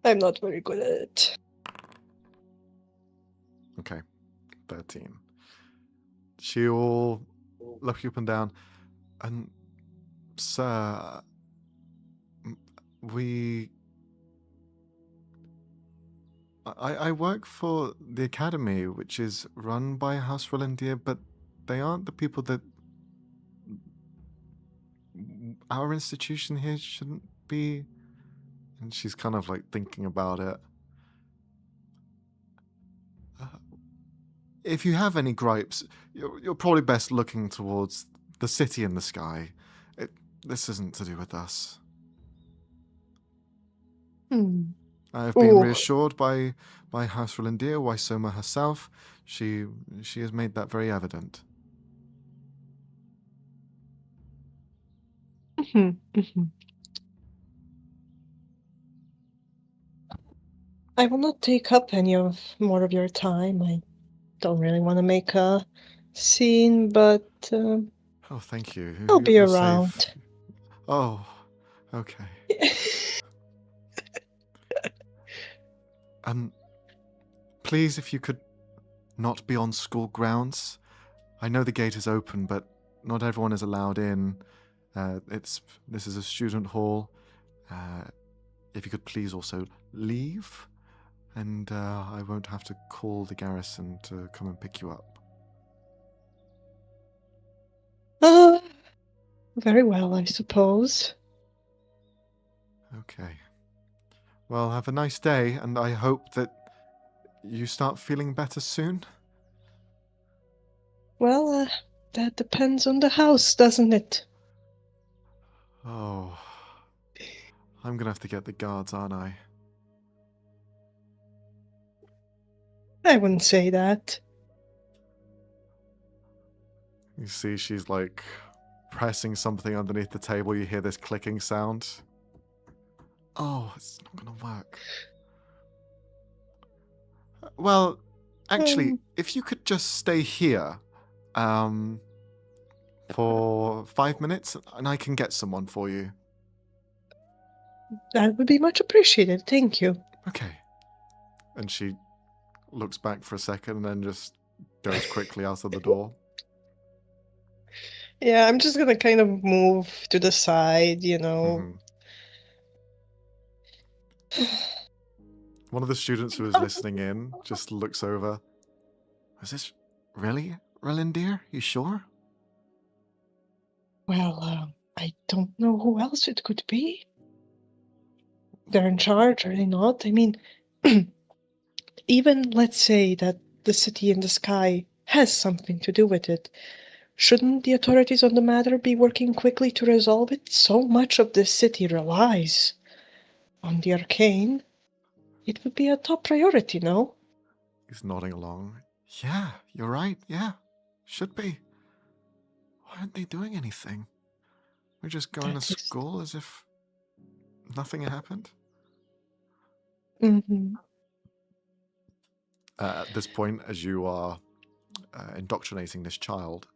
I'm not very good at it. Okay, 13. She'll look you up and down. And, sir, I work for the academy, which is run by House Relendir, but they aren't the people that our institution here shouldn't be. And she's kind of like thinking about it. If you have any gripes, you're probably best looking towards the city in the sky. This isn't to do with us. I've been reassured by House Relendir, Wysoma herself. She has made that very evident. I will not take up any more of your time. I don't really want to make a scene, but oh, thank you. I'll be You're around. Safe. Oh, okay. Please, if you could not be on school grounds. I know the gate is open, but not everyone is allowed in. This is a student hall. If you could please also leave, and I won't have to call the garrison to come and pick you up. Very well, I suppose. Okay. Well, have a nice day, and I hope that you start feeling better soon. Well, that depends on the house, doesn't it? Oh. I'm gonna have to get the guards, aren't I? I wouldn't say that. You see, she's like pressing something underneath the table. You hear this clicking sound. Oh, it's not gonna work. Well, actually, if you could just stay here, for 5 minutes, and I can get someone for you. That would be much appreciated, thank you. Okay. And she looks back for a second and then just goes quickly out of the door. Yeah, I'm just gonna kind of move to the side, you know. One of the students who is listening in just looks over. Is this really Relindir? You sure? Well, I don't know who else it could be. They're in charge, are they not? I mean, even let's say that the city in the sky has something to do with it. Shouldn't the authorities on the matter be working quickly to resolve it? So much of this city relies on the arcane. It would be a top priority, no? He's nodding along. Yeah, you're right. Yeah, should be. Why aren't they doing anything? We're just going to school as if nothing had happened. Mm-hmm. At this point, as you are indoctrinating this child,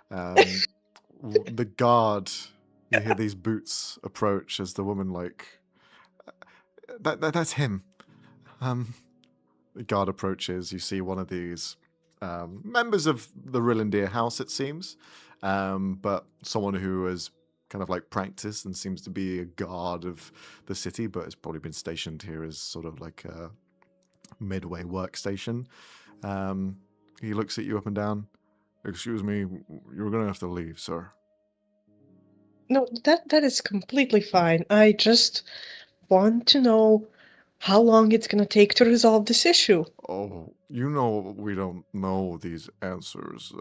the guard, you hear these boots approach as the woman that's him. The guard approaches. You see one of these members of the Rillandir house, it seems, but someone who has kind of like practiced and seems to be a guard of the city, but has probably been stationed here as sort of like a midway workstation. He looks at you up and down. Excuse me, you're going to have to leave, sir. No, that is completely fine. I just want to know how long it's going to take to resolve this issue. Oh, you know we don't know these answers.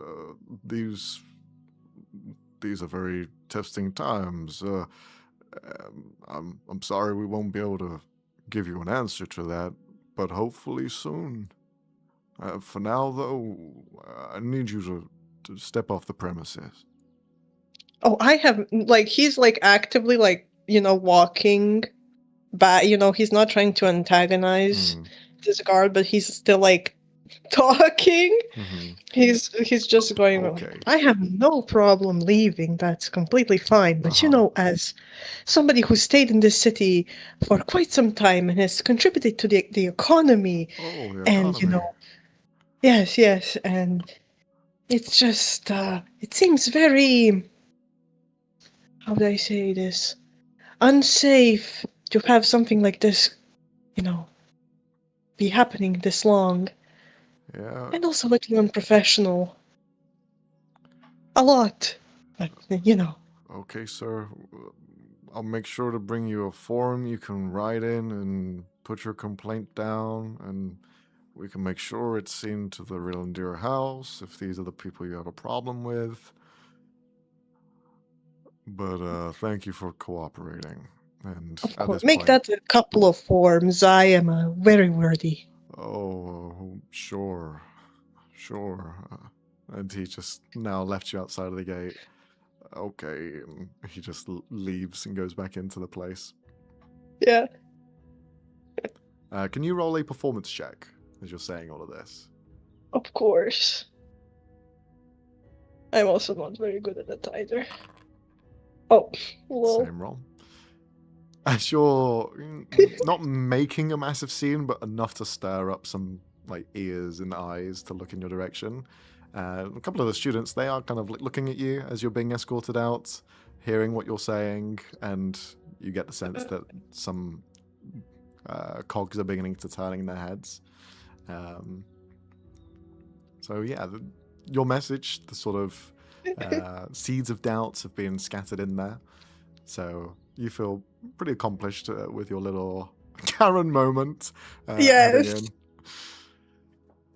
These are very testing times. I'm sorry we won't be able to give you an answer to that, but hopefully soon. For now, though, I need you to step off the premises. Oh, I have, like, he's, like, actively, like, you know, walking back, you know, he's not trying to antagonize this guard, but he's still, like, talking. He's just going, Okay. I have no problem leaving, that's completely fine, but you know, as somebody who stayed in this city for quite some time and has contributed to the economy, and, you know, yes, and it's just, it seems very, how do I say this, unsafe to have something like this, you know, be happening this long. Yeah. And also a little unprofessional. A lot. But, you know. Okay, sir. I'll make sure to bring you a form you can write in and put your complaint down, and we can make sure it's seen to the Rillandir house if these are the people you have a problem with. But thank you for cooperating. And Of at course, this make point, that a couple of forms. I am very worthy. Oh, sure. And he just now left you outside of the gate. Okay, and he just leaves and goes back into the place. Yeah. Can you roll a performance check as you're saying all of this? Of course. I'm also not very good at that either. Oh, lol. Same roll. As you're not making a massive scene, but enough to stir up some like ears and eyes to look in your direction. A couple of the students, they are kind of looking at you as you're being escorted out, hearing what you're saying, and you get the sense that some cogs are beginning to turn in their heads. So yeah, your message, the sort of seeds of doubts have been scattered in there. So you feel pretty accomplished with your little Karen moment. Yes. Heading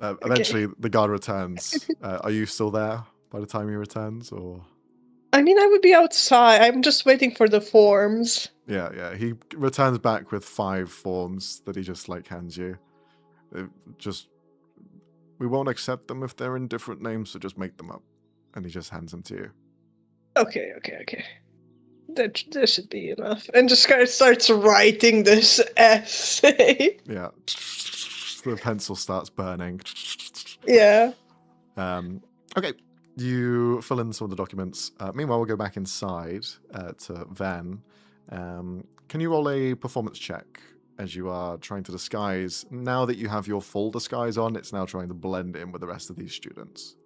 in. Eventually, the guard returns. Are you still there by the time he returns, or? I mean, I would be outside. I'm just waiting for the forms. Yeah. He returns back with 5 forms that he just hands you. We won't accept them if they're in different names, so just make them up. And he just hands them to you. Okay. That should be enough. And just kind of starts writing this essay. Yeah. The pencil starts burning. Yeah. Okay. You fill in some of the documents. Meanwhile, we'll go back inside to Van. Can you roll a performance check as you are trying to disguise? Now that you have your full disguise on, it's now trying to blend in with the rest of these students.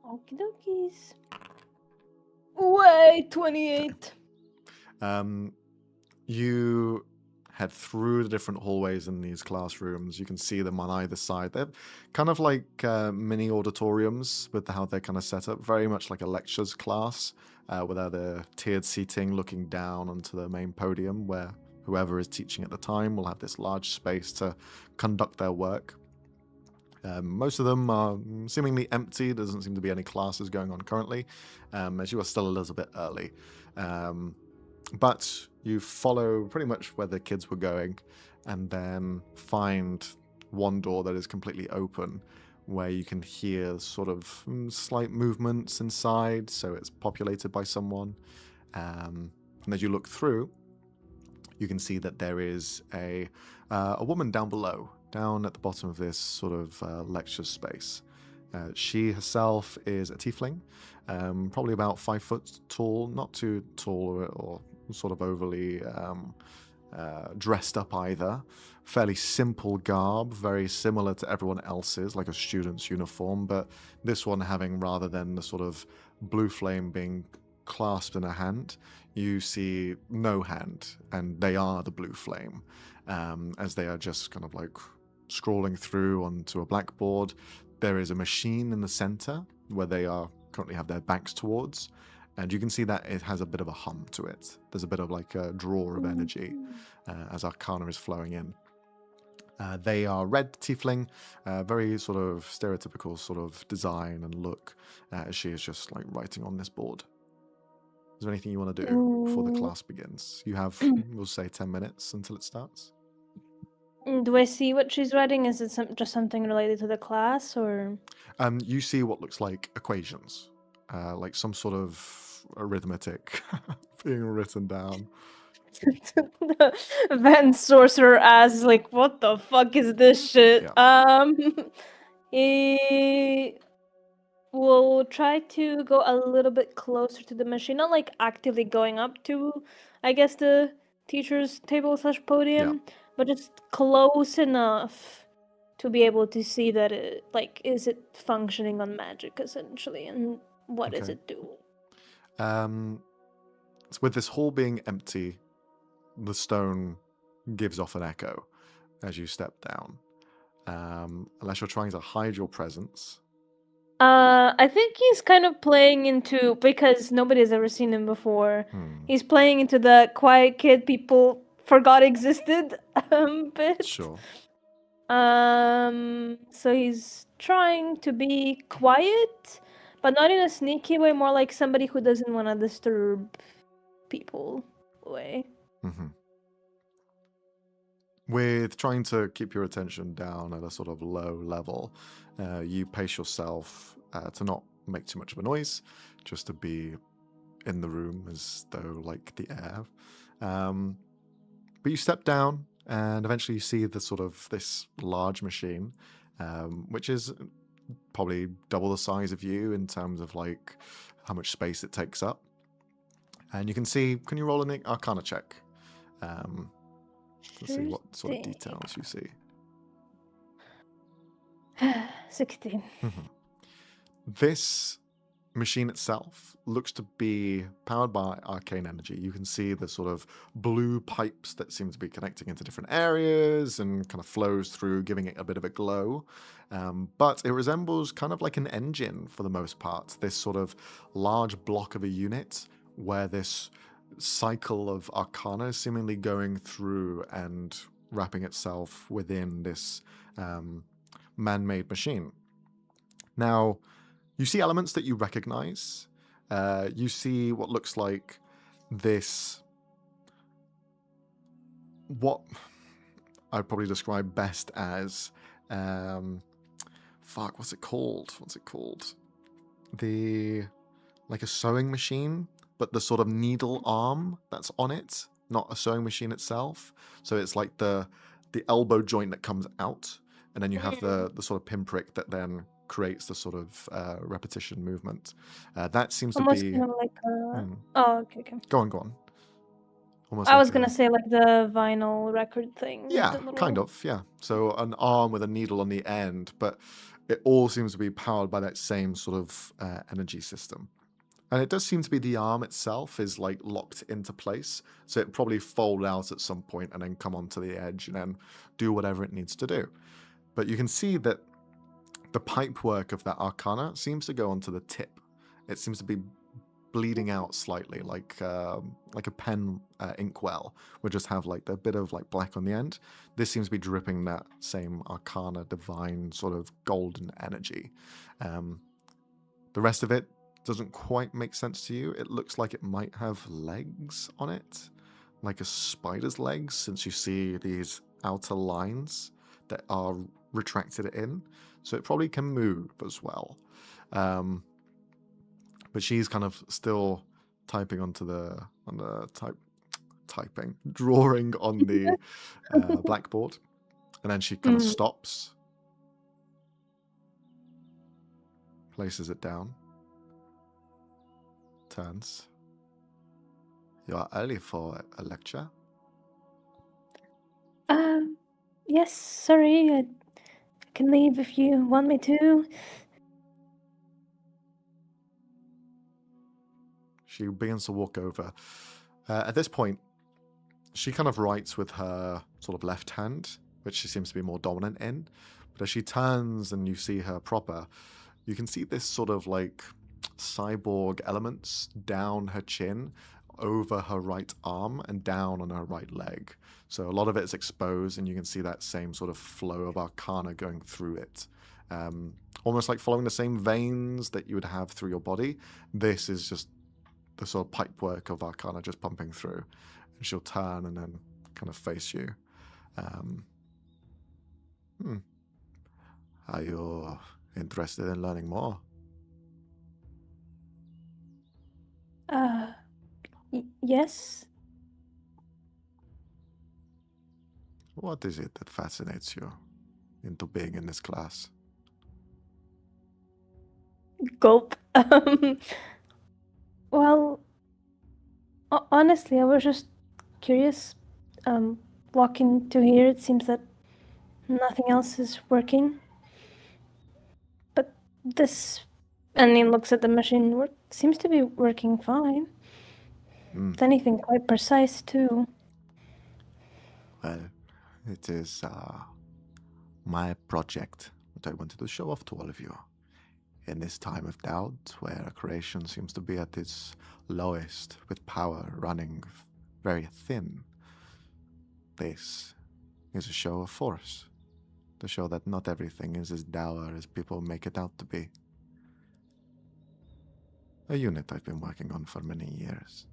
Okie dokies. Wait, 28. You head through the different hallways in these classrooms. You can see them on either side. They're kind of like mini auditoriums with how they're kind of set up, very much like a lectures class, without the tiered seating looking down onto the main podium where whoever is teaching at the time will have this large space to conduct their work. Most of them are seemingly empty. There doesn't seem to be any classes going on currently, as you are still a little bit early. But you follow pretty much where the kids were going and then find one door that is completely open where you can hear sort of slight movements inside, so it's populated by someone. And as you look through, you can see that there is a woman down below, down at the bottom of this sort of lecture space. She herself is a tiefling, probably about 5 foot tall, not too tall or sort of overly dressed up either. Fairly simple garb, very similar to everyone else's, like a student's uniform, but this one having, rather than the sort of blue flame being clasped in a hand, you see no hand, and they are the blue flame, as they are just kind of scrolling through onto a blackboard. There is a machine in the center where they are currently have their backs towards, and you can see that it has a bit of a hum to it. There's a bit of a draw of energy as Arcana is flowing in. They are red tiefling, very sort of stereotypical sort of design and look, as she is just writing on this board. Is there anything you want to do before the class begins? You have, we'll say, 10 minutes until it starts. Do I see what she's writing? Is it just something related to the class, or? You see what looks like equations, like some sort of arithmetic being written down. The Van Sorcerer asks, what the fuck is this shit? Yeah. We'll try to go a little bit closer to the machine, not actively going up to, I guess, the teacher's table / podium, but just close enough to be able to see that it, is it functioning on magic, essentially, and what is it doing? So with this hall being empty, the stone gives off an echo as you step down. Unless you're trying to hide your presence. I think he's kind of playing into, because nobody's ever seen him before, he's playing into the quiet kid people forgot existed bit. Sure. So he's trying to be quiet, but not in a sneaky way, more like somebody who doesn't want to disturb people way. Mm-hmm. With trying to keep your attention down at a sort of low level, you pace yourself to not make too much of a noise, just to be in the room as though the air. But you step down, and eventually you see the sort of this large machine, which is probably double the size of you in terms of how much space it takes up. And you can see, can you roll an Arcana check? To see what sort of details you see. 16. Mm-hmm. This machine itself looks to be powered by arcane energy. You can see the sort of blue pipes that seem to be connecting into different areas and kind of flows through, giving it a bit of a glow. But it resembles kind of like an engine for the most part. This sort of large block of a unit where this cycle of arcana seemingly going through and wrapping itself within this man-made machine. Now, you see elements that you recognize. You see what looks like this, what I'd probably describe best as, what's it called? Like a sewing machine, but the sort of needle arm that's on it, not a sewing machine itself. So it's like the elbow joint that comes out, and then you have the sort of pinprick that then creates the sort of repetition movement. That seems Almost to be... kind of like Oh, okay. Go on. Almost I like was gonna say like the vinyl record thing. with Yeah, the little... kind of, yeah. So an arm with a needle on the end, but it all seems to be powered by that same sort of energy system. And it does seem to be the arm itself is like locked into place. So it probably fold out at some point and then come onto the edge and then do whatever it needs to do. But you can see that the pipe work of that arcana seems to go onto the tip. It seems to be bleeding out slightly, like a pen inkwell would just have like a bit of like black on the end. This seems to be dripping that same arcana, divine sort of golden energy. The rest of it doesn't quite make sense to you. It looks like it might have legs on it, like a spider's legs, since you see these outer lines that are retracted in. So it probably can move as well. But she's kind of still typing onto drawing on the blackboard. And then she kind of stops, places it down, turns. You are early for a lecture? Yes, sorry. I can leave if you want me to. She begins to walk over. At this point, she kind of writes with her sort of left hand, which she seems to be more dominant in. But as she turns and you see her proper, you can see this sort of like cyborg elements down her chin, over her right arm, and down on her right leg. So a lot of it is exposed, and you can see that same sort of flow of arcana going through it. Almost like following the same veins that you would have through your body. This is just the sort of pipe work of arcana just pumping through. And she'll turn and then kind of face you. Are you interested in learning more? Yes. What is it that fascinates you into being in this class? Gulp. Well, honestly, I was just curious. Walking to here, it seems that nothing else is working. But this, and he looks at the machine, seems to be working fine. If anything, quite precise too. Well, it is my project that I wanted to show off to all of you. In this time of doubt, where creation seems to be at its lowest, with power running very thin, this is a show of force, to show that not everything is as dour as people make it out to be. A unit I've been working on for many years.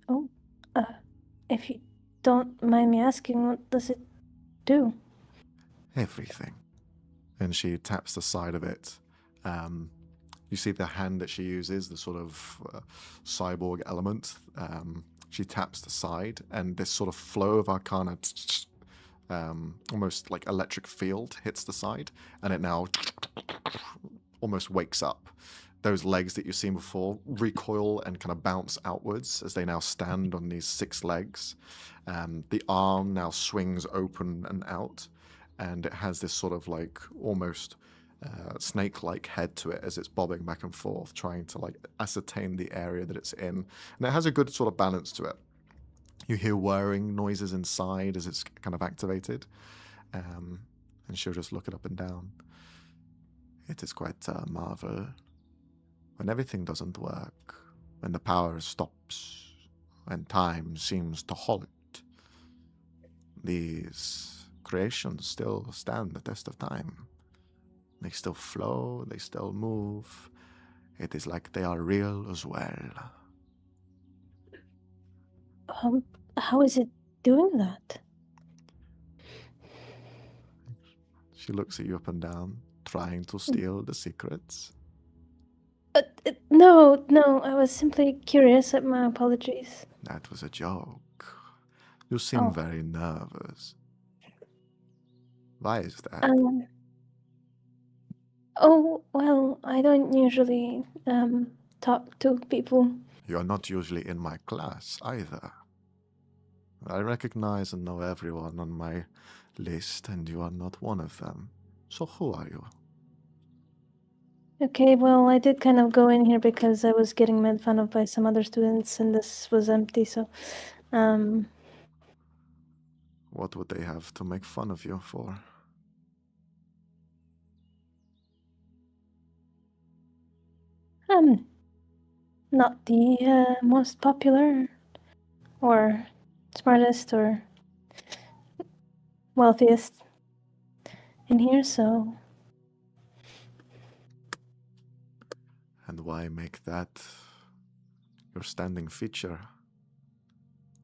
Oh, if you don't mind me asking, what does it do? Everything. And she taps the side of it. You see the hand that she uses, the sort of cyborg element. She taps the side, and this sort of flow of arcana, almost like electric field, hits the side, and it now almost wakes up. Those legs that you've seen before recoil and kind of bounce outwards as they now stand on these 6 legs. The arm now swings open and out, and it has this sort of like almost snake-like head to it as it's bobbing back and forth, trying to like ascertain the area that it's in. And it has a good sort of balance to it. You hear whirring noises inside as it's kind of activated. And she'll just look it up and down. It is quite a marvel. When everything doesn't work, when the power stops, when time seems to halt, these creations still stand the test of time. They still flow, they still move. It is like they are real as well. How is it doing that? She looks at you up and down, trying to steal the secrets. No, I was simply curious. My apologies. That was a joke. You seem very nervous. Why is that? Well, I don't usually talk to people. You're not usually in my class either. I recognize and know everyone on my list, and you are not one of them. So who are you? Okay, well, I did kind of go in here because I was getting made fun of by some other students, and this was empty, so, What would they have to make fun of you for? not the most popular, or smartest, or wealthiest in here, so... And why make that your standing feature?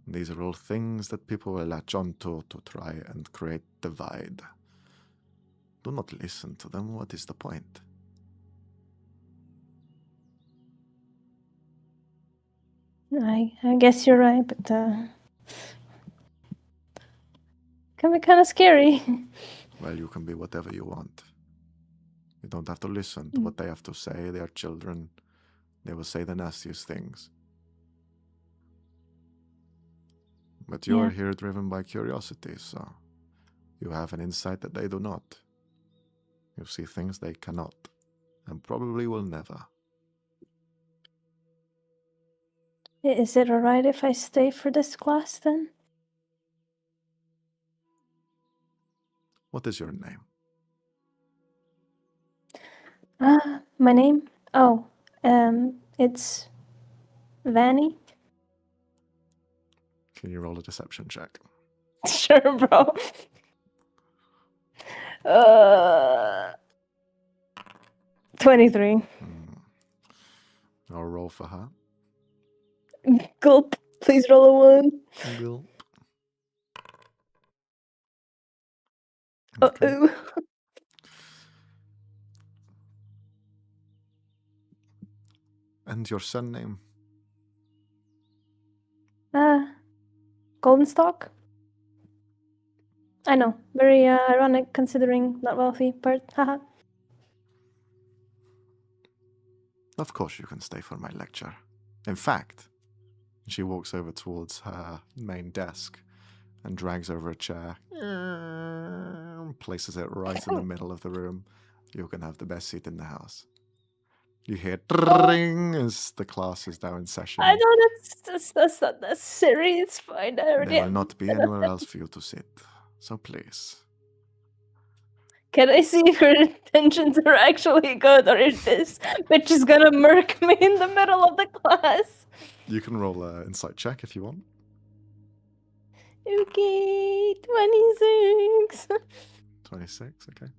These are all things that people will latch onto to try and create divide. Do not listen to them. What is the point? I guess you're right, but can be kind of scary. Well, you can be whatever you want. You don't have to listen to what they have to say. They are children. They will say the nastiest things. But you are here driven by curiosity, so you have an insight that they do not. You see things they cannot, and probably will never. Is it alright if I stay for this class then? What is your name? My name? Oh, it's Vanny. Can you roll a deception check? Sure, bro. 23. I'll roll for her. Gulp. Please roll a 1. Gulp. Uh-oh. And your surname? Golden Stalk? I know. Very ironic considering not wealthy, but haha. Of course you can stay for my lecture. In fact, she walks over towards her main desk and drags over a chair, places it right in the middle of the room. You can have the best seat in the house. You hear ring as the class is now in session. I know that's not necessary. It's fine. I already There will not be anywhere else for you to sit. So please. Can I see if your intentions are actually good, or if this bitch is gonna murk me in the middle of the class? You can roll an insight check if you want. Okay, 26. 26, okay.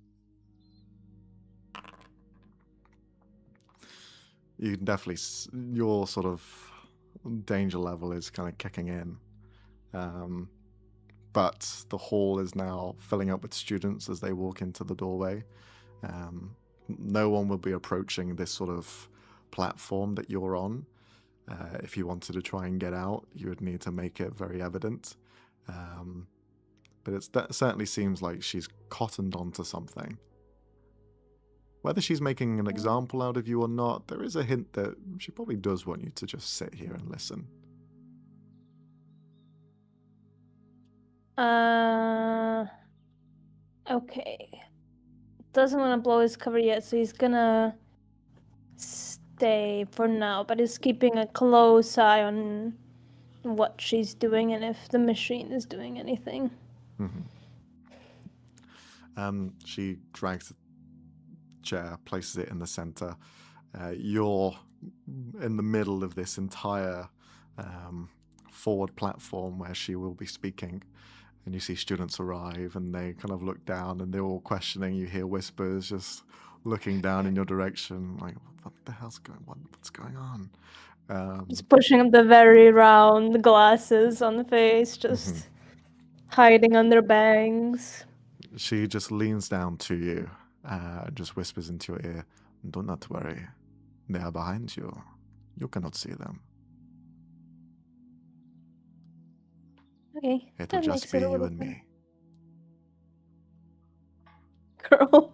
You can definitely, your sort of danger level is kind of kicking in. But the hall is now filling up with students as they walk into the doorway. No one will be approaching this sort of platform that you're on. If you wanted to try and get out, you would need to make it very evident. But it certainly seems like she's cottoned onto something. Whether she's making an example out of you or not, there is a hint that she probably does want you to just sit here and listen. Okay. Doesn't want to blow his cover yet, so he's gonna stay for now, but he's keeping a close eye on what she's doing and if the machine is doing anything. She drags the chair, places it in the center. Your in the middle of this entire forward platform where she will be speaking. And you see students arrive and they kind of look down and they're all questioning. You hear whispers just looking down in your direction, like, what the hell's going on? What's going on? Just pushing up the very round glasses on the face, just hiding under bangs. She just leans down to you and just whispers into your ear, do not worry. They are behind you. You cannot see them. Okay, It will that just makes be it a you little and me. Girl,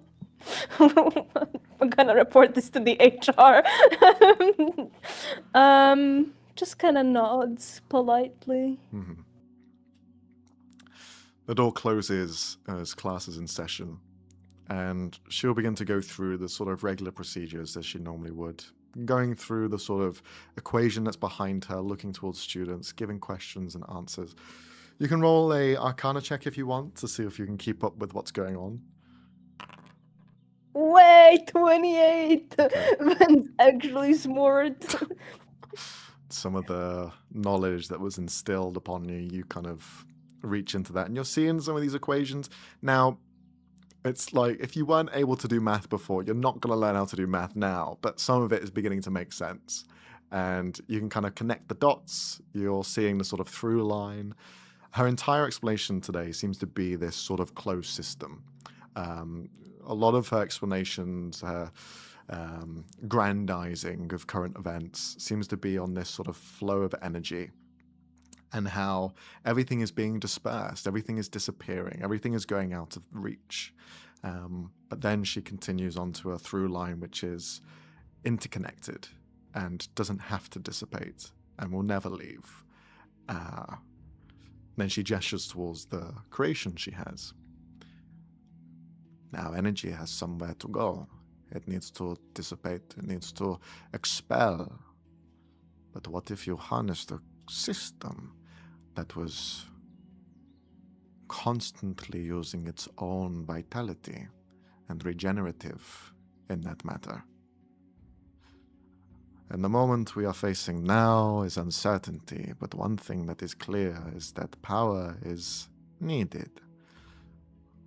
I'm gonna report this to the HR. Just kind of nods politely. The door closes as class is in session, and she'll begin to go through the sort of regular procedures as she normally would, going through the sort of equation that's behind her, looking towards students, giving questions and answers. You can roll a Arcana check if you want to see if you can keep up with what's going on. Wait, 28! Van's actually smart. Some of the knowledge that was instilled upon you, you kind of reach into that, and you're seeing some of these equations. Now, it's like, if you weren't able to do math before, you're not going to learn how to do math now, but some of it is beginning to make sense. And you can kind of connect the dots. You're seeing the sort of through line. Her entire explanation today seems to be this sort of closed system. A lot of her explanations, her grandizing of current events seems to be on this sort of flow of energy, and how everything is being dispersed, everything is disappearing, everything is going out of reach. But then she continues on to a through line which is interconnected and doesn't have to dissipate and will never leave. Then she gestures towards the creation she has. Now energy has somewhere to go. It needs to dissipate, it needs to expel. But what if you harnessed a system that was constantly using its own vitality and regenerative in that matter? And the moment we are facing now is uncertainty, but one thing that is clear is that power is needed.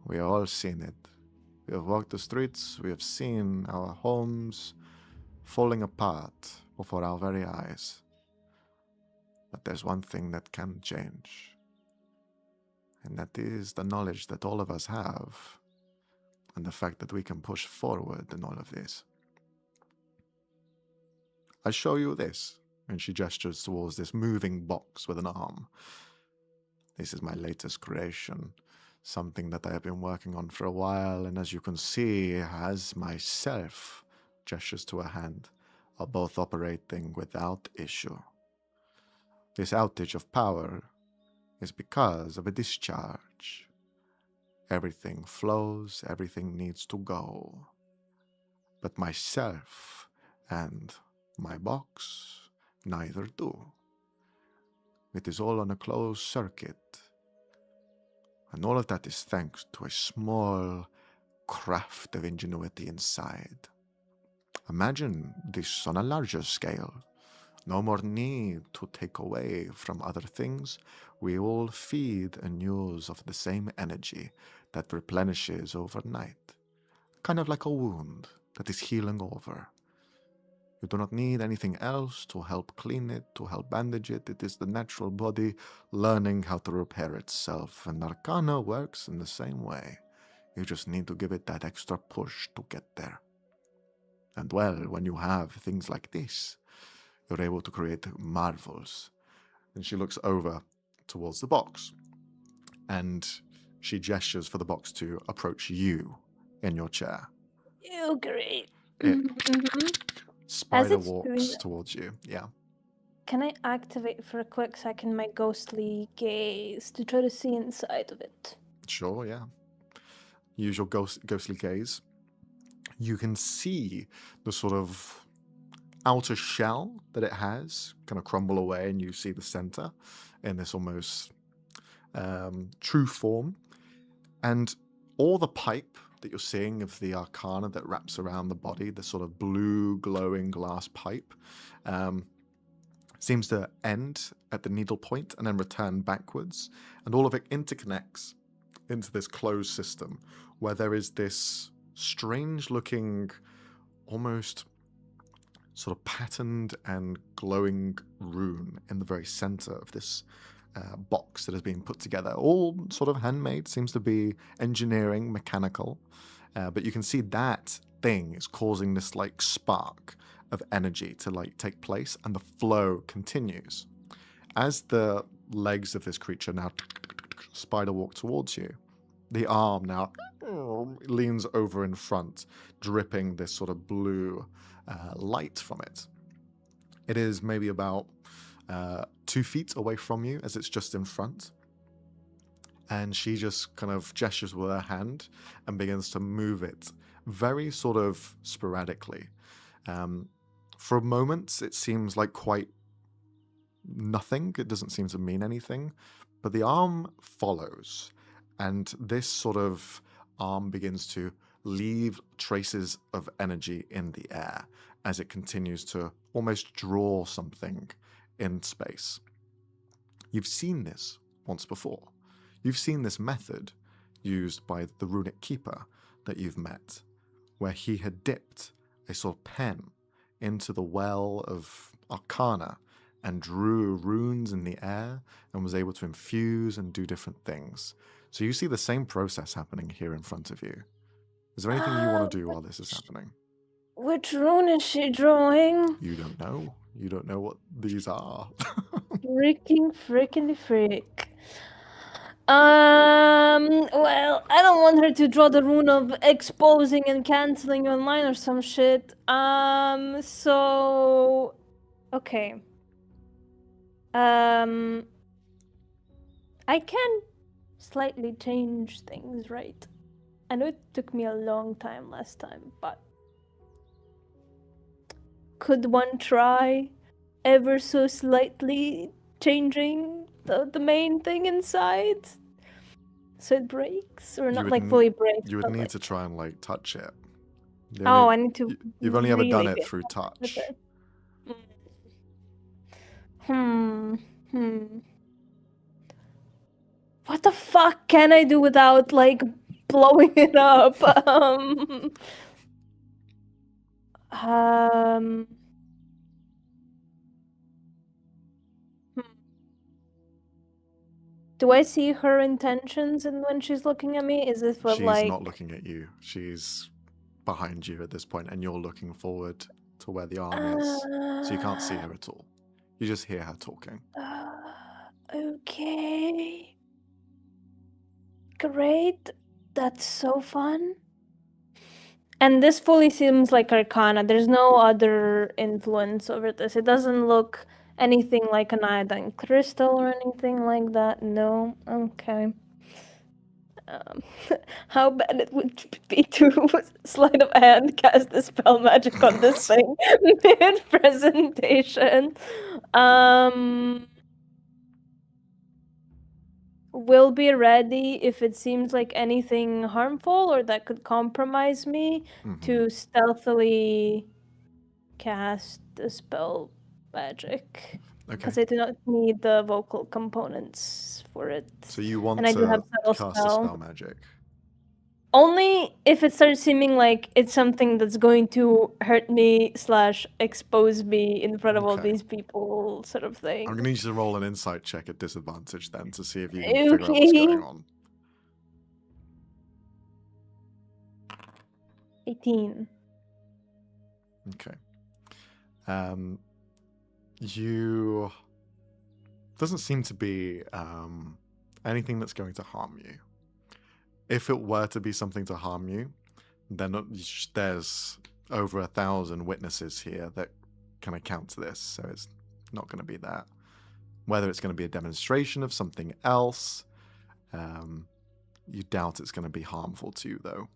We have all seen it. We have walked the streets, we have seen our homes falling apart before our very eyes. But there's one thing that can change, and that is the knowledge that all of us have, and the fact that we can push forward in all of this. I show you this, and she gestures towards this moving box with an arm. This is my latest creation, something that I have been working on for a while, and as you can see, as myself, gestures to a hand, are both operating without issue. This outage of power is because of a discharge. Everything flows, everything needs to go. But myself and my box neither do. It is all on a closed circuit. And all of that is thanks to a small craft of ingenuity inside. Imagine this on a larger scale. No more need to take away from other things. We all feed and use of the same energy that replenishes overnight. Kind of like a wound that is healing over. You do not need anything else to help clean it, to help bandage it. It is the natural body learning how to repair itself. And Arcana works in the same way. You just need to give it that extra push to get there. And well, when you have things like this, you're able to create marvels. And she looks over towards the box. And she gestures for the box to approach you in your chair. You great. Spider it's doing walks that- towards you. Yeah. Can I activate for a quick second my ghostly gaze to try to see inside of it? Sure, yeah. Use your ghostly gaze. You can see the sort of outer shell that it has kind of crumble away, and you see the center in this almost true form. And all the pipe that you're seeing of the arcana that wraps around the body, the sort of blue glowing glass pipe, seems to end at the needle point and then return backwards, and all of it interconnects into this closed system where there is this strange looking, almost sort of patterned and glowing rune in the very center of this box that has been put together. All sort of handmade, seems to be engineering, mechanical, but you can see that thing is causing this like spark of energy to like take place, and the flow continues. As the legs of this creature now spider walk towards you, the arm now leans over in front, dripping this sort of blue light from it. It is maybe about 2 feet away from you as it's just in front. And she just kind of gestures with her hand and begins to move it very sort of sporadically. For a moment, it seems like quite nothing. It doesn't seem to mean anything. But the arm follows, and this sort of arm begins to leave traces of energy in the air as it continues to almost draw something in space. You've seen this once before. You've seen this method used by the runic keeper that you've met, where he had dipped a sort of pen into the well of arcana and drew runes in the air and was able to infuse and do different things. So you see the same process happening here in front of you. Is there anything you want to do while this is happening? Which rune is she drawing? You don't know. You don't know what these are. Freaking freak. Well, I don't want her to draw the rune of exposing and canceling online or some shit. So okay. I can slightly change things, right? I know it took me a long time last time, but could one try ever so slightly changing the main thing inside so it breaks, or not like fully breaks? You would but need like... to try and like touch it. I need to. You've only ever really done it get through touch. What the fuck can I do without like blowing it up? Do I see her intentions and when she's looking at me? Is it for She's like... not looking at you. She's behind you at this point, and you're looking forward to where the arm is. So you can't see her at all. You just hear her talking. Okay. Great. That's so fun. And this fully seems like Arcana. There's no other influence over this. It doesn't look anything like an iodine crystal or anything like that. No. Okay. How bad it would be to sleight of hand cast the spell magic on this thing mid-presentation. Will be ready if it seems like anything harmful or that could compromise me to stealthily cast the spell magic. Because I do not need the vocal components for it. So you want and I to do have cast spell. a spell magic? Only if it starts seeming like it's something that's going to hurt me / expose me in front of all these people, sort of thing. I'm going to need you to roll an insight check at disadvantage then to see if you can figure out what's going on. 18. Okay. You... Doesn't seem to be anything that's going to harm you. If it were to be something to harm you, then there's over 1,000 witnesses here that can account to this, so it's not going to be that. Whether it's going to be a demonstration of something else, you doubt it's going to be harmful to you, though.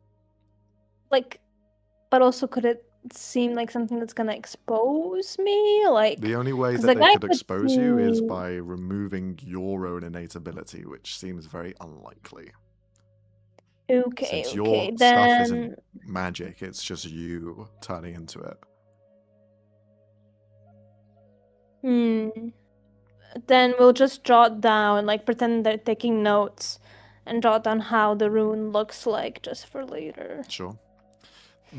Like, but also could it seem like something that's going to expose me? Like, the only way that they could expose you is by removing your own innate ability, which seems very unlikely. Okay, Since okay, your stuff then... isn't magic, it's just you turning into it. Then we'll just jot down, like pretend they're taking notes, and jot down how the rune looks like just for later. Sure.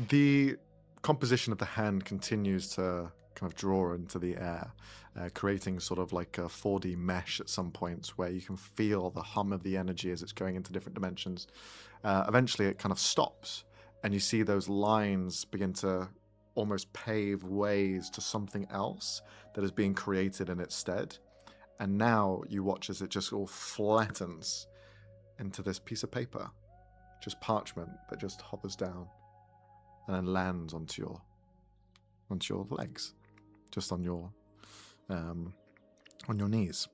The composition of the hand continues to kind of draw into the air, creating sort of like a 4D mesh at some points where you can feel the hum of the energy as it's going into different dimensions. Eventually it kind of stops, and you see those lines begin to almost pave ways to something else that is being created in its stead. And now you watch as it just all flattens into this piece of paper, just parchment that just hovers down and then lands onto your legs, just on your knees.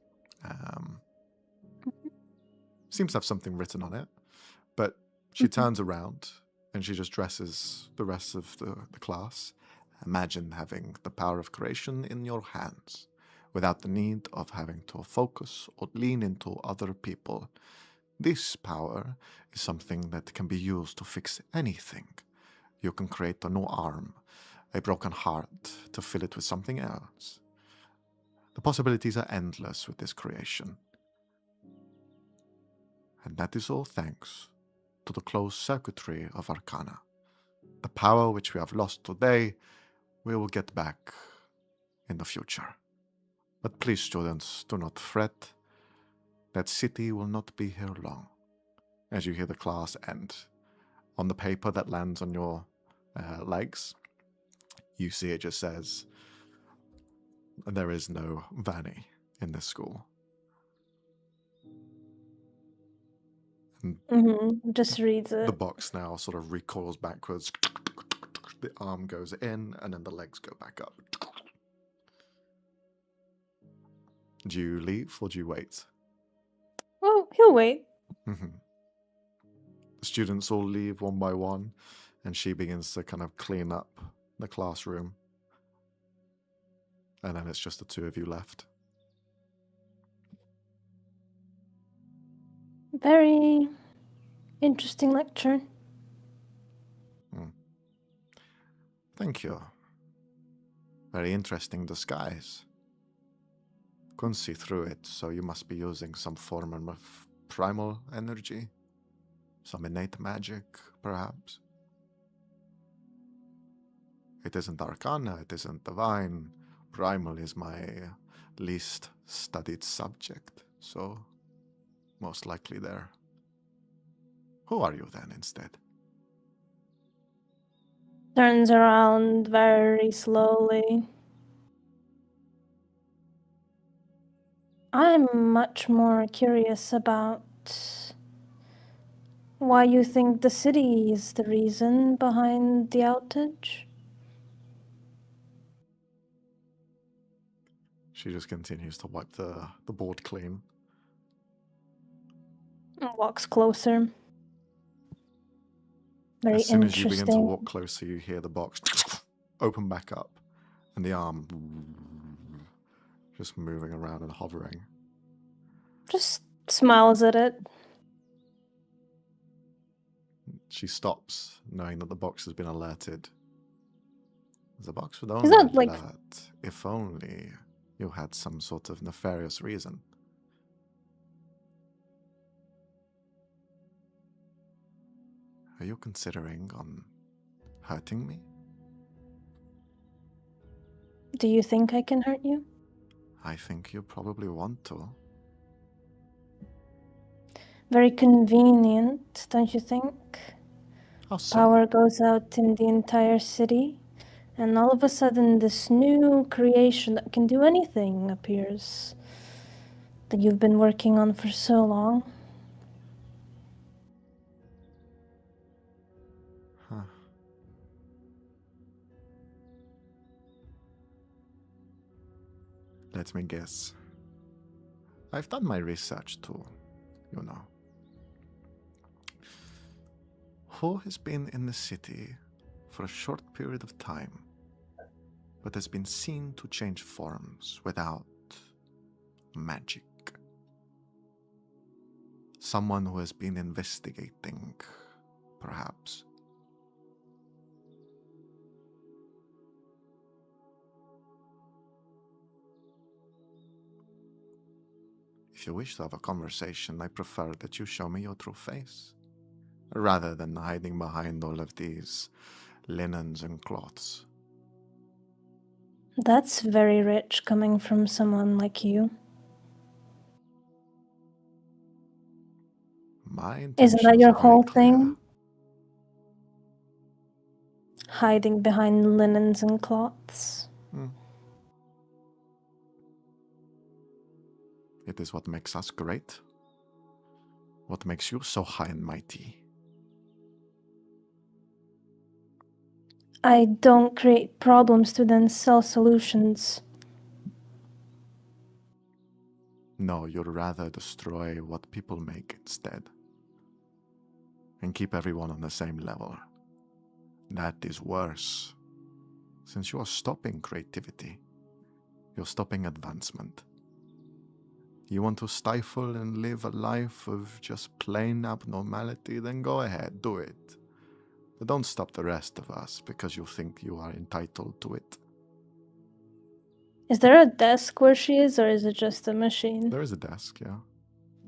Seems to have something written on it, but she turns around and she just dresses the rest of the class. Imagine having the power of creation in your hands without the need of having to focus or lean into other people. This power is something that can be used to fix anything. You can create a new arm, a broken heart, to fill it with something else. The possibilities are endless with this creation. And that is all thanks to the closed circuitry of Arcana. The power which we have lost today, we will get back in the future. But please, students, do not fret. That city will not be here long. As you hear the class end, on the paper that lands on your legs, you see it just says, there is no Vanny in this school. And just reads it. the box now sort of recoils backwards. The arm goes in, and then the legs go back up. Do you leave, or do you wait? Well, he'll wait. The students all leave one by one, and she begins to kind of clean up the classroom. And then it's just the two of you left. Very interesting lecture. Thank you. Very interesting disguise. Couldn't see through it, so you must be using some form of primal energy. Some innate magic, perhaps. It isn't arcana, it isn't divine. Primal is my least studied subject, so most likely there. Who are you then instead? Turns around very slowly. I'm much more curious about why you think the city is the reason behind the outage. She just continues to wipe the board clean. And walks closer. Very As soon as you begin to interesting. walk closer, you hear the box open back up, and the arm just moving around and hovering. Just smiles at it. She stops, knowing that the box has been alerted. The box would Is only that, like- alert if only you had some sort of nefarious reason. Are you considering on hurting me? Do you think I can hurt you? I think you probably want to. Very convenient, don't you think? How so? Power goes out in the entire city, and all of a sudden this new creation that can do anything appears that you've been working on for so long. Huh. Let me guess. I've done my research too, you know. Who has been in the city for a short period of time, but has been seen to change forms without magic? Someone who has been investigating perhaps. If you wish to have a conversation, I prefer that you show me your true face, rather than hiding behind all of these linens and cloths. That's very rich coming from someone like you. My Isn't intentions that your are very whole clear. thing? Hiding behind linens and cloths. It is what makes us great. What makes you so high and mighty. I don't create problems to then sell solutions. No, you'd rather destroy what people make instead. And keep everyone on the same level. That is worse. Since you are stopping creativity, you're stopping advancement. You want to stifle and live a life of just plain abnormality, then go ahead, do it. But don't stop the rest of us because you think you are entitled to it. Is there a desk where she is, or is it just a machine? There is a desk, yeah.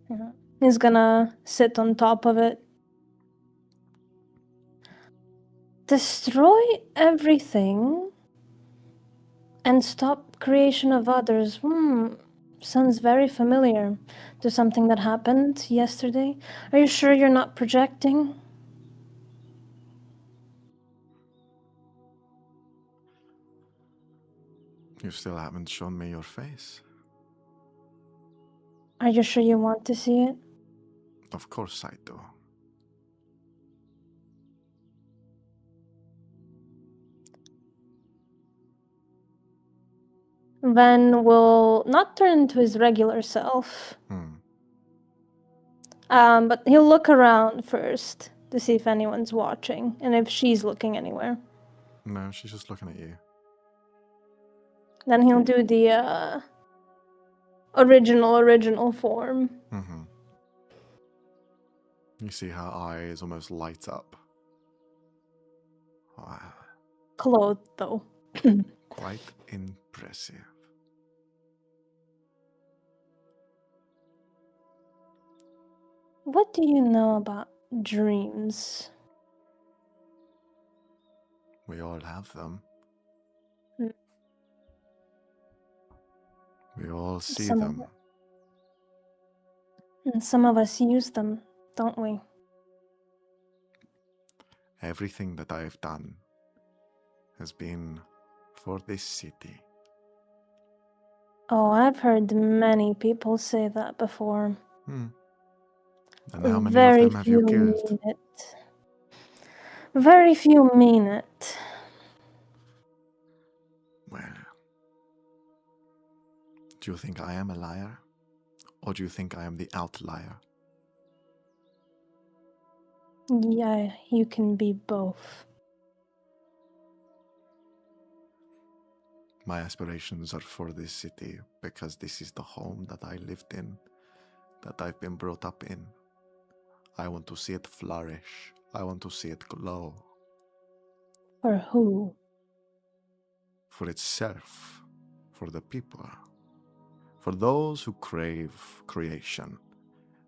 Yeah. He's gonna sit on top of it. Destroy everything and stop creation of others. Sounds very familiar to something that happened yesterday. Are you sure you're not projecting? You still haven't shown me your face. Are you sure you want to see it? Of course I do. Van will not turn into his regular self. But he'll look around first to see if anyone's watching and if she's looking anywhere. No, she's just looking at you. Then he'll do the original form. You see her eyes almost light up. Wow, Clothed, though. quite impressive. What do you know about dreams? We all have them. Mm. We all see Some of them. And some of us use them, don't we? Everything that I've done has been for this city. Oh, I've heard many people say that before. And how many Very of them have you few killed? mean it. Very few mean it. Well, do you think I am a liar? Or do you think I am the outlier? Yeah, you can be both. My aspirations are for this city because this is the home that I lived in, that I've been brought up in. I want to see it flourish. I want to see it glow. For who? For itself, for the people, for those who crave creation.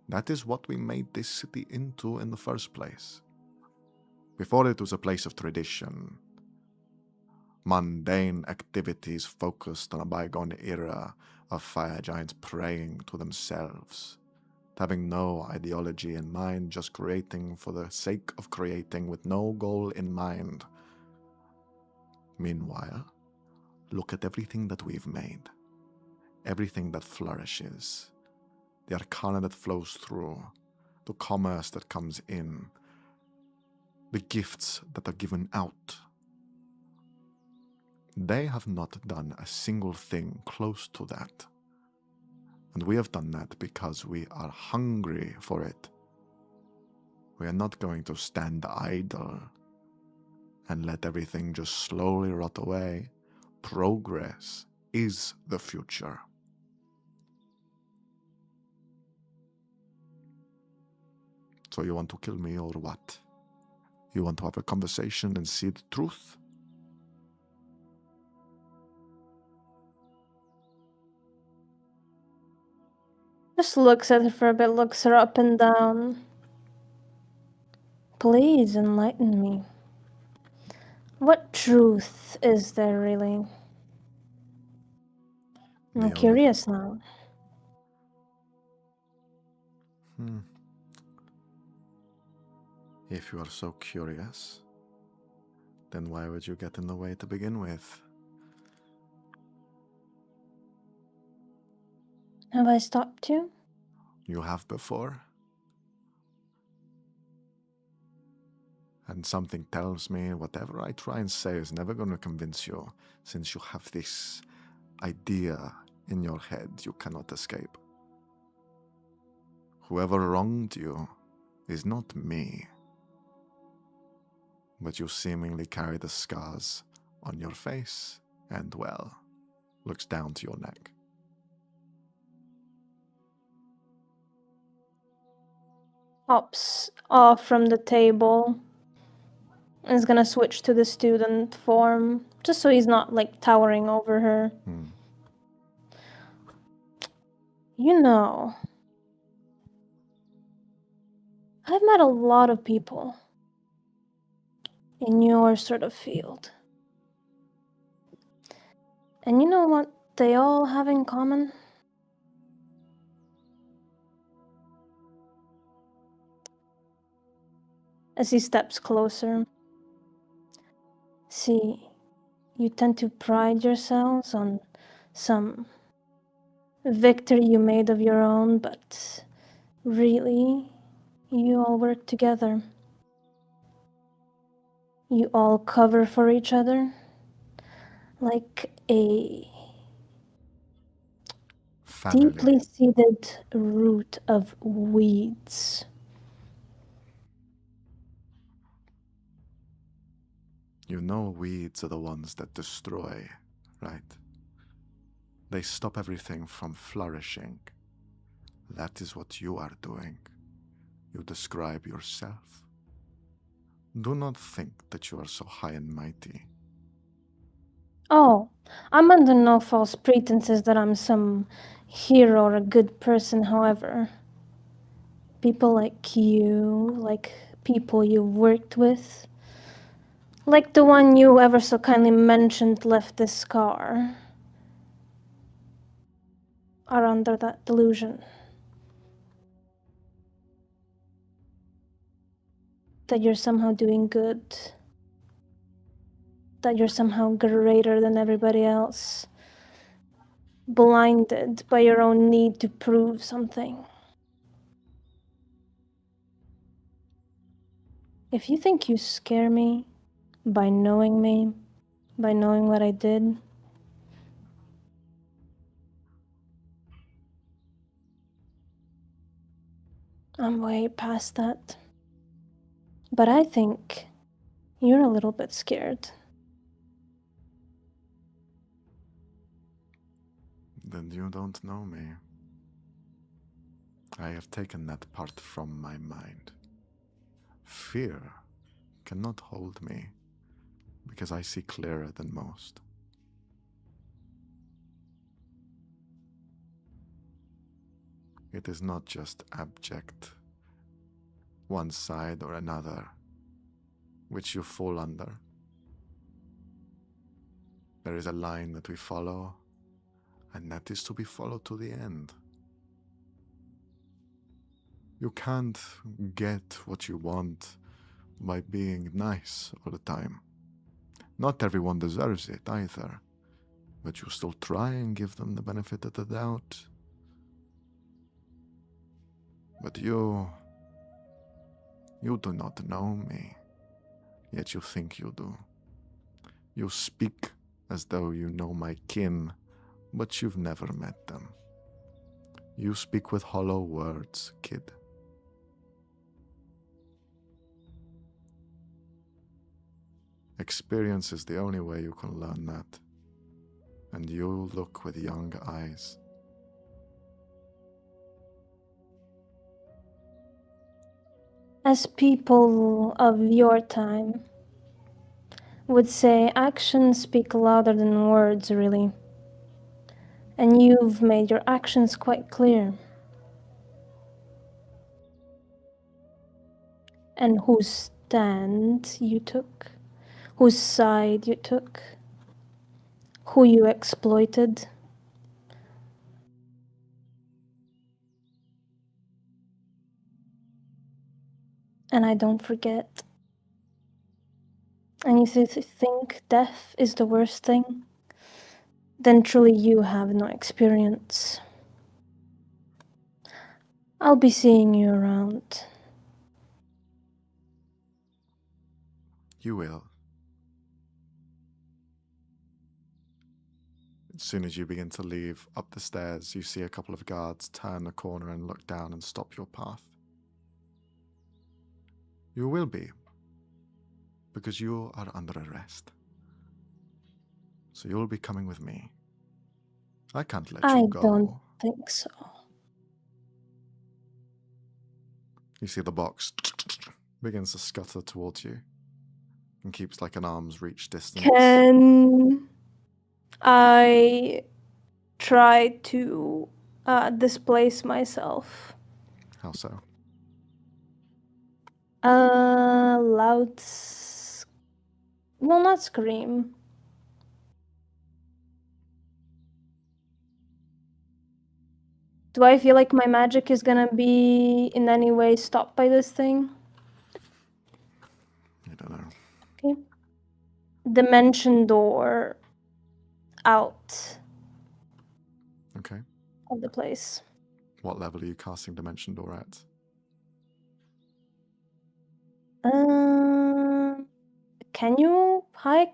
That is what we made this city into in the first place. Before it was a place of tradition, mundane activities focused on a bygone era of fire giants praying to themselves, having no ideology in mind, just creating for the sake of creating with no goal in mind. Meanwhile, look at everything that we've made, everything that flourishes, the arcana that flows through, the commerce that comes in, the gifts that are given out. They have not done a single thing close to that. And we have done that because we are hungry for it. We are not going to stand idle and let everything just slowly rot away. Progress is the future. So you want to kill me or what? You want to have a conversation and see the truth? Just looks at her for a bit, looks her up and down. Please enlighten me. What truth is there really? The I'm only- curious now. If you are so curious, then why would you get in the way to begin with? Have I stopped you? You have before. And something tells me whatever I try and say is never going to convince you, since you have this idea in your head you cannot escape. Whoever wronged you is not me, but you seemingly carry the scars on your face and, well, looks down to your neck. Hops off from the table and is gonna switch to the student form, just so he's not like towering over her. You know, I've met a lot of people in your sort of field. And you know what they all have in common? As he steps closer. See, you tend to pride yourselves on some victory you made of your own, but really, you all work together. You all cover for each other like a Family. deeply seated root of weeds. You know weeds are the ones that destroy, right? They stop everything from flourishing. That is what you are doing. You describe yourself. Do not think that you are so high and mighty. Oh, I'm under no false pretenses that I'm some hero or a good person, however. People like you, like people you worked with, like the one you ever so kindly mentioned left this scar, are under that delusion. That you're somehow doing good. That you're somehow greater than everybody else. Blinded by your own need to prove something. If you think you scare me by knowing what I did, I'm way past that. But I think you're a little bit scared. Then you don't know me. I have taken that part from my mind. Fear cannot hold me, because I see clearer than most. It is not just abject, one side or another, which you fall under. There is a line that we follow, and that is to be followed to the end. You can't get what you want by being nice all the time. Not everyone deserves it either, but you still try and give them the benefit of the doubt. But you do not know me, yet you think you do. You speak as though you know my kin, but you've never met them. You speak with hollow words, kid. Experience is the only way you can learn that, and you look with young eyes. As people of your time would say, actions speak louder than words, really. And you've made your actions quite clear. And whose stand you took, whose side you took, who you exploited. And I don't forget. And if you think death is the worst thing, then truly you have no experience. I'll be seeing you around. You will. As soon as you begin to leave up the stairs, you see a couple of guards turn the corner and look down and stop your path. You will be, because you are under arrest. So you'll be coming with me. I can't let you go. I don't think so. You see the box begins to scutter towards you and keeps like an arm's reach distance. Can I try to displace myself? How so? Well, not scream. Do I feel like my magic is gonna be in any way stopped by this thing? I don't know. Okay. Dimension door out Okay. of the place. What level are you casting Dimension Door at? Can you high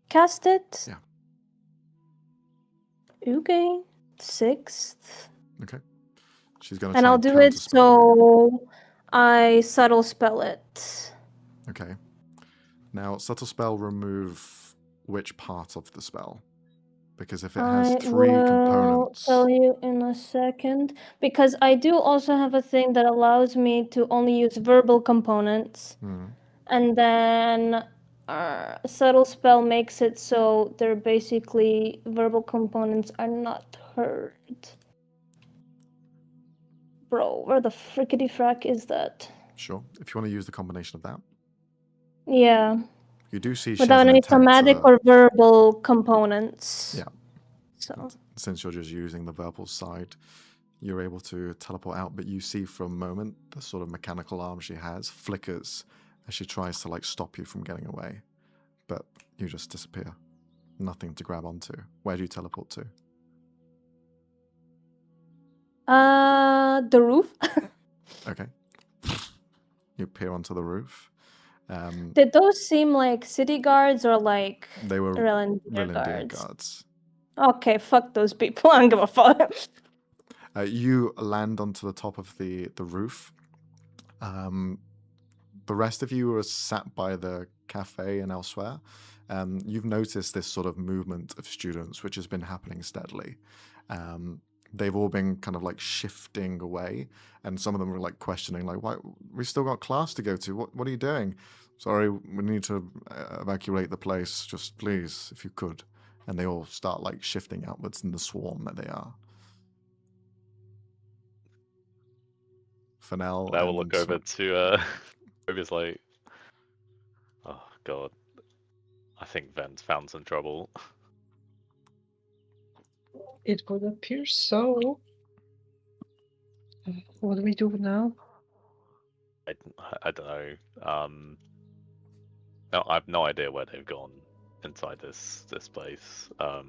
cast it? Yeah. Okay. 6th. Okay. She's going to And try I'll and do it counterspell so I subtle spell it. you. Okay. Now, subtle spell remove which part of the spell? Because if it has I three will components. tell you in a second. Because I do also have a thing that allows me to only use verbal components. And then subtle spell makes it so they're basically verbal components are not heard. Bro, where the frickety frack is that? Sure. If you want to use the combination of that. Yeah. You do see she has Without an any intent somatic to... or verbal components. Yeah. So. Since you're just using the verbal side, you're able to teleport out, but you see for a moment the sort of mechanical arm she has flickers as she tries to like stop you from getting away. But you just disappear. Nothing to grab onto. Where do you teleport to? The roof. Okay. You peer onto the roof. Did those seem like city guards or like They were Relendier guards. guards? Okay, fuck those people. I don't give a fuck. You land onto the top of the roof. The rest of you are sat by the cafe and elsewhere. You've noticed this sort of movement of students, which has been happening steadily. They've all been kind of like shifting away, and some of them are like questioning, like, "Why? We've still got class to go to. What are you doing? Sorry, we need to evacuate the place. Just please, if you could." And they all start like shifting outwards in the swarm that they are. Fennel. I will look over to Toby's like, oh god, I think Ven's found some trouble. It would appear so. What do we do now? I don't know. No, I have no idea where they've gone inside this place. I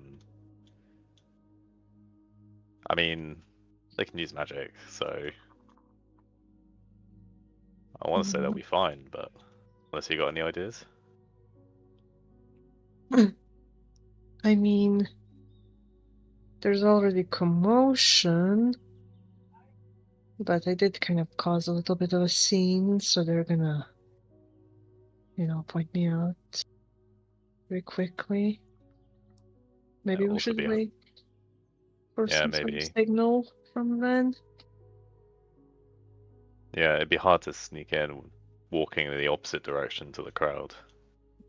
mean, they can use magic, so I want to say they'll be fine, but unless you got any ideas. I mean, there's already commotion, but I did kind of cause a little bit of a scene, so they're gonna, point me out very quickly. Maybe we should wait for some sort of signal from Ven. Yeah, it'd be hard to sneak in, walking in the opposite direction to the crowd.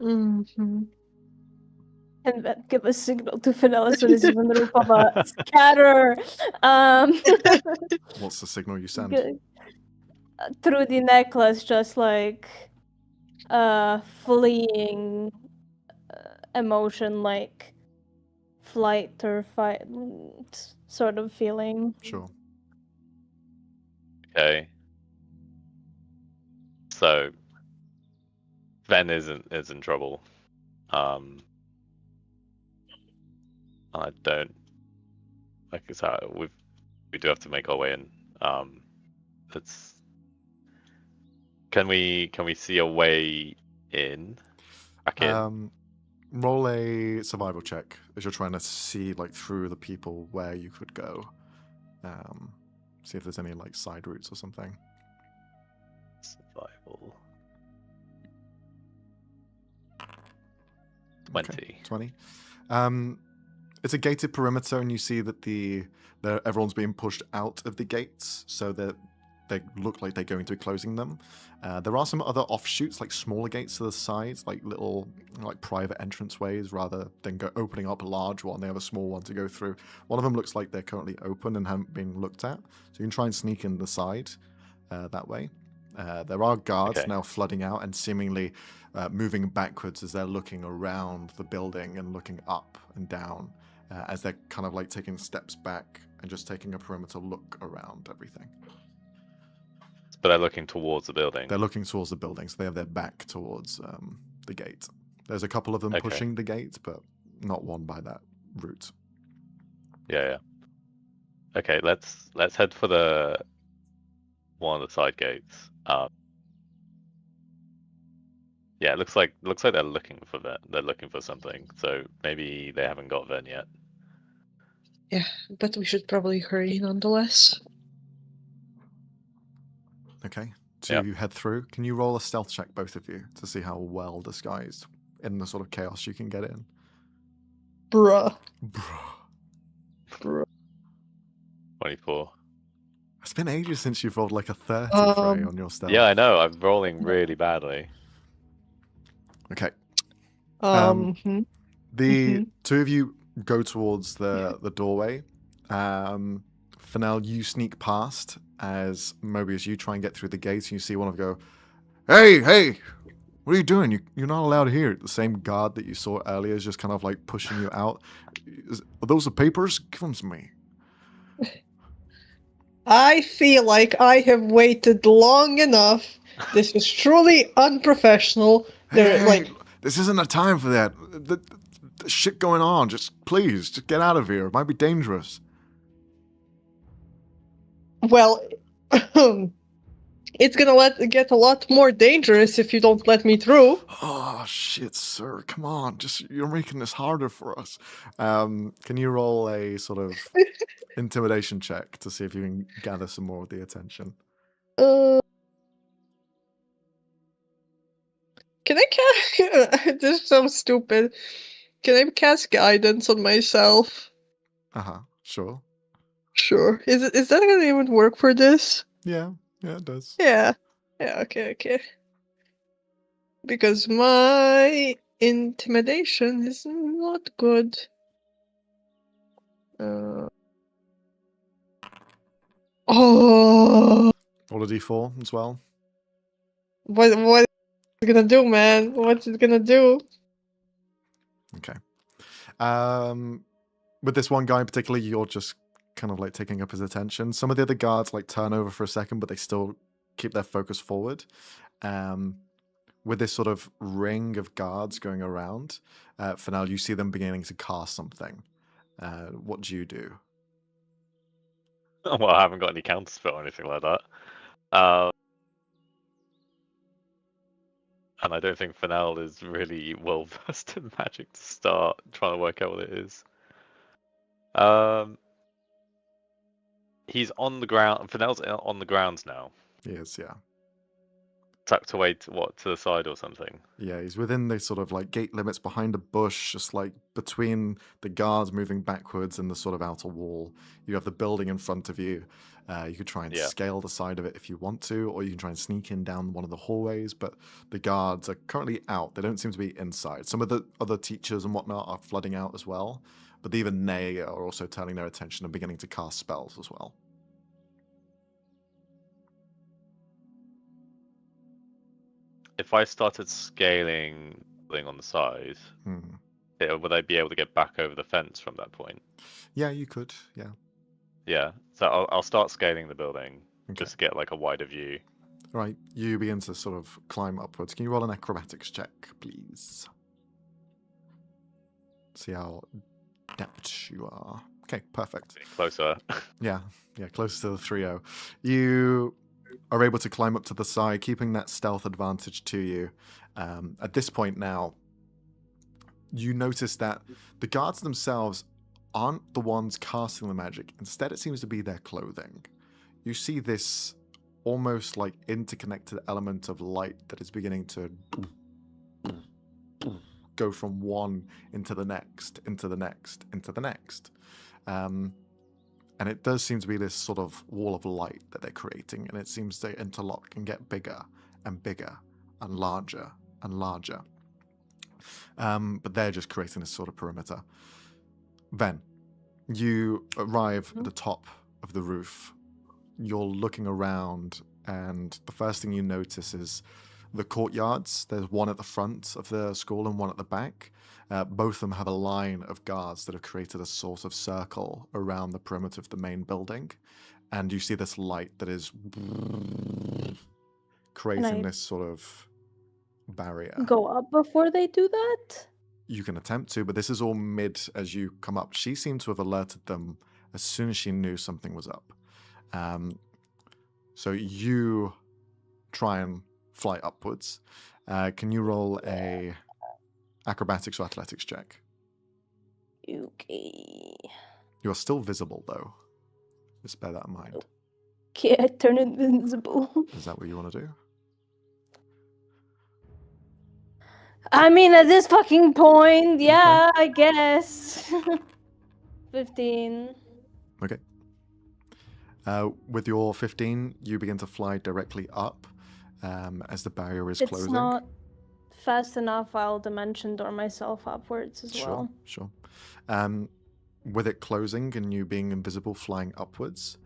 Mm-hmm. And then give a signal to Fennel as soon as he's in the roof of a scatter. What's the signal you send? Through the necklace, just like fleeing emotion, like flight or fight sort of feeling. Sure. Okay. So Ven is in trouble. I don't like it's how we do have to make our way in. It's can we see a way in? Back in? Roll a survival check as you're trying to see like through the people where you could go. See if there's any like side routes or something. Survival. 20. Okay, 20. It's a gated perimeter, and you see that everyone's being pushed out of the gates, so that they look like they're going to be closing them. There are some other offshoots, like smaller gates to the sides, like little like private entranceways, rather than opening up a large one. They have a small one to go through. One of them looks like they're currently open and haven't been looked at, so you can try and sneak in the side that way. There are guards now flooding out and seemingly moving backwards as they're looking around the building and looking up and down as they're kind of like taking steps back and just taking a perimeter look around everything. But they're looking towards the building. They're looking towards the building, so they have their back towards the gate. There's a couple of them pushing the gate, but not one by that route. Yeah. Okay, let's head for the one of the side gates. Yeah, it looks like they're looking for that. They're looking for something. So maybe they haven't got Ven yet. Yeah, but we should probably hurry nonetheless. Okay, to head through. Can you roll a stealth check, both of you, to see how well disguised in the sort of chaos you can get in? Bruh. 24. It's been ages since you've rolled like a 30 Frey on your stealth. Yeah, I know. I'm rolling really badly. Okay. The two of you go towards the doorway. Fennel, you sneak past as Mobius, you try and get through the gates, and you see one of them go, Hey, what are you doing? You're not allowed here. The same guard that you saw earlier is just kind of like pushing you out. Are those the papers? Give them to me. I feel like I have waited long enough. This is truly unprofessional. Hey, this isn't a time for that. The shit going on. Please, just get out of here. It might be dangerous. Well, it's gonna get a lot more dangerous if you don't let me through. Oh, shit, sir. Come on. You're making this harder for us. Can you roll a sort of intimidation check to see if you can gather some more of the attention? Can I cast... This is so stupid. Can I cast guidance on myself? Sure. Sure. Is that gonna even work for this? Yeah, it does. Yeah, okay. Because my intimidation is not good. Roll a d4 as well. What is it gonna do, man? What's it gonna do? Okay. With this one guy in particular, you're just kind of like taking up his attention. Some of the other guards like turn over for a second, but they still keep their focus forward. With this sort of ring of guards going around, Fennel, you see them beginning to cast something. What do you do? Well, I haven't got any counterspell or anything like that. And I don't think Fennel is really well versed in magic to start trying to work out what it is. He's on the ground. Fennel's on the grounds now. He is, yeah. tucked away to the side or something? Yeah, he's within the sort of like gate limits behind a bush, just like between the guards moving backwards and the sort of outer wall. You have the building in front of you. You could try and Yeah. scale the side of it if you want to, or you can try and sneak in down one of the hallways, but the guards are currently out. They don't seem to be inside. Some of the other teachers and whatnot are flooding out as well, but even they are also turning their attention and beginning to cast spells as well. If I started scaling on the side, would I be able to get back over the fence from that point? Yeah, you could. Yeah. Yeah. So I'll start scaling the building Okay. just to get like a wider view. Right. You begin to sort of climb upwards. Can you roll an acrobatics check, please? See how adept you are. Okay, perfect. Getting closer. Yeah, closer to the 3-0. You are able to climb up to the side, keeping that stealth advantage to you. At this point now, you notice that the guards themselves aren't the ones casting the magic. Instead, it seems to be their clothing. You see this almost like interconnected element of light that is beginning to go from one into the next, into the next, into the next. And it does seem to be this sort of wall of light that they're creating, and it seems to interlock and get bigger and bigger and larger and larger. But they're just creating this sort of perimeter. Ven, you arrive at the top of the roof. You're looking around, and the first thing you notice is the courtyards. There's one at the front of the school and one at the back. Both of them have a line of guards that have created a sort of circle around the perimeter of the main building. And you see this light that is creating this sort of barrier. Go up before they do that? You can attempt to, but this is all mid as you come up. She seemed to have alerted them as soon as she knew something was up. So you try and fly upwards. Can you roll a acrobatics or athletics check? Okay. You're still visible, though. Just bear that in mind. Okay, I turn invincible. Is that what you want to do? I mean, at this fucking point, yeah, I guess. 15. Okay. With your 15, you begin to fly directly up as the barrier is closing. It's not fast enough. I'll dimension door myself upwards as well. Sure. With it closing and you being invisible flying upwards,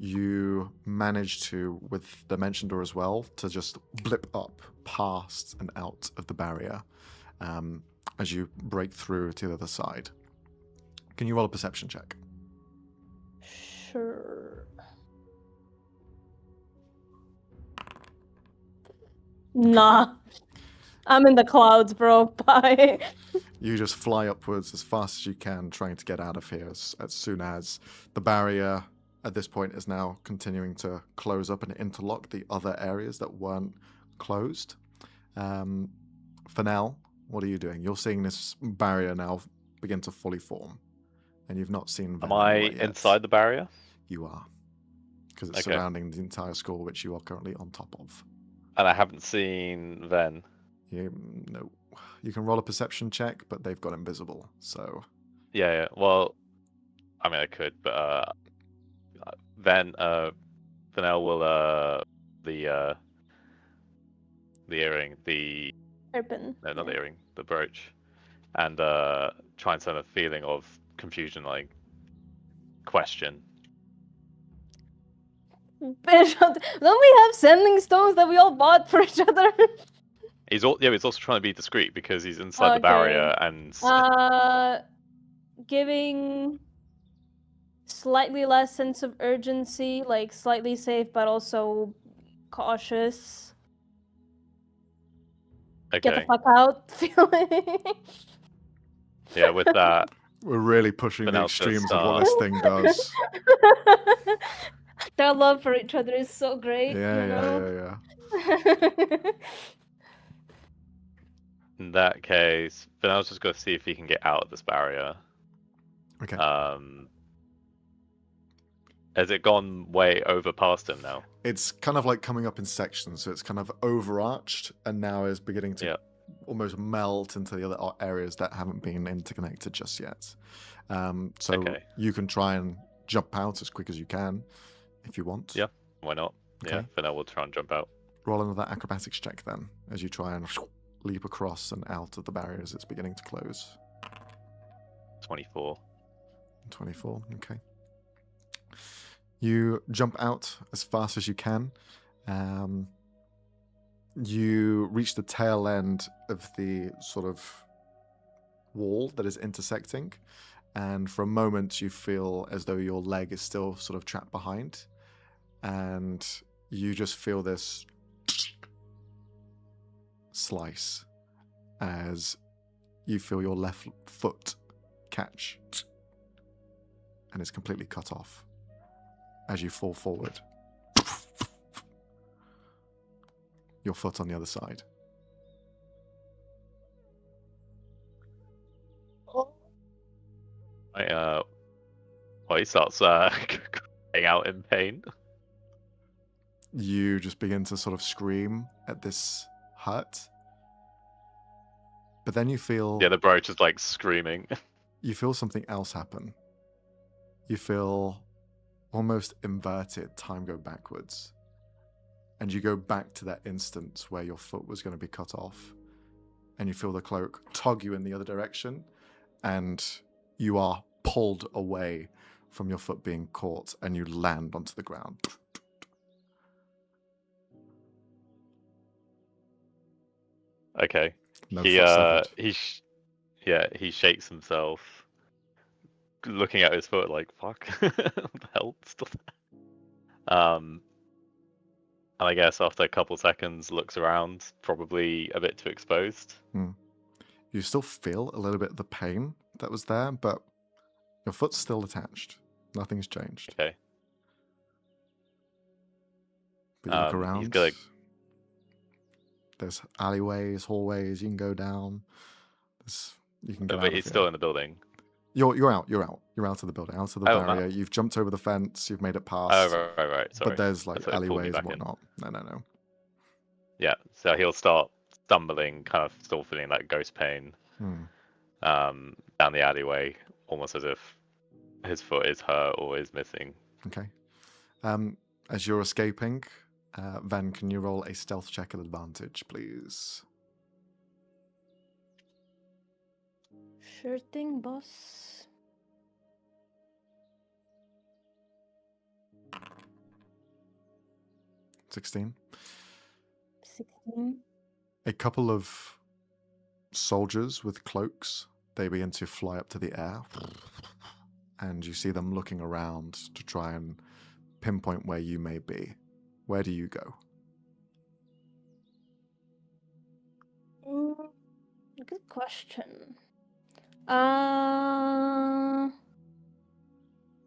you manage to, with dimension door as well, to just blip up past and out of the barrier as you break through to the other side. Can you roll a perception check? Sure. Nah. I'm in the clouds, bro. Bye. You just fly upwards as fast as you can, trying to get out of here as soon as the barrier at this point is now continuing to close up and interlock the other areas that weren't closed. Fennell, what are you doing? You're seeing this barrier now begin to fully form, and you've not seen Ven Am I anywhere yet. inside the barrier? You are, because it's surrounding the entire school, which you are currently on top of. And I haven't seen Ven. No. You can roll a perception check, but they've got invisible, so... Yeah. Well, I mean, I could, but Fennell will the earring, the Hairpin. no, not the earring, the brooch, and try and send a feeling of confusion, like question. Don't we have sending stones that we all bought for each other? He's also trying to be discreet because he's inside the barrier and giving slightly less sense of urgency, like slightly safe but also cautious. okay. Get the fuck out feeling. Yeah, with that. We're really pushing the extremes of what this thing does. Their love for each other is so great. Yeah. In that case, Fennell's just got to see if he can get out of this barrier. Okay. Has it gone way over past him now? it's kind of like coming up in sections, so it's kind of overarched and now is beginning to almost melt into the other areas that haven't been interconnected just yet. So you can try and jump out as quick as you can if you want. Yeah, why not? Okay. Yeah, for now we'll try and jump out. Roll another acrobatics check then, as you try and leap across and out of the barriers it's beginning to close. 24. 24, okay. You jump out as fast as you can. You reach the tail end of the sort of wall that is intersecting, and for a moment you feel as though your leg is still sort of trapped behind, and you just feel this slice as you feel your left foot catch, and it's completely cut off as you fall forward. Your foot on the other side. He starts crying out in pain. You just begin to sort of scream at this hurt. But then you feel... Yeah, the brooch is like screaming. You feel something else happen. You feel almost inverted time go backwards. And you go back to that instance where your foot was going to be cut off. And you feel the cloak tug you in the other direction. And you are pulled away from your foot being caught. And you land onto the ground. Okay. No he shakes himself, looking at his foot like, fuck, what the hell? Still there. And I guess after a couple seconds, looks around, probably a bit too exposed. You still feel a little bit of the pain that was there, but your foot's still attached. Nothing's changed. Okay. But you look around. He's gonna... There's alleyways, hallways. You can go down. You can go. But he's still in the building. You're out. You're out of the building, out of the barrier. You've jumped over the fence. You've made it past. Oh, right. Sorry. But there's like alleyways and whatnot. In. No. Yeah. So he'll start stumbling, kind of still feeling like ghost pain, down the alleyway, almost as if his foot is hurt or is missing. Okay. As you're escaping, Van, can you roll a stealth check at advantage, please? Sure thing, boss. 16. 16. A couple of soldiers with cloaks, they begin to fly up to the air, and you see them looking around to try and pinpoint where you may be. Where do you go? Good question.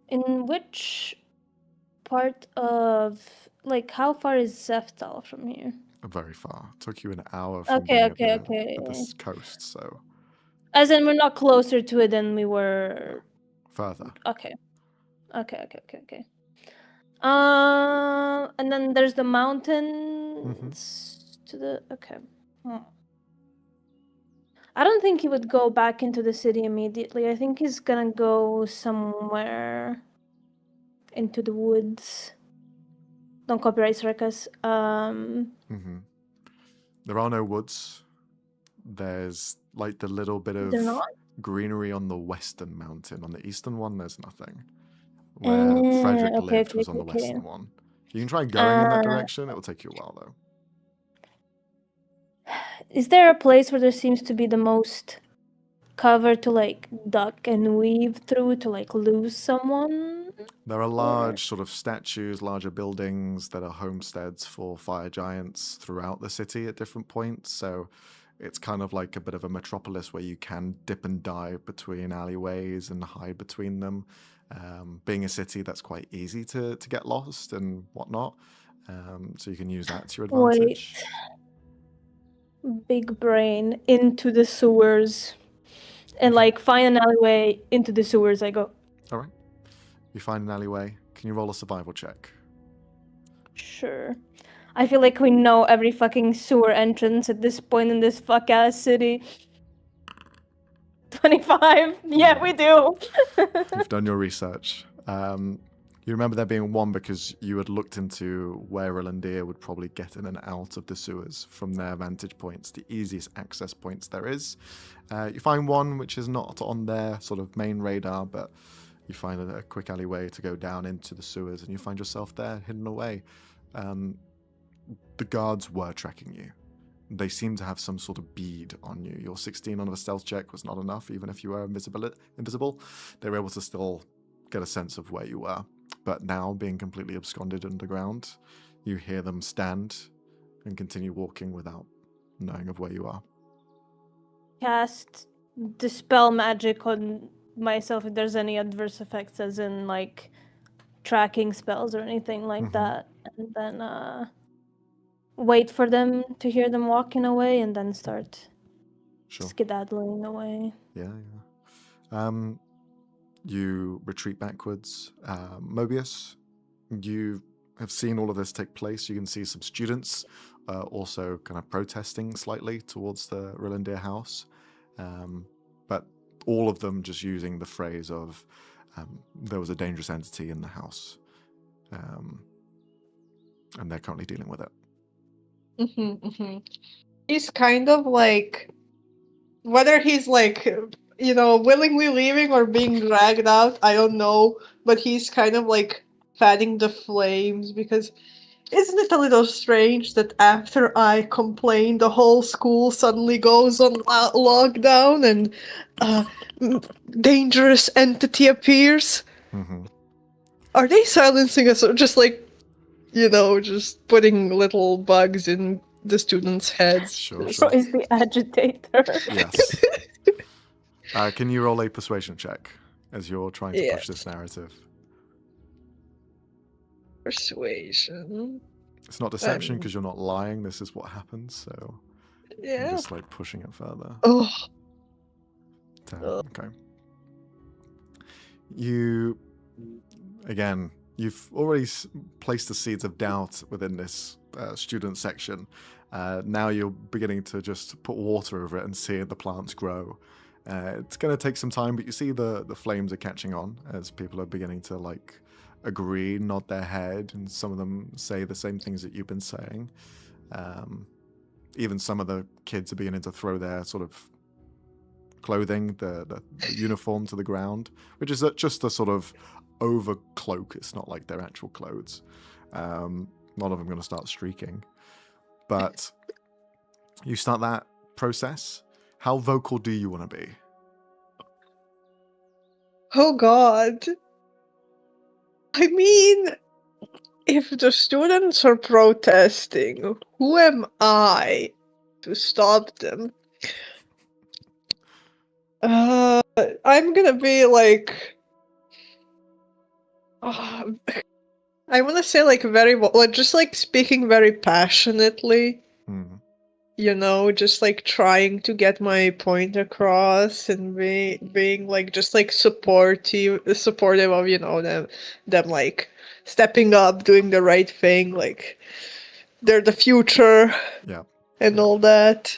In which part of, like, how far is Zeftal from here? Very far. It took you an hour from Okay. at this coast, so... As in, we're not closer to it than we were... Further. Okay. And then there's the mountains to the... Okay. I don't think he would go back into the city immediately. I think he's gonna go somewhere into the woods. Don't copyright Circus. There are no woods. There's like the little bit of greenery on the western mountain. On the eastern one, there's nothing. Where Frederick lived was on the western one. You can try going in that direction. It will take you a while, though. Is there a place where there seems to be the most cover to, like, duck and weave through to, like, lose someone? There are large sort of statues, larger buildings that are homesteads for fire giants throughout the city at different points. So it's kind of like a bit of a metropolis where you can dip and dive between alleyways and hide between them. Being a city, that's quite easy to get lost and whatnot. So you can use that to your advantage. Wait. Big brain into the sewers. And, like, find an alleyway into the sewers I go. All right. You find an alleyway. Can you roll a survival check? Sure. I feel like we know every fucking sewer entrance at this point in this fuck-ass city. 25. Yeah, we do. You've done your research. You remember there being one because you had looked into where Rolandir would probably get in and out of the sewers from their vantage points, the easiest access points there is. You find one which is not on their sort of main radar, but you find a quick alleyway to go down into the sewers, and you find yourself there, hidden away. The guards were tracking you. They seem to have some sort of bead on you. Your 16 on a stealth check was not enough, even if you were invisible. They were able to still get a sense of where you were. But now, being completely absconded underground, you hear them stand and continue walking without knowing of where you are. Cast Dispel Magic on myself if there's any adverse effects, as in, like, tracking spells or anything like that. And then, wait for them to hear them walking away and then start skedaddling away. Yeah. You retreat backwards. Mobius, you have seen all of this take place. You can see some students also kind of protesting slightly towards the Rolandir house. But all of them just using the phrase of there was a dangerous entity in the house. And they're currently dealing with it. He's kind of like, whether he's like, willingly leaving or being dragged out, I don't know, but he's kind of like fanning the flames, because isn't it a little strange that after I complain, the whole school suddenly goes on lockdown and dangerous entity appears? Are they silencing us, or just like, just putting little bugs in the students' heads? Sure. Is the agitator. Yes. Can you roll a persuasion check as you're trying to push this narrative? Persuasion. It's not deception because you're not lying. This is what happens. So yeah, I'm just like pushing it further. 10. Okay. You've already placed the seeds of doubt within this student section. Now you're beginning to just put water over it and see the plants grow. It's going to take some time, but you see the flames are catching on as people are beginning to like agree, nod their head, and some of them say the same things that you've been saying. Even some of the kids are beginning to throw their sort of clothing, the uniform to the ground, which is just a sort of overcloak. It's not like their actual clothes. None of them going to start streaking. But you start that process. How vocal do you want to be? Oh God. I mean, if the students are protesting, who am I to stop them? I'm gonna be like, I want to say like very, like just like speaking very passionately. Just like trying to get my point across and being like just like supportive of them like stepping up, doing the right thing, like they're the future, and all that.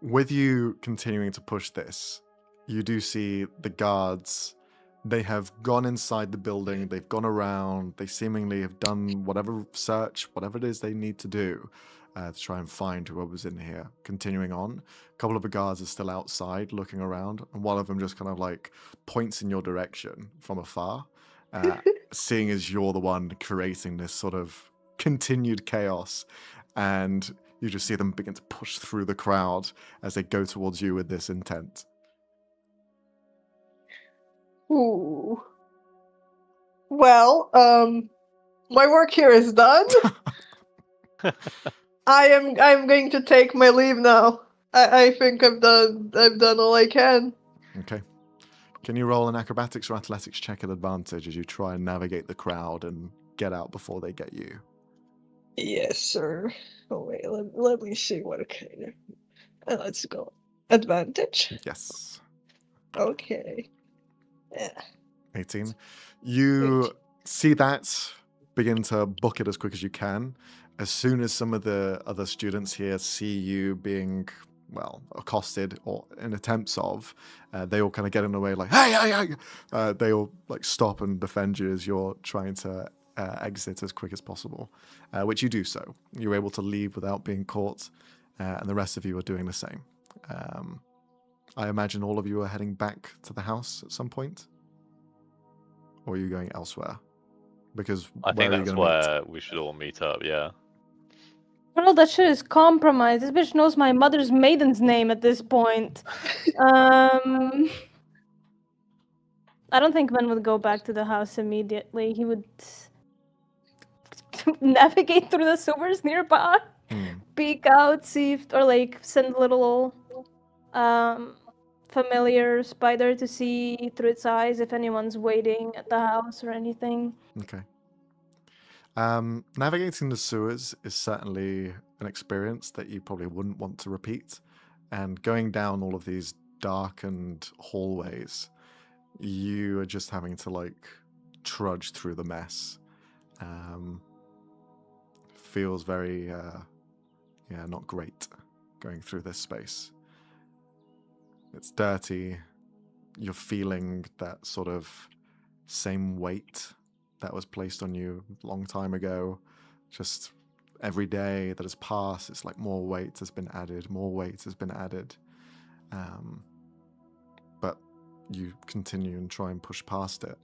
With you continuing to push this, you do see the guards. They have gone inside the building. They've gone around. They seemingly have done whatever search, whatever it is they need to do. To try and find whoever's in here. Continuing on, a couple of the guards are still outside looking around, and one of them just kind of like points in your direction from afar, seeing as you're the one creating this sort of continued chaos, and you just see them begin to push through the crowd as they go towards you with this intent. Ooh. Well, my work here is done. I'm going to take my leave now. I think I've done all I can. Okay. Can you roll an acrobatics or athletics check at advantage as you try and navigate the crowd and get out before they get you? Yes, sir. Oh wait, let me see what kind of. Let's go. Advantage? Yes. Okay. Yeah. 18. You see that begin to book it as quick as you can. As soon as some of the other students here see you being, well, accosted or in attempts of, they all kind of get in the way like, hey. They all like stop and defend you as you're trying to exit as quick as possible, which you do so. You're able to leave without being caught, and the rest of you are doing the same. I imagine all of you are heading back to the house at some point, or are you going elsewhere? Because I think where are you that's going to meet? where we should all meet up. Yeah. Well, that shit is compromised. This bitch knows my mother's maiden's name at this point. I don't think Ben would go back to the house immediately. He would navigate through the sewers nearby, peek out, see if, or like send a little familiar spider to see through its eyes if anyone's waiting at the house or anything. Okay. Navigating the sewers is certainly an experience that you probably wouldn't want to repeat. And going down all of these darkened hallways, you are just having to like trudge through the mess. Feels very, not great going through this space. It's dirty. You're feeling that sort of same weight that was placed on you a long time ago. Just every day that has passed, it's like more weight has been added, more weight has been added. But you continue and try and push past it.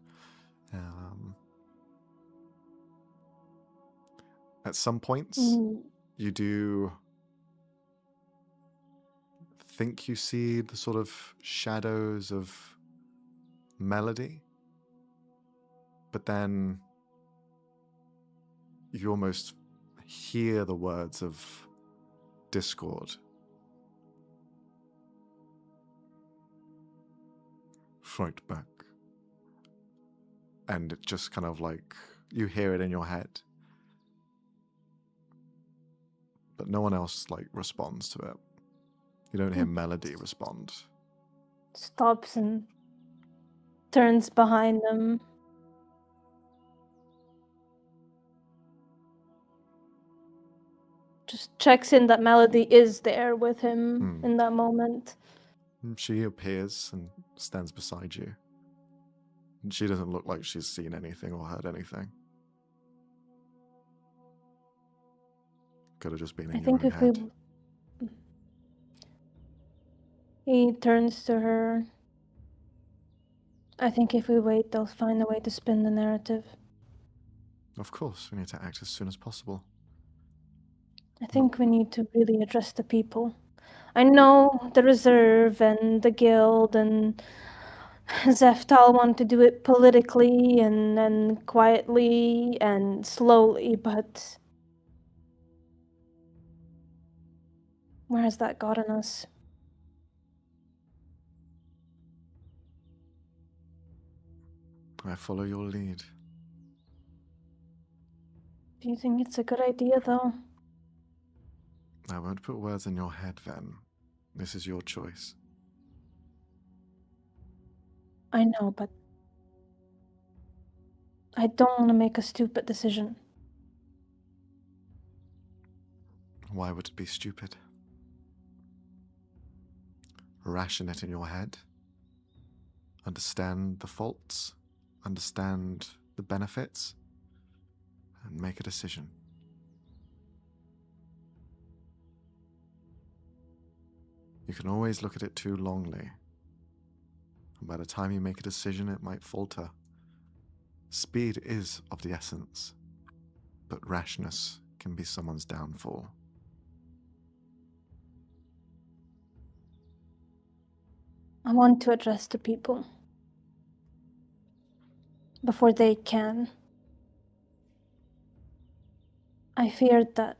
At some points, you do think you see the sort of shadows of Melody, but then you almost hear the words of discord. Fight back. And it just kind of like, you hear it in your head. But no one else like responds to it. You don't hear Melody respond. Stops and turns behind them. Just checks in that Melody is there with him in that moment. She appears and stands beside you. And she doesn't look like she's seen anything or heard anything. Could have just been in your own head. He turns to her. I think if we wait, they'll find a way to spin the narrative. Of course, we need to act as soon as possible. I think we need to really address the people. I know the Reserve and the Guild and Zeftal want to do it politically and quietly and slowly, but where has that gotten us? I follow your lead. Do you think it's a good idea, though? I won't put words in your head, Ven. This is your choice. I know, but I don't want to make a stupid decision. Why would it be stupid? Ration it in your head. Understand the faults. Understand the benefits. And make a decision. You can always look at it too longly. And by the time you make a decision, it might falter. Speed is of the essence, but rashness can be someone's downfall. I want to address the people before they can. I feared that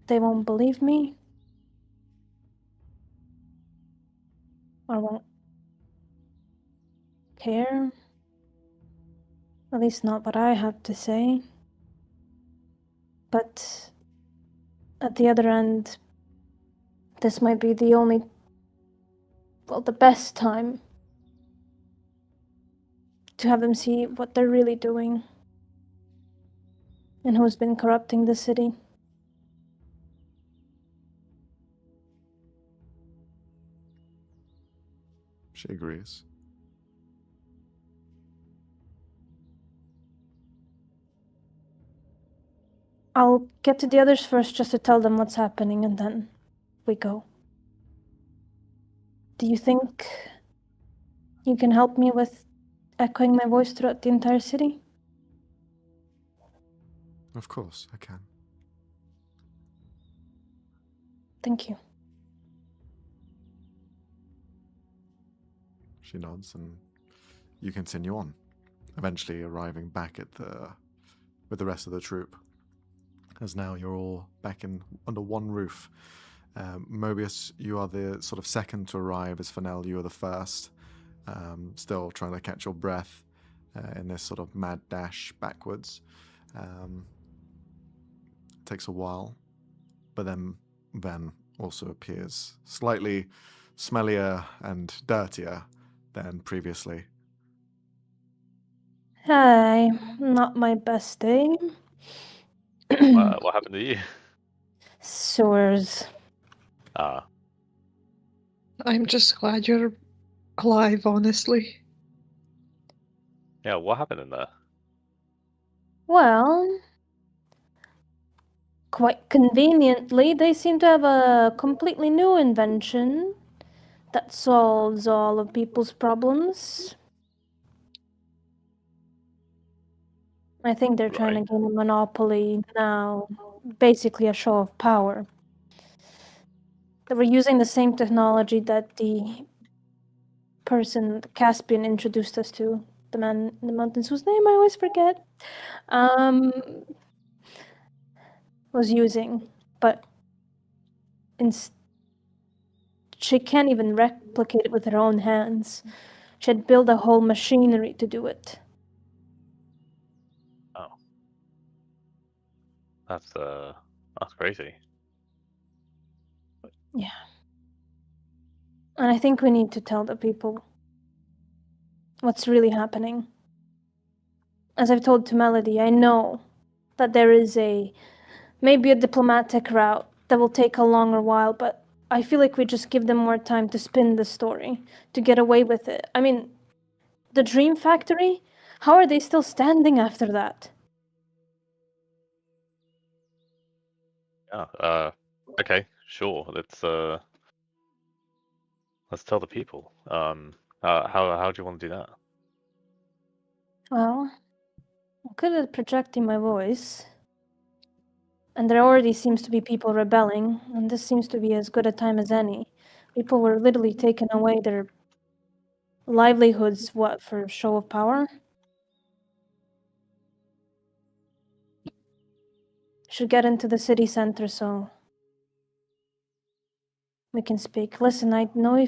they won't believe me or won't care. At least not what I have to say. But at the other end, this might be the best time to have them see what they're really doing. and who's been corrupting the city. She agrees. I'll get to the others first just to tell them what's happening, and then we go. Do you think you can help me with echoing my voice throughout the entire city? Of course, I can. Thank you. She nods, and you continue on, eventually arriving back at with the rest of the troop. As now you're all back under one roof. Mobius, you are the sort of second to arrive, as Fennel, you are the first. Still trying to catch your breath in this sort of mad dash backwards. Takes a while, but then Ven also appears, slightly smellier and dirtier than previously. Hi, not my best day. What happened to you? Sewers. I'm just glad you're alive, honestly. Yeah, what happened in there? Well, quite conveniently, they seem to have a completely new invention that solves all of people's problems. I think they're trying to gain a monopoly now, basically a show of power. They were using the same technology that the person, Caspian, introduced us to, the man in the mountains whose name I always forget, was using, but she can't even replicate it with her own hands. She had built a whole machinery to do it. Oh. That's crazy. Yeah. And I think we need to tell the people what's really happening. As I've told to Melody, I know that there is maybe a diplomatic route that will take a longer while, but I feel like we just give them more time to spin the story, to get away with it. I mean, the Dream Factory? How are they still standing after that? Yeah, okay, sure. Let's tell the people. How do you want to do that? Well, I'm good at projecting my voice. And there already seems to be people rebelling, and this seems to be as good a time as any. People were literally taking away their livelihoods, for a show of power? Should get into the city center so we can speak. Listen, I know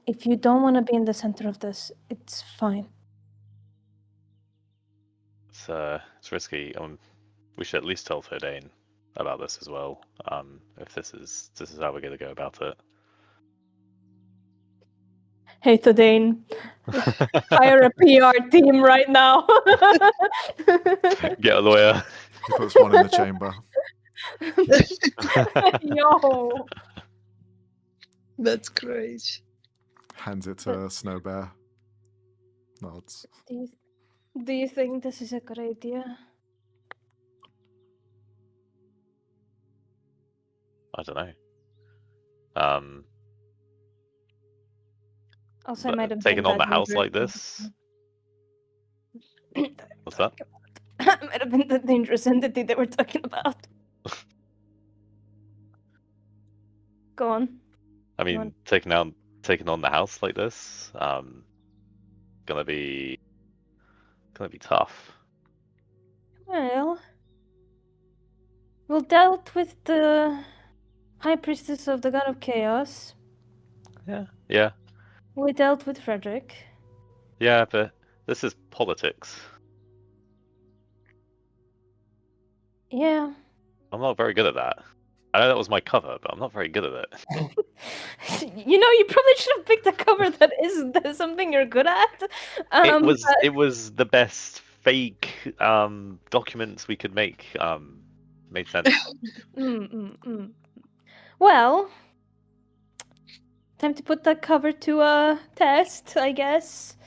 if you don't want to be in the center of this, it's fine. It's risky. We should at least tell Fodane about this as well. If this is how we're gonna go about it. Hey, Thadane, hire a PR team right now. Get a lawyer. He puts one in the chamber. Yo. That's great. Hands it to Snow Bear. Nods. Do you think this is a good idea? I don't know. Also, I might have taking been on the that house dangerous. like this. What's that? It might have been the dangerous entity they were talking about. Go on. I mean, taking on the house like this, gonna be tough. Well, we dealt with the High Priestess of the God of Chaos. Yeah. We dealt with Frederick. Yeah, but this is politics. Yeah. I'm not very good at that. I know that was my cover, but I'm not very good at it. You probably should have picked a cover that is something you're good at. It was the best fake documents we could make made sense. Well, time to put that cover to a test, I guess.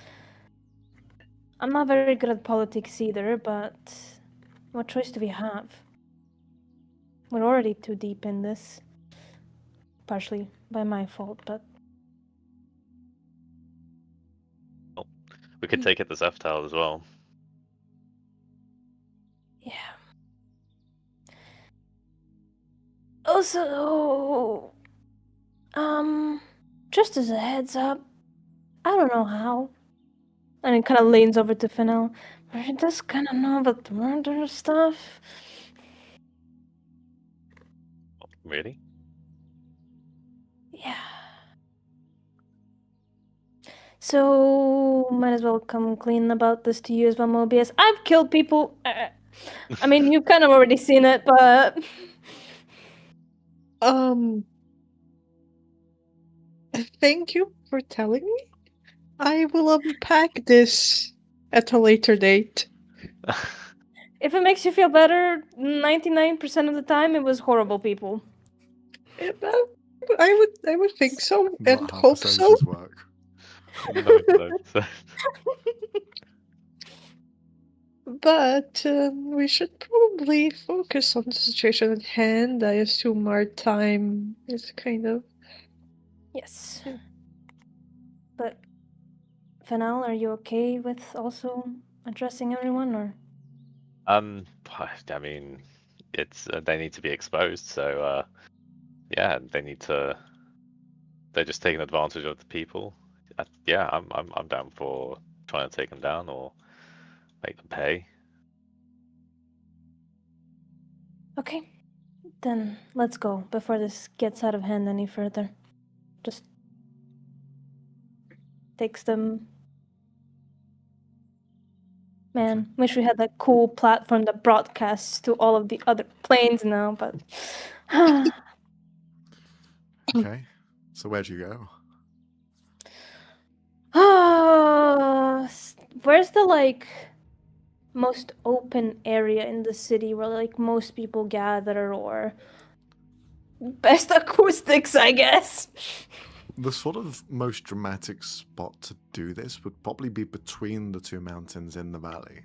I'm not very good at politics either, but what choice do we have? We're already too deep in this. Partially by my fault, but... We could take it to Zeftal as well. Yeah. Also, just as a heads up, I don't know how. And it kind of leans over to Fennel. But he does kind of know about the murder stuff. Really? Yeah. So, might as well come clean about this to you as well, Mobius. I've killed people. I mean, you've kind of already seen it, but... Thank you for telling me. I will unpack this at a later date. If it makes you feel better, 99% of the time it was horrible people. I would think so Not and how hope so. percentages work. No. But we should probably focus on the situation at hand. I assume our time is kind of... Yes. But Fennel, are you okay with also addressing everyone, or? I mean, it's they need to be exposed, so yeah, they need to. They're just taking advantage of the people. Yeah, I'm down for trying to take them down or make them pay. Okay, then let's go before this gets out of hand any further. Just takes them. Man, wish we had that cool platform that broadcasts to all of the other planes now, but... Okay, so where'd you go? Where's the, like, most open area in the city where, like, most people gather, or... Best acoustics, I guess? The sort of most dramatic spot to do this would probably be between the two mountains in the valley,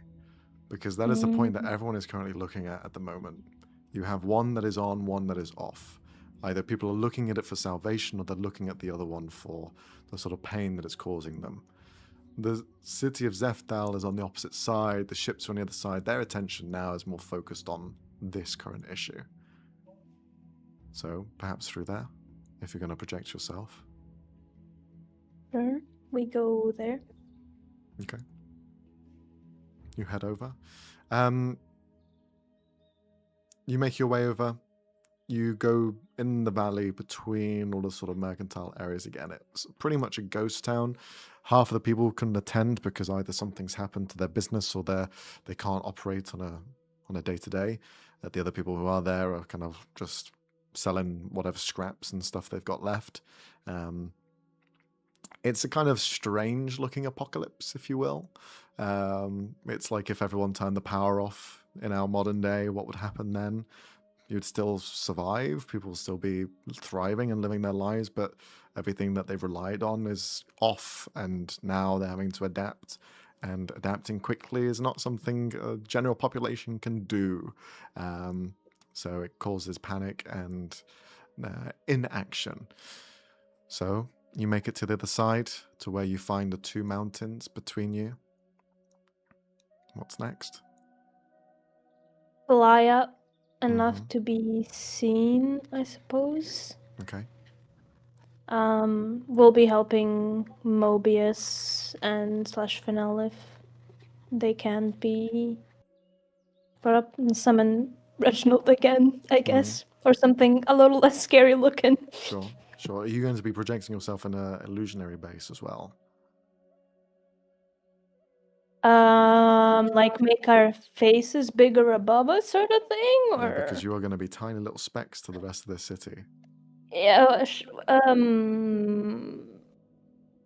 because that is the point that everyone is currently looking at the moment. You have one that is on, one that is off. Either people are looking at it for salvation, or they're looking at the other one for the sort of pain that it's causing them. The city of Zeftal is on the opposite side, the ships are on the other side. Their attention now is more focused on this current issue. So perhaps through there, if you're going to project yourself. Sure, we go there. Okay. You head over. You make your way over. You go in the valley between all the sort of mercantile areas again. It's pretty much a ghost town. Half of the people couldn't attend because either something's happened to their business or they can't operate on a day-to-day. The other people who are there are kind of just selling whatever scraps and stuff they've got left. It's a kind of strange-looking apocalypse, if you will. It's like if everyone turned the power off in our modern day, what would happen then? You'd still survive, people will still be thriving and living their lives, but everything that they've relied on is off, and now they're having to adapt. And adapting quickly is not something a general population can do. So it causes panic and inaction. So you make it to the other side, to where you find the two mountains between you. What's next? Fly up enough to be seen, I suppose. Okay. We'll be helping Mobius and / Fennel if they can be brought up and summon Reginald again, I guess. Or something a little less scary looking. Sure. Are you going to be projecting yourself in an illusionary base as well? Like make our faces bigger above us, sort of thing, or Yeah, because you are going to be tiny little specks to the rest of the city. yeah,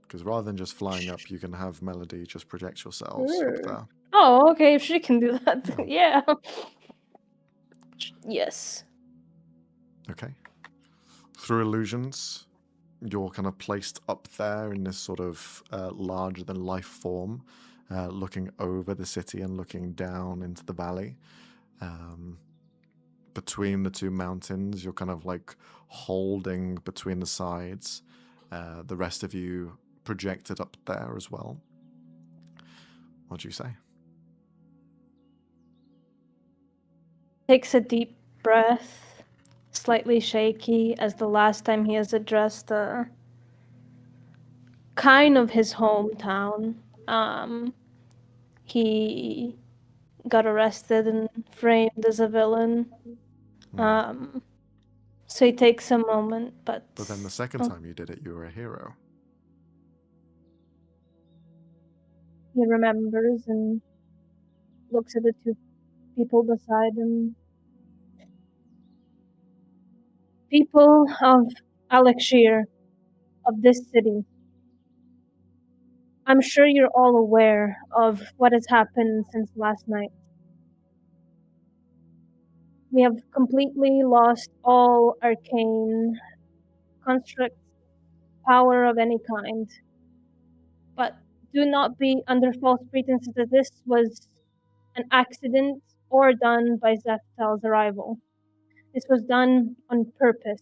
Because rather than just flying up, you can have Melody just project yourselves up there. Oh, okay, she can do that. Yeah. Yeah. Yes. Okay. Through illusions, you're kind of placed up there in this sort of larger than life form, looking over the city and looking down into the valley. Between the two mountains, you're kind of like holding between the sides. The rest of you projected up there as well. What do you say? Takes a deep breath, slightly shaky, as the last time he has addressed kind of his hometown. He got arrested and framed as a villain. So he takes a moment, but then the second time you did it, you were a hero. he remembers and looks at the two people beside him. People of Alakshayr, of this city. I'm sure you're all aware of what has happened since last night. We have completely lost all arcane constructs, power of any kind. But do not be under false pretenses that this was an accident or done by Zeftal's arrival. This was done on purpose.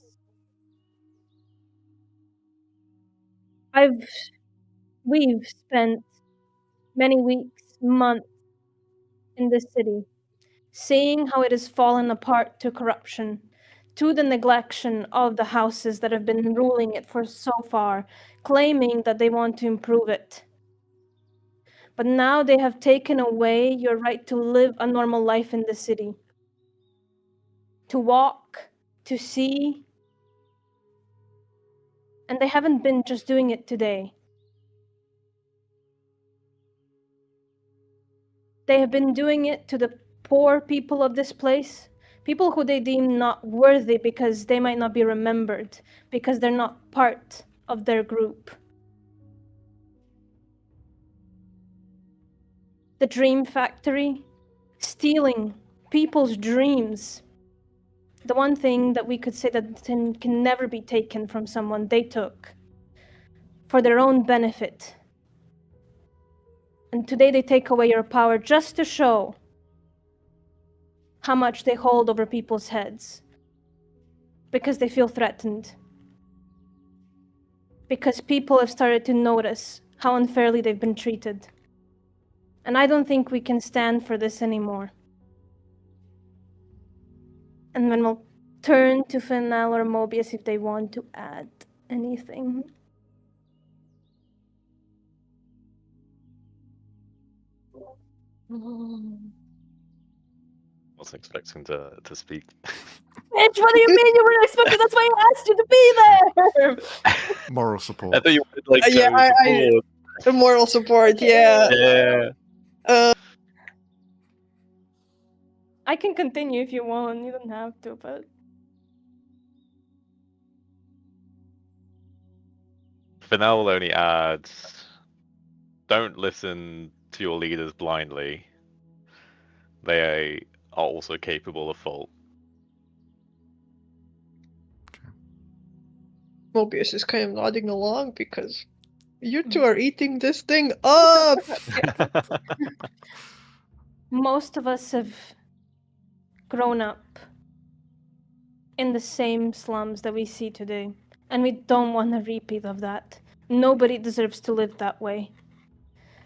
We've spent many weeks, months in this city, seeing how it has fallen apart to corruption, to the neglection of the houses that have been ruling it for so far, claiming that they want to improve it. But now they have taken away your right to live a normal life in the city, to walk, to see. And they haven't been just doing it today. They have been doing it to the poor people of this place, people who they deem not worthy because they might not be remembered, because they're not part of their group. The Dream Factory, stealing people's dreams. The one thing that we could say that can never be taken from someone they took for their own benefit. And today they take away your power just to show how much they hold over people's heads. Because they feel threatened. Because people have started to notice how unfairly they've been treated. And I don't think we can stand for this anymore. And then we'll turn to Fennel or Mobius if they want to add anything. Wasn't expecting to speak. Bitch, what do you mean you weren't expected? That's why I asked you to be there! Moral I support. thought you wanted like Yeah, support. moral support, yeah. Yeah. I can continue if you want. You don't have to, but... Fennel will only add, don't listen to your leaders blindly. They are also capable of fault. Mobius is kind of nodding along because you two are eating this thing up! Most of us have grown up in the same slums that we see today, and we don't want a repeat of that. Nobody deserves to live that way.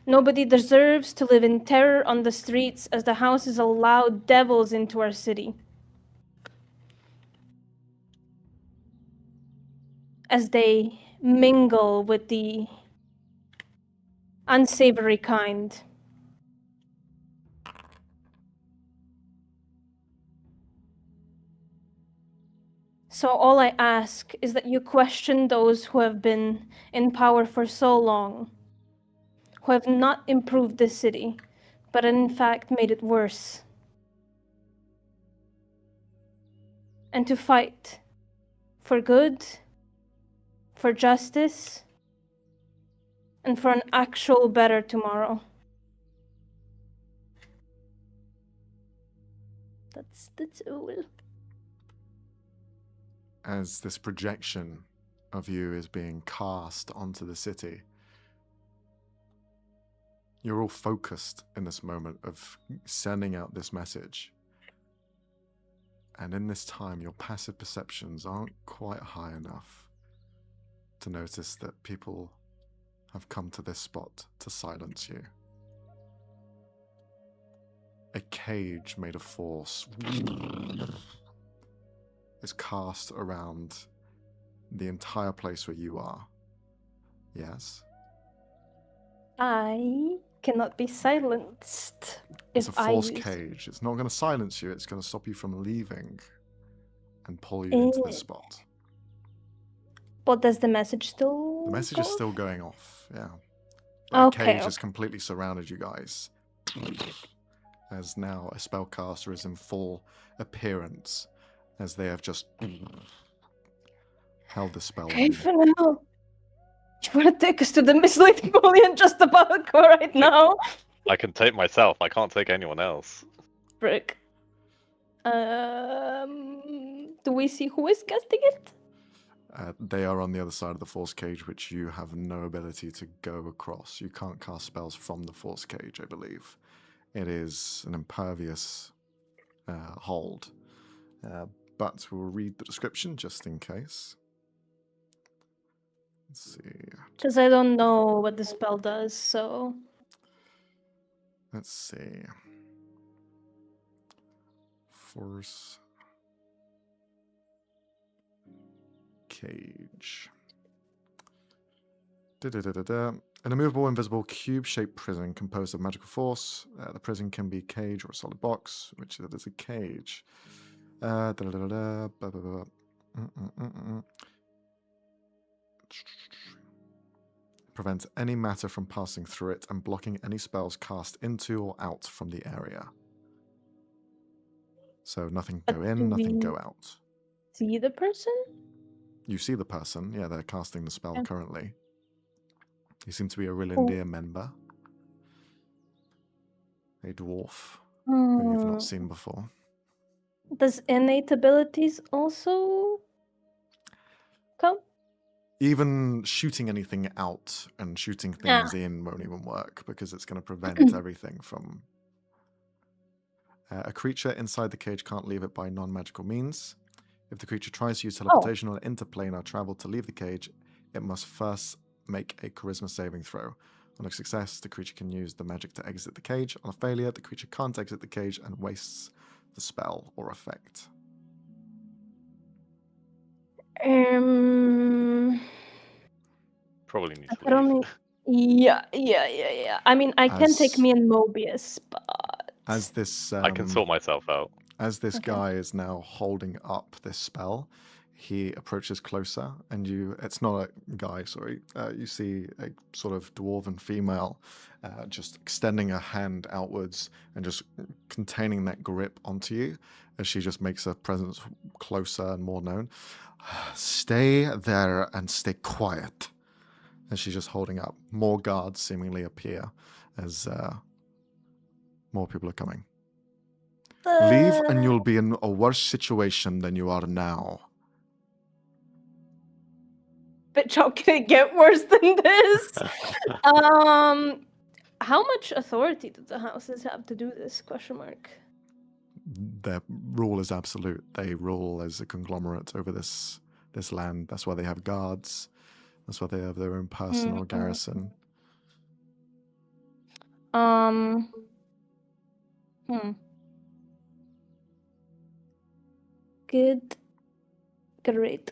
Nobody deserves to live in terror on the streets as the houses allow devils into our city. As they mingle with the unsavory kind. So all I ask is that you question those who have been in power for so long, who have not improved this city, but in fact made it worse. And to fight for good, for justice, and for an actual better tomorrow. That's all. As this projection of you is being cast onto the city, you're all focused in this moment of sending out this message. And in this time, your passive perceptions aren't quite high enough to notice that people have come to this spot to silence you. A cage made of force is cast around the entire place where you are. Yes? I cannot be silenced. It's a if I force use... cage. It's not going to silence you. It's going to stop you from leaving and pull you into this spot. But does the message still The message go is still off? going off, yeah. Okay, The cage has okay. completely surrounded you guys. As now a spellcaster is in full appearance, as they have just held the spell on Hey, you. for now. You want to take us to the misleading bullion just about go right now? I can take myself. I can't take anyone else. Frick. Do we see who is casting it? They are on the other side of the force cage, which you have no ability to go across. You can't cast spells from the force cage, I believe. It is an impervious hold. But we'll read the description just in case. Let's see. Because I don't know what the spell does, so... Let's see. Force cage. An immovable, invisible, cube-shaped prison composed of magical force. The prison can be a cage or a solid box, which it is a cage. Prevents any matter from passing through it and blocking any spells cast into or out from the area. So nothing go But in, do nothing we go out. see the person? You see the person. Yeah, they're casting the spell Okay. currently. He seems to be a Rillindir member. A dwarf who you've not seen before. Does innate abilities also count? Even shooting anything out and shooting things in won't even work because it's going to prevent everything from... a creature inside the cage can't leave it by non-magical means. If the creature tries to use teleportation or interplanar travel to leave the cage, it must first make a charisma saving throw. On a success, the creature can use the magic to exit the cage. On a failure, the creature can't exit the cage and wastes the spell or effect. Probably need I to can only... leave. Yeah. I mean, I can take me and Mobius, but... As this... I can sort myself out. As this guy is now holding up this spell, he approaches closer, and it's not a guy, sorry. You see a sort of dwarven female just extending her hand outwards and just containing that grip onto you as she just makes her presence closer and more known. Stay there and stay quiet. And she's just holding up. More guards seemingly appear as more people are coming. Leave and you'll be in a worse situation than you are now. Bitch, how can it get worse than this? How much authority do the houses have to do this? Question mark. Their rule is absolute. They rule as a conglomerate over this land. That's why they have guards. That's why they have their own personal garrison. Good. Great.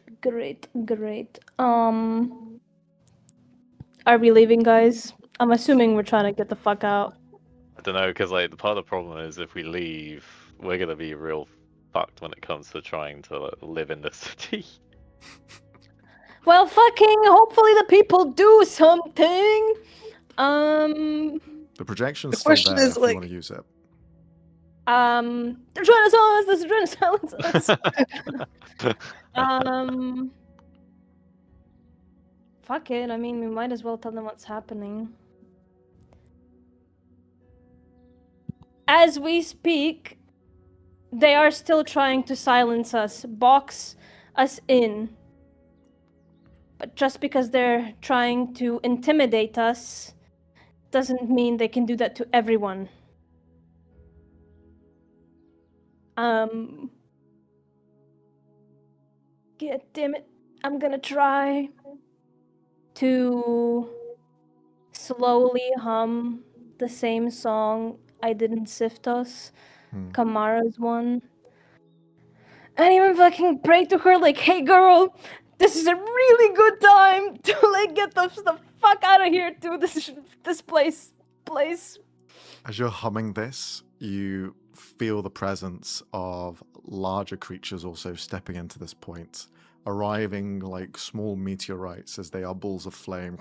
Are we leaving, guys? I'm assuming we're trying to get the fuck out. I don't know, because like the part of the problem is if we leave, we're gonna be real fucked when it comes to trying to live in the city. Well, fucking hopefully the people do something. The projection's The still question there is, if like- you want to use it. They're trying to silence us. They're trying to silence us. Fuck it. I mean, we might as well tell them what's happening. As we speak, They are still trying to silence us, box us in. But just because they're trying to intimidate us doesn't mean they can do that to everyone. God damn it. I'm gonna try to slowly hum the same song I did in Siftos, Kamara's one. And even fucking pray to her like, hey girl, this is a really good time to like get the fuck out of here to this place. As you're humming this, you feel the presence of larger creatures also stepping into this point, arriving like small meteorites as they are balls of flame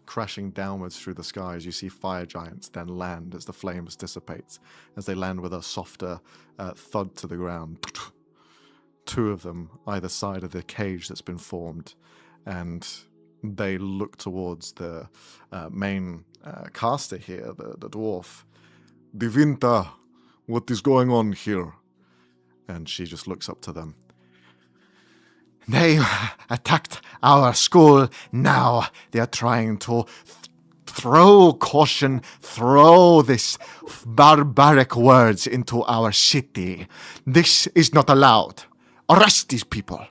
crashing downwards through the skies. You see fire giants then land as the flames dissipate, as they land with a softer thud to the ground. Two of them either side of the cage that's been formed, and they look towards the main caster here, the dwarf. Divinta, what is going on here? And she just looks up to them. They attacked our school. Now they are trying to throw caution, throw this barbaric words into our city. This is not allowed. Arrest these people.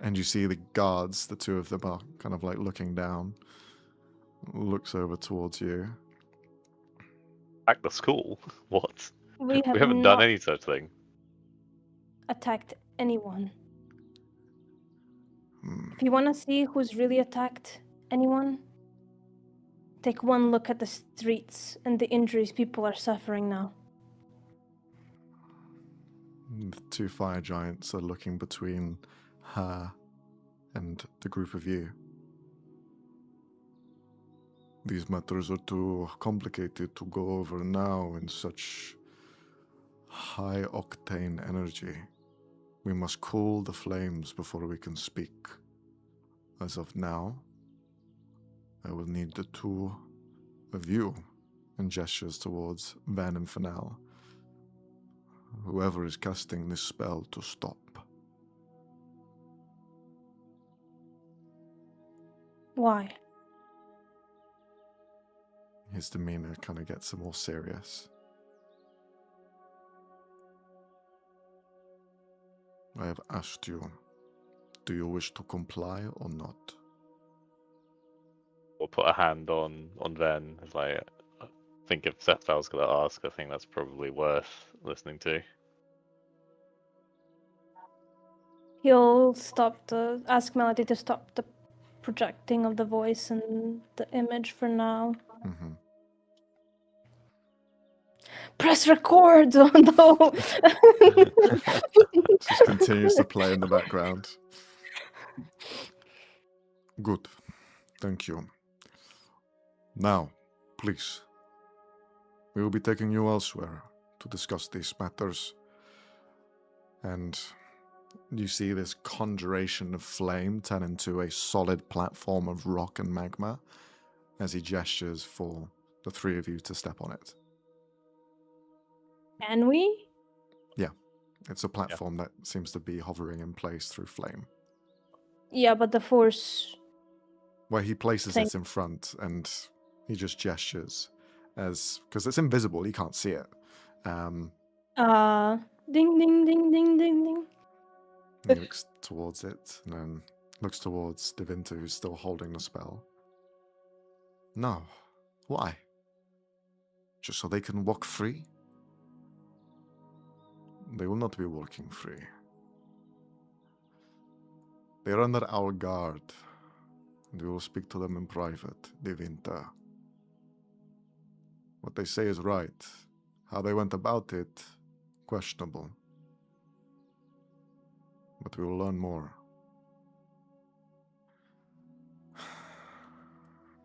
And you see the guards, the two of them are kind of like looking down. Looks over towards you. Attack the school? What? We haven't not done any such thing. attacked anyone. If you want to see who's really attacked anyone, take one look at the streets and the injuries people are suffering now. The two fire giants are looking between her and the group of you. These matters are too complicated to go over now in such high-octane energy. We must cool the flames before we can speak. As of now, I will need the two of you, and gestures towards Van and Fennel. Whoever is casting this spell to stop. Why? His demeanor kind of gets more serious. I have asked you, do you wish to comply or not? We'll put a hand on Ven. As I think if Sethval's going to ask, I think that's probably worth listening to. He'll ask Melody to stop the projecting of the voice and the image for now. Mm-hmm. Press record! Oh no! Just continues to play in the background. Good. Thank you. Now, please. We will be taking you elsewhere to discuss these matters. And you see this conjuration of flame turn into a solid platform of rock and magma as he gestures for the three of you to step on it. Can we? Yeah. It's a platform that seems to be hovering in place through flame. Yeah, but the force... Where he places it in front and he just gestures as... Because it's invisible, he can't see it. Ding, ding, ding, ding, ding, ding. He looks towards it and then looks towards Divinta, who's still holding the spell. No. Why? Just so they can walk free? They will not be walking free. They are under our guard, and we will speak to them in private, Divinta. What they say is right. How they went about it, questionable. But we will learn more.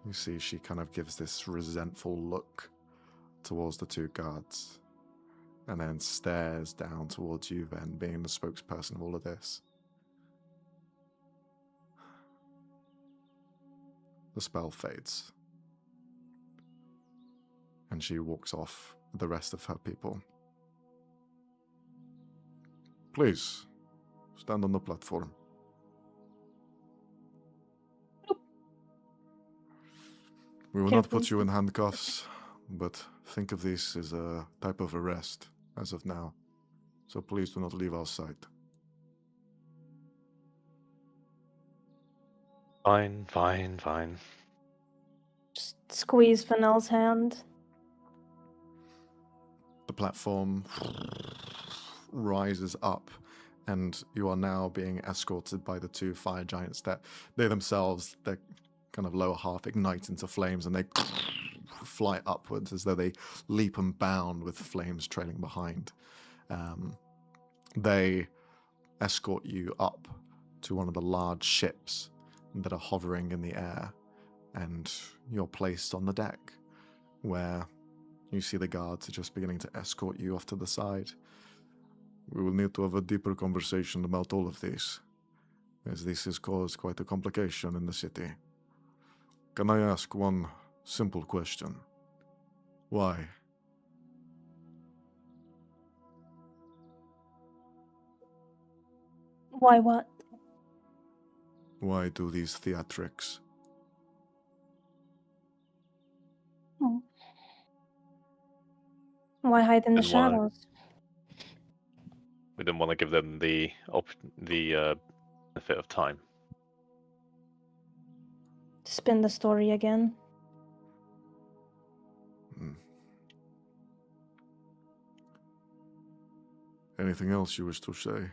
You see, she kind of gives this resentful look towards the two guards, and then stares down towards you, Ven, being the spokesperson of all of this. The spell fades. And she walks off with the rest of her people Please, stand on the platform. We will not put you in handcuffs, but think of this as a type of arrest as of now. So please do not leave our sight. Fine. Just squeeze Fennell's hand. The platform rises up, and you are now being escorted by the two fire giants that they themselves, their kind of lower half ignite into flames, and they fly upwards as though they leap and bound with flames trailing behind. They escort you up to one of the large ships that are hovering in the air, and you're placed on the deck, where you see the guards are just beginning to escort you off to the side. We will need to have a deeper conversation about all of this, as this has caused quite a complication in the city. Can I ask one simple question? Why? Why what? Why do these theatrics? Why hide in the And why? shadows? We didn't want to give them the benefit of time. Spin the story again. Anything else you wish to say?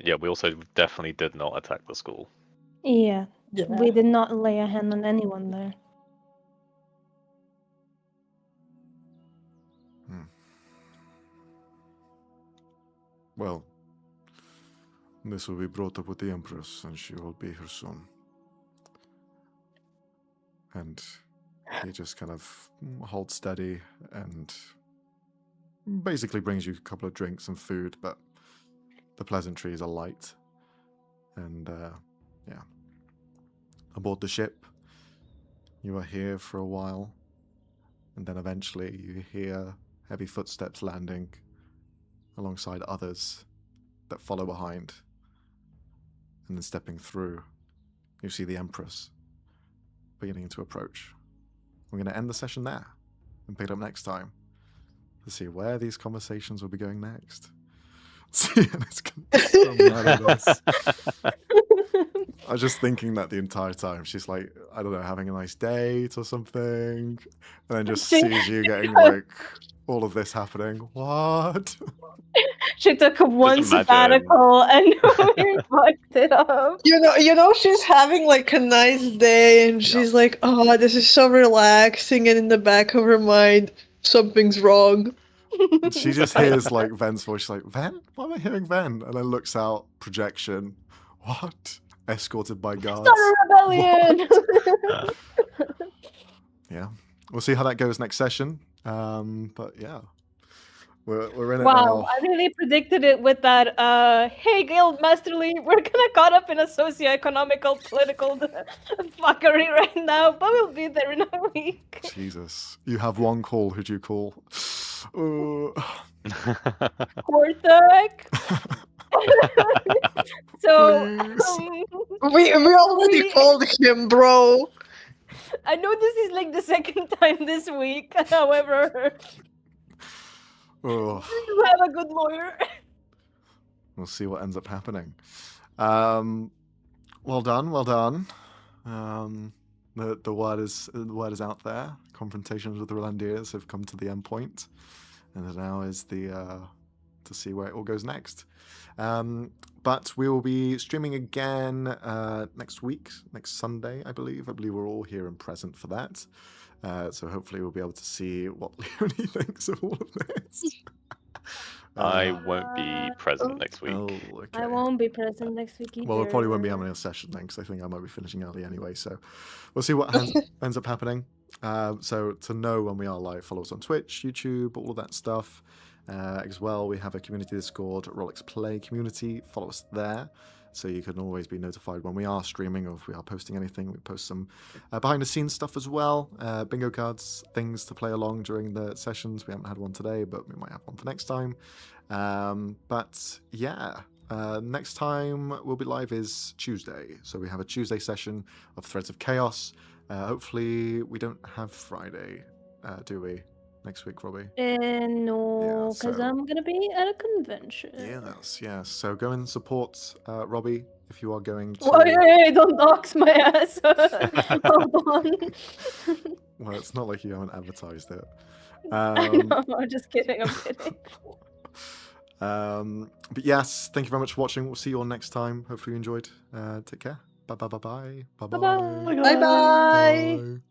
Yeah, we also definitely did not attack the school. Yeah, Yeah. we did not lay a hand on anyone there. Well, this will be brought up with the Empress, and she will be here soon. And he just kind of holds steady and basically brings you a couple of drinks and food, but the pleasantries are light. And, yeah. Aboard the ship, you are here for a while, and then eventually you hear heavy footsteps landing alongside others that follow behind. And then stepping through, you see the Empress beginning to approach. We're going to end the session there and pick it up next time to see where these conversations will be going next. See, and it's going to be so mad at us. I was just thinking that the entire time. She's like, I don't know, having a nice date or something, and then just sees you getting like all of this happening. What? She took one imagine. sabbatical and we fucked it up. You know, she's having like a nice day, and she's like, "Oh, this is so relaxing," and in the back of her mind, something's wrong. She just hears like Ven's voice. She's like, Ven? Why am I hearing Ven? And then looks out, projection. What? Escorted by guards. Start a rebellion! Yeah. We'll see how that goes next session. But yeah. We're in it Wow, now. I really predicted it with that, hey Guildmasterly, we're gonna caught up in a socio-economical, political fuckery right now, but we'll be there in a week. Jesus. You have one call. Who do you call? Korthak? So, We already called him, bro. I know this is like the second time this week, however, Oh. you have a good lawyer. We'll see what ends up happening. Well done. The word is out there. Confrontations with the Rolandiers have come to the end point, and now is the to see where it all goes next. But we will be streaming again next week, next Sunday, I believe. I believe we're all here and present for that. So hopefully we'll be able to see what Leonie thinks of all of this. I won't be present next week. Oh, okay. I won't be present next week either. Well, we probably won't be having a session then, because I think I might be finishing early anyway. So we'll see what ends up happening. So to know when we are live, follow us on Twitch, YouTube, all of that stuff. As well, we have a community Discord, rollxplay community. Follow us there. so you can always be notified when we are streaming or if we are posting anything. We post some behind the scenes stuff as well, bingo cards, things to play along during the sessions. We haven't had one today, but we might have one for next time. But yeah, next time we'll be live is Tuesday, so we have a Tuesday session of Threads of Chaos. Hopefully we don't have Friday, do we? Next week, Robbie? No, because so- I'm gonna be at a convention. Yes. So go and support Robbie if you are going to. Whoa, hey, don't dox my ass. Hold on. Well, it's not like you haven't advertised it. No, I'm just kidding. I'm kidding. But yes, thank you very much for watching. We'll see you all next time. Hopefully you enjoyed. Take care. Bye. Bye-bye. Bye bye. Bye.